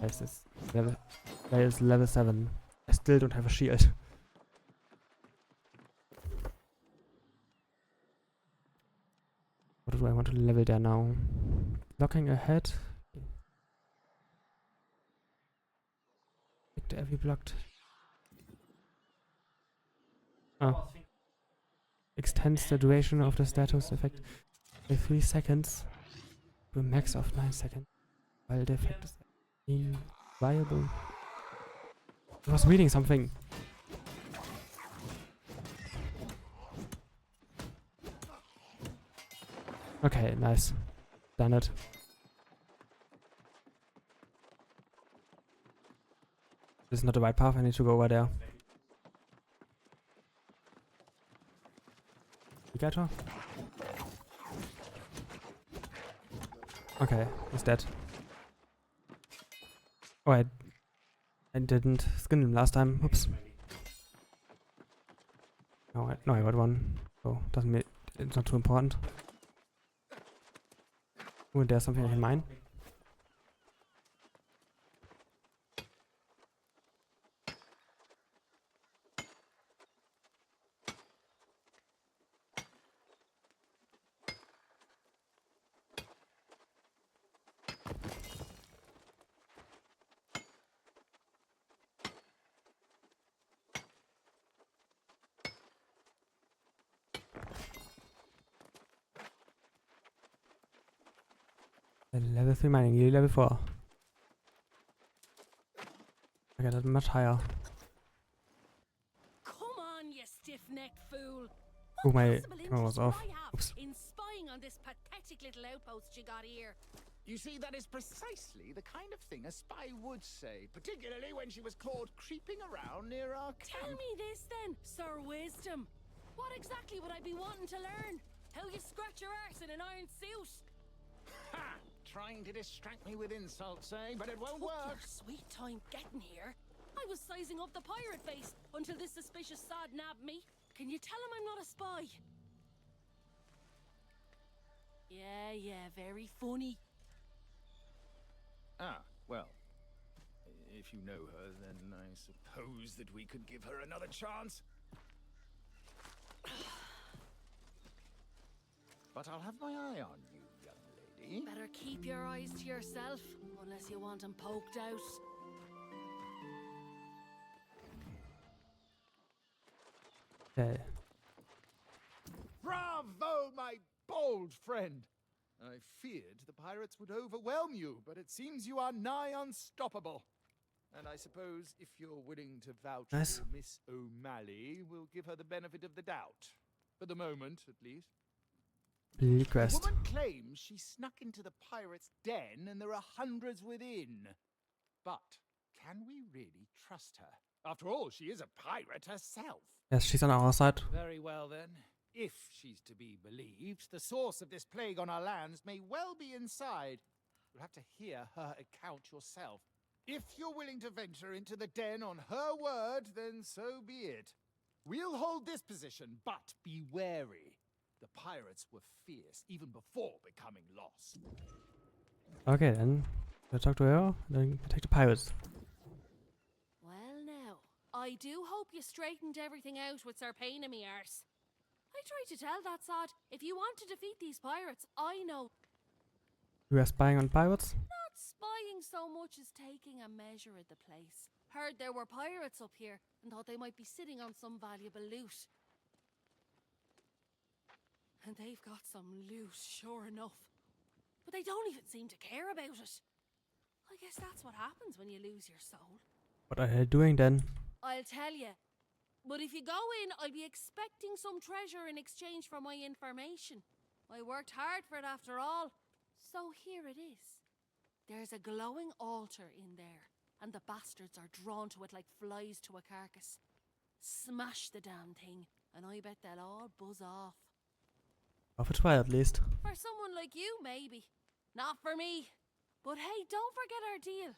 Speaker 1: This is level 7. I still don't have a shield. What do I want to level there now? Blocking ahead. Have you blocked? Oh. Extends the duration of the status effect by 3 seconds to a max of 9 seconds. While the effect is inviolable. I was reading something. Okay, nice. Done it. This is not the right path, I need to go over there. Alligator? Okay, he's dead. Oh, I didn't skin him last time. Oops. No, I got one. So doesn't make it's not too important. Oh, there's something I can mine. Level 3 mining, you level 4. I got that much higher.
Speaker 7: Come on, you stiff-necked fool.
Speaker 1: Oh, my camera was off. Oops.
Speaker 7: in spying on this pathetic little outpost you got here.
Speaker 17: You see, that is precisely the kind of thing a spy would say, particularly when she was caught creeping around near our camp.
Speaker 7: Tell me this then, Sir Wisdom. What exactly would I be wanting to learn? How you scratch your arse in an iron suit?
Speaker 17: Ha! Trying to distract me with insults, eh? But it won't work.
Speaker 7: Your sweet time getting here. I was sizing up the pirate base until this suspicious sod nabbed me. Can you tell him I'm not a spy? Yeah, very funny.
Speaker 17: Ah, well. If you know her, then I suppose that we could give her another chance. But I'll have my eye on you, young lady.
Speaker 7: Better keep your eyes to yourself, unless you want them poked out.
Speaker 1: Okay.
Speaker 17: Bravo, my bold friend! I feared the pirates would overwhelm you, but it seems you are nigh unstoppable. And I suppose if you're willing to vouch
Speaker 1: Nice.
Speaker 17: for Miss O'Malley, we'll give her the benefit of the doubt. For the moment, at least.
Speaker 1: Bleed
Speaker 17: The
Speaker 1: quest.
Speaker 17: woman claims she snuck into the pirates' den and there are hundreds within. But can we really trust her? After all, she is a pirate herself.
Speaker 1: Yes, she's on our side.
Speaker 17: Very well then. If she's to be believed, the source of this plague on our lands may well be inside. You'll have to hear her account yourself. If you're willing to venture into the den on her word, then so be it. We'll hold this position, but be wary. The pirates were fierce even before becoming lost.
Speaker 1: Okay, then we'll talk to her, then take the pirates.
Speaker 7: Well now, I do hope you straightened everything out with Sir Pain in me arse. I tried to tell that sod, if you want to defeat these pirates, I know.
Speaker 1: You are spying on pirates?
Speaker 7: Not spying so much as taking a measure of the place. Heard there were pirates up here and thought they might be sitting on some valuable loot. And they've got some loot, sure enough. But they don't even seem to care about it. I guess that's what happens when you lose your soul.
Speaker 1: What are they doing then?
Speaker 7: I'll tell you. But if you go in, I'll be expecting some treasure in exchange for my information. I worked hard for it after all. So here it is. There's a glowing altar in there, and the bastards are drawn to it like flies to a carcass. Smash the damn thing, and I bet they'll all buzz off.
Speaker 1: Off a try at least.
Speaker 7: For someone like you, maybe. Not for me. But hey, don't forget our deal.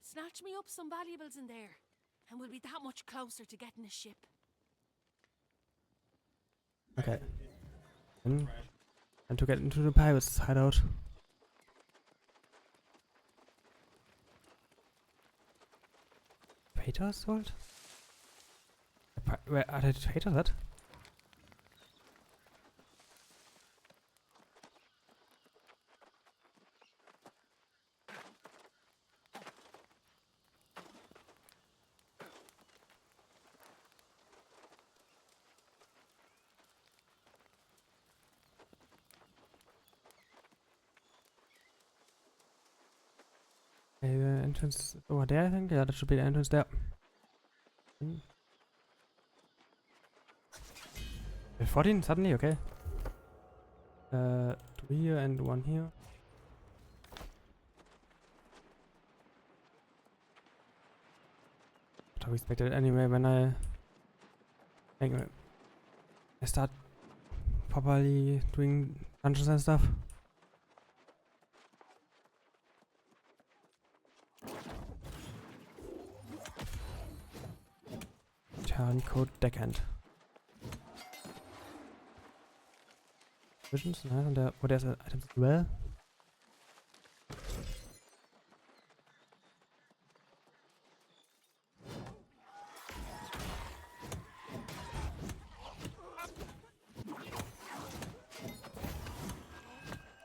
Speaker 7: Snatch me up some valuables in there, and we'll be that much closer to getting a ship.
Speaker 1: Okay. And to get into the pirates' hideout. Traitors sold? Where are the traitors at? Okay, the entrance over there, I think. Yeah, that should be the entrance there. 14 suddenly, okay. 2 here and 1 here. But I expected it anyway when I start properly doing dungeons and stuff. Turncoat Deckhand. Visions, nice, and there, there's items as well.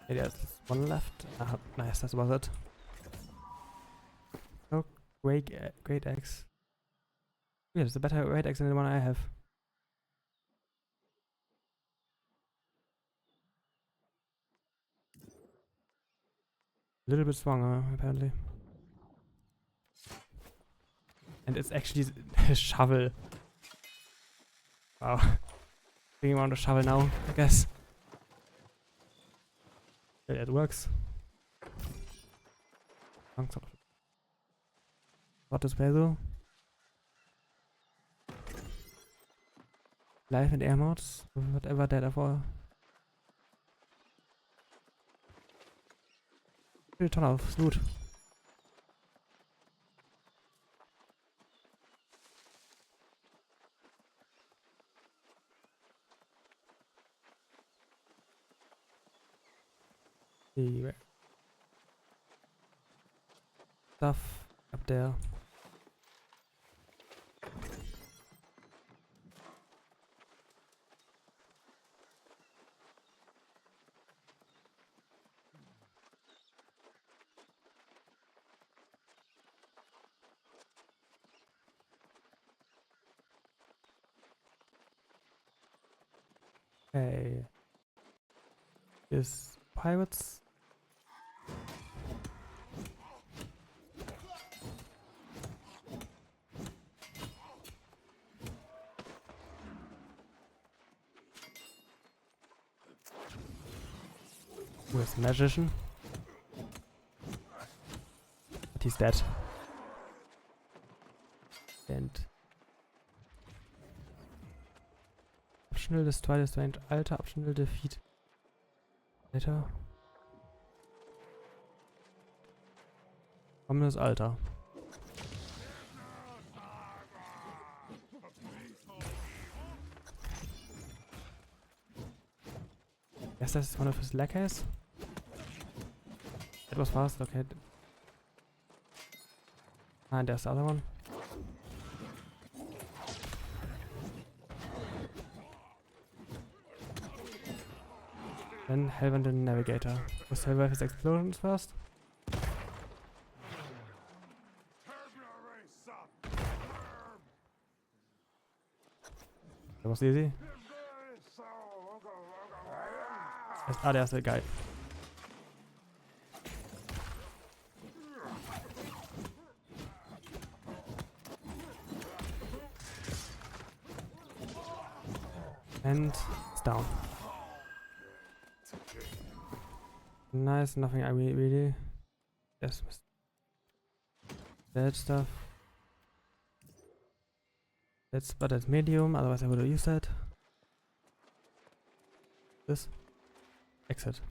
Speaker 1: Okay, there's one left. Nice, that was it. Oh, great axe. Yeah, it's a better great axe than the one I have. A little bit stronger, apparently. And it's actually a shovel. Wow. Bringing around a shovel now, I guess. It works. What display though? Live and air modes, whatever that ever. Viel Ton auf Loot. The stuff up there. Okay. Is pirates. Where's the magician? But he's dead. And Optional Destroy the Strange Alter, Optional Defeat Later. Ominous Alter. Guess that's one of his lackeys. That was fast, okay. And there's the other one. Then Hellwind the Navigator. We'll survive his explosions first. That was easy. There's the guy. And it's down. Nice, nothing I really. Yes. That stuff. But that's medium, otherwise I would have used that. This. Exit.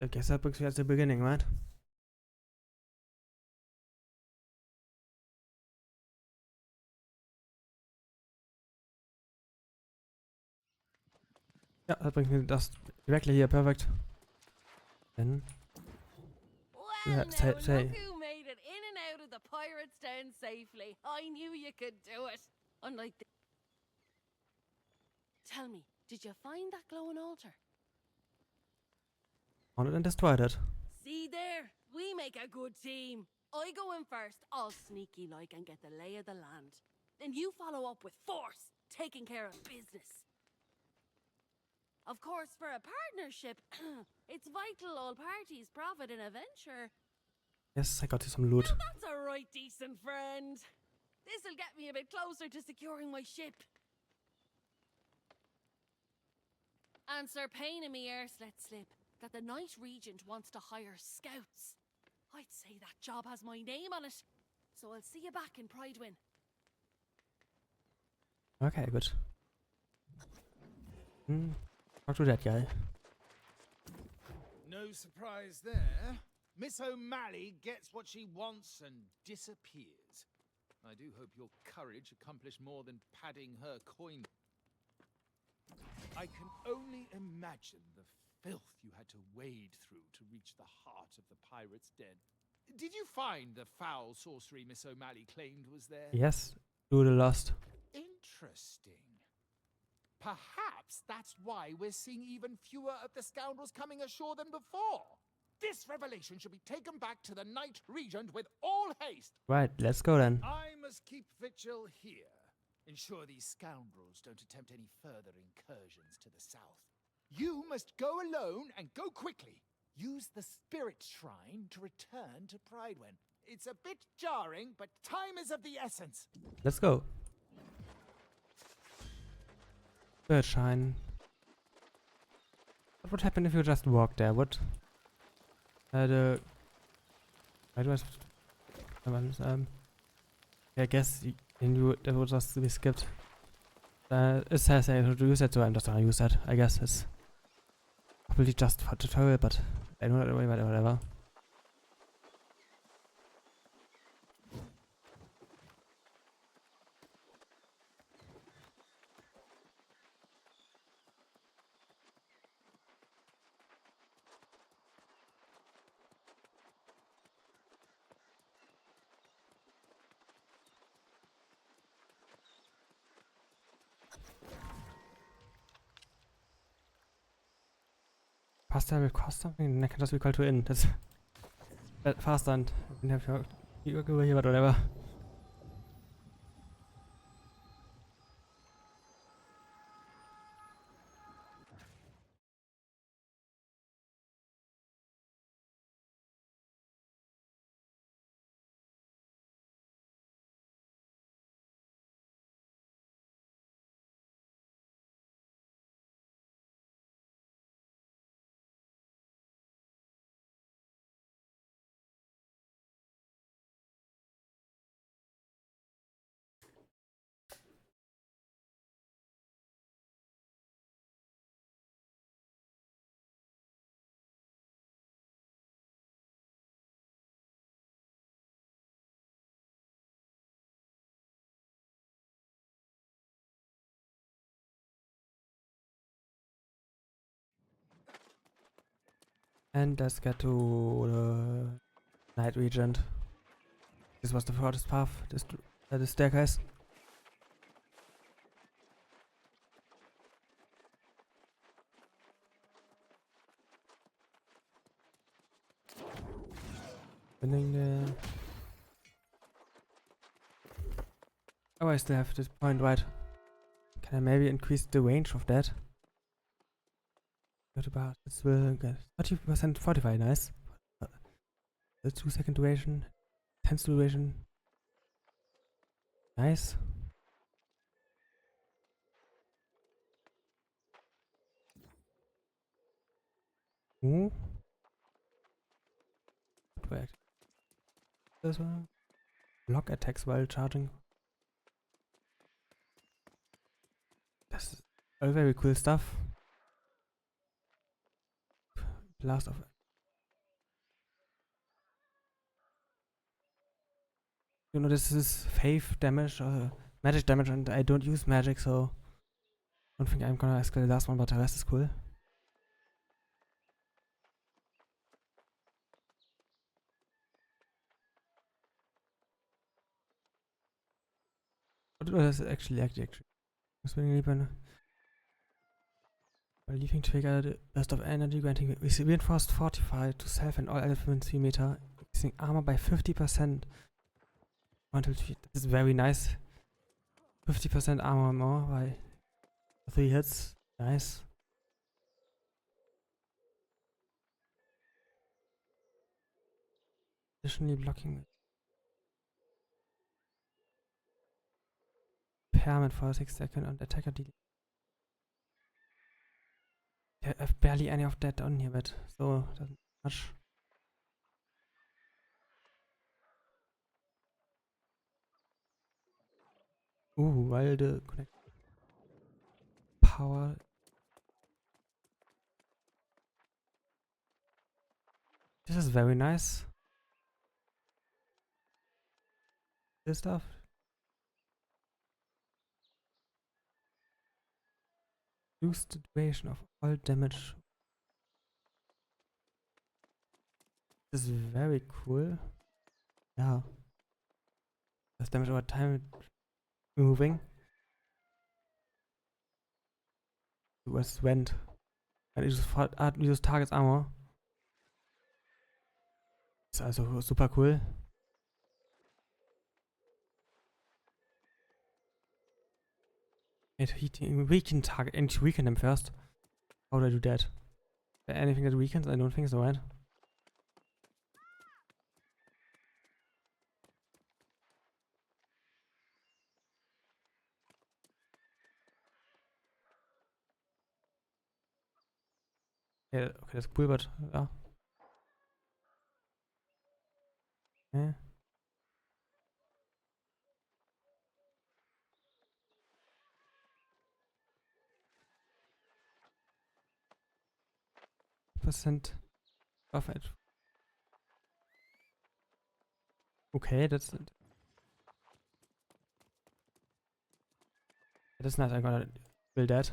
Speaker 1: I guess that brings me at the beginning, right? Yeah, that brings me just directly here, perfect. Then
Speaker 7: Well, now, look who made it in and out of the pirates' den safely. I knew you could do it. Unlike the... Tell me, did you find that glowing altar?
Speaker 1: On it and destroyed it.
Speaker 7: See there, we make a good team. I go in first, all sneaky like, and get the lay of the land. Then you follow up with force, taking care of business. Of course, for a partnership, it's vital all parties profit in a venture.
Speaker 1: Yes, I got you some loot.
Speaker 7: Now that's a right decent friend. This'll get me a bit closer to securing my ship. And Sir Payne and me ears let slip that the Knight Regent wants to hire scouts. I'd say that job has my name on it. So I'll see you back in Pridewin.
Speaker 1: Okay, good. Talk to that guy.
Speaker 17: No surprise there. Miss O'Malley gets what she wants and disappears. I do hope your courage accomplished more than padding her coin. I can only imagine the filth you had to wade through to reach the heart of the pirate's den. Did you find the foul sorcery Miss O'Malley claimed was there?
Speaker 1: Yes, do the lost.
Speaker 17: Interesting. Perhaps that's why we're seeing even fewer of the scoundrels coming ashore than before. This revelation should be taken back to the Knight Regent with all haste.
Speaker 1: Right, let's go then.
Speaker 17: I must keep vigil here. Ensure these scoundrels don't attempt any further incursions to the south. You must go alone and go quickly. Use the spirit shrine to return to Pridewin. It's a bit jarring, but time is of the essence.
Speaker 1: Let's go. Birdshine. What would happen if you just walk there? What? Why do I guess that would just be skipped. It says I should use it, so I'm just gonna use that. I guess it's probably just for tutorial, but I don't know, whatever. Pasta will cost something, and I can just recall to in. That's faster and you go here, but whatever. And let's get to the night regent. This was the shortest path. The staircase. Spinning there. Oh, I still have this point right. Can I maybe increase the range of that? What about this will get 30% fortify, nice. The 2-second duration, 10 duration. Nice. Ooh. Wait. This one. Block attacks while charging. That's all very cool stuff. Blast of. You know, this is faith damage or magic damage, and I don't use magic, so I don't think I'm gonna escalate the last one, but the rest is cool. What does it actually by leaving trigger the burst of energy, granting reinforced fortified to self and all elements 3 meter, increasing armor by 50%. Until this is very nice. 50% armor more by 3 hits. Nice. Additionally blocking impairment for 6 seconds and attacker deal. I have barely any of that on here, but so doesn't much. Ooh, while the connect power. This is very nice. This stuff. Reduce the duration of all damage. This is very cool. Yeah. Does damage over time moving. It was went. And it uses target's armor. Ist also super cool. It weaken target and weaken them first. How do I do that? Anything that weakens? I don't think so, right? Ja, okay, das ist cool, but ja. Okay. Percent Waffe. Okay, that's not I'm gonna build that.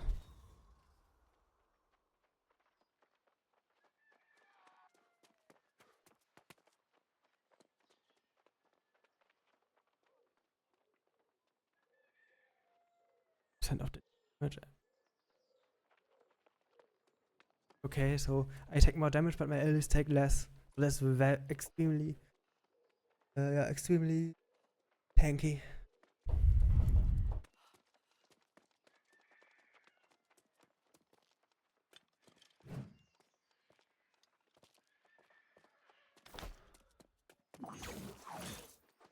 Speaker 1: Percent of the damage. Okay, so I take more damage, but my allies take less. So that's extremely, yeah, extremely tanky.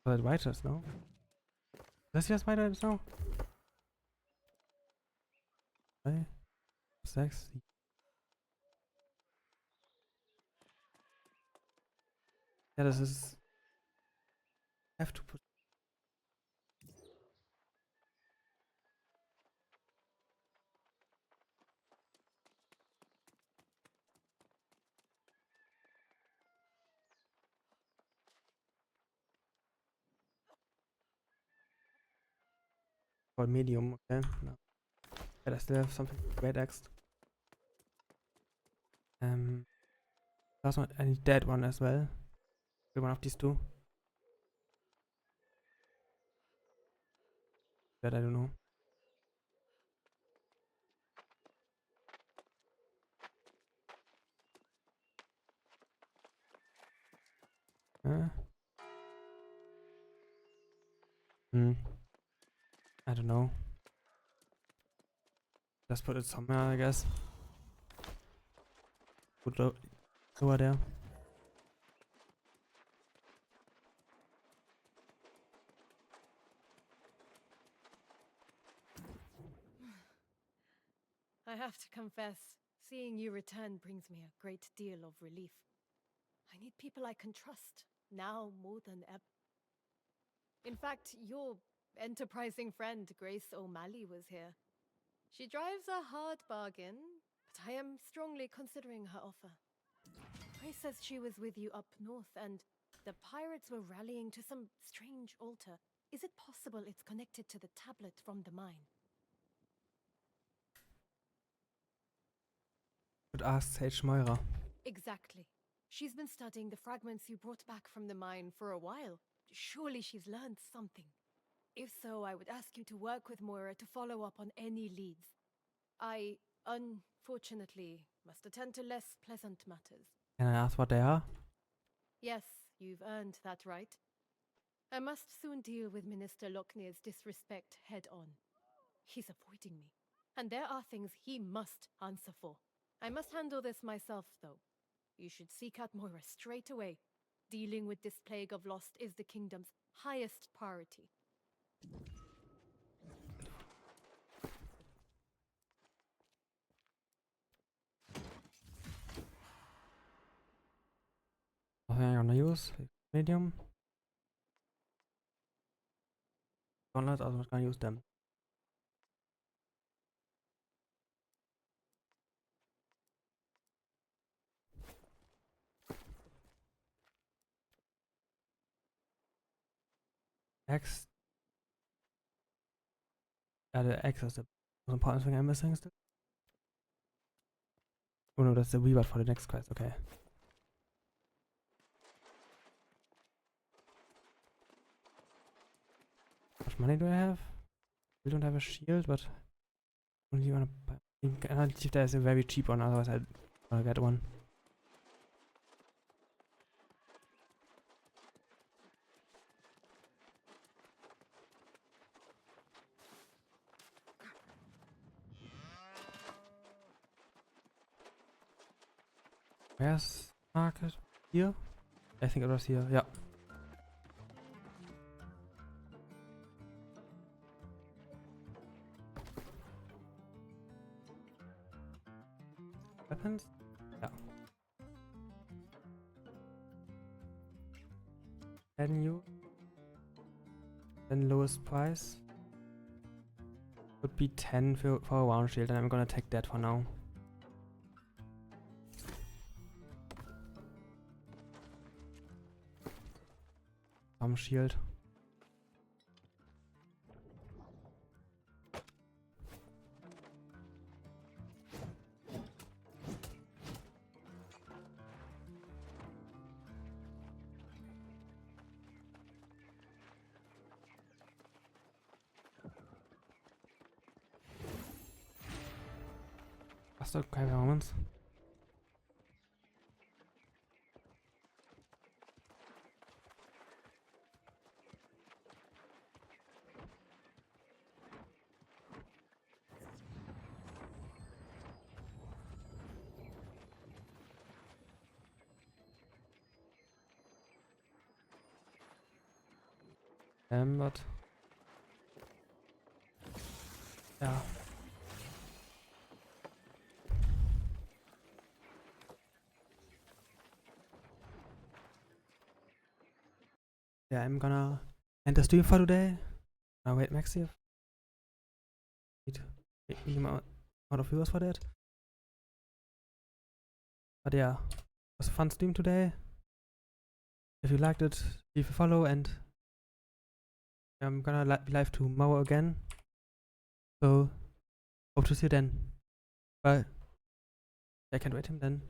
Speaker 1: But weiter ist, no? Dass das weiter ist, no? 3, 6, 7. Ja, das ist. Have to put. For medium, okay. No. But I still have something. Great axe. Last one, I need that one as well. One of these two. That I don't know. I don't know. Just put it somewhere, I guess. Put it over there.
Speaker 15: I have to confess, seeing you return brings me a great deal of relief. I need people I can trust, now more than ever. In fact, your enterprising friend, Grace O'Malley, was here. She drives a hard bargain, but I am strongly considering her offer. Grace says she was with you up north, and the pirates were rallying to some strange altar. Is it possible it's connected to the tablet from the mine?
Speaker 1: Could ask Sage Moira.
Speaker 15: Exactly. She's been studying the fragments you brought back from the mine for a while. Surely she's learned something. If so, I would ask you to work with Moira to follow up on any leads. I, unfortunately, must attend to less pleasant matters.
Speaker 1: Can I ask what they are?
Speaker 15: Yes, you've earned that right. I must soon deal with Minister Locknear's disrespect head on. He's avoiding me, and there are things he must answer for. I must handle this myself, though. You should seek out Moira straight away. Dealing with this plague of lost is the kingdom's highest priority.
Speaker 1: Nothing I'm gonna use. Medium. Gauntlets, I'm not gonna use them. X. The X is the most important thing I'm missing still. Oh no, that's the reward for the next quest, okay. How much money do I have? We don't have a shield, but only wanna buy. I can't see if there's a very cheap one, otherwise I'll get one. Where's market? Here? I think it was here, yeah. Weapons? Add new. Then lowest price would be 10 for a round shield, and I'm gonna take that for now. Some shield. Hast du keine Performance? Was? Ja. Yeah, I'm gonna end the stream for today. Now wait, Maxi. Need amount of viewers for that. But yeah, it was a fun stream today. If you liked it, leave a follow, and I'm gonna be live tomorrow again. So hope to see you then. Bye. I can't wait him then.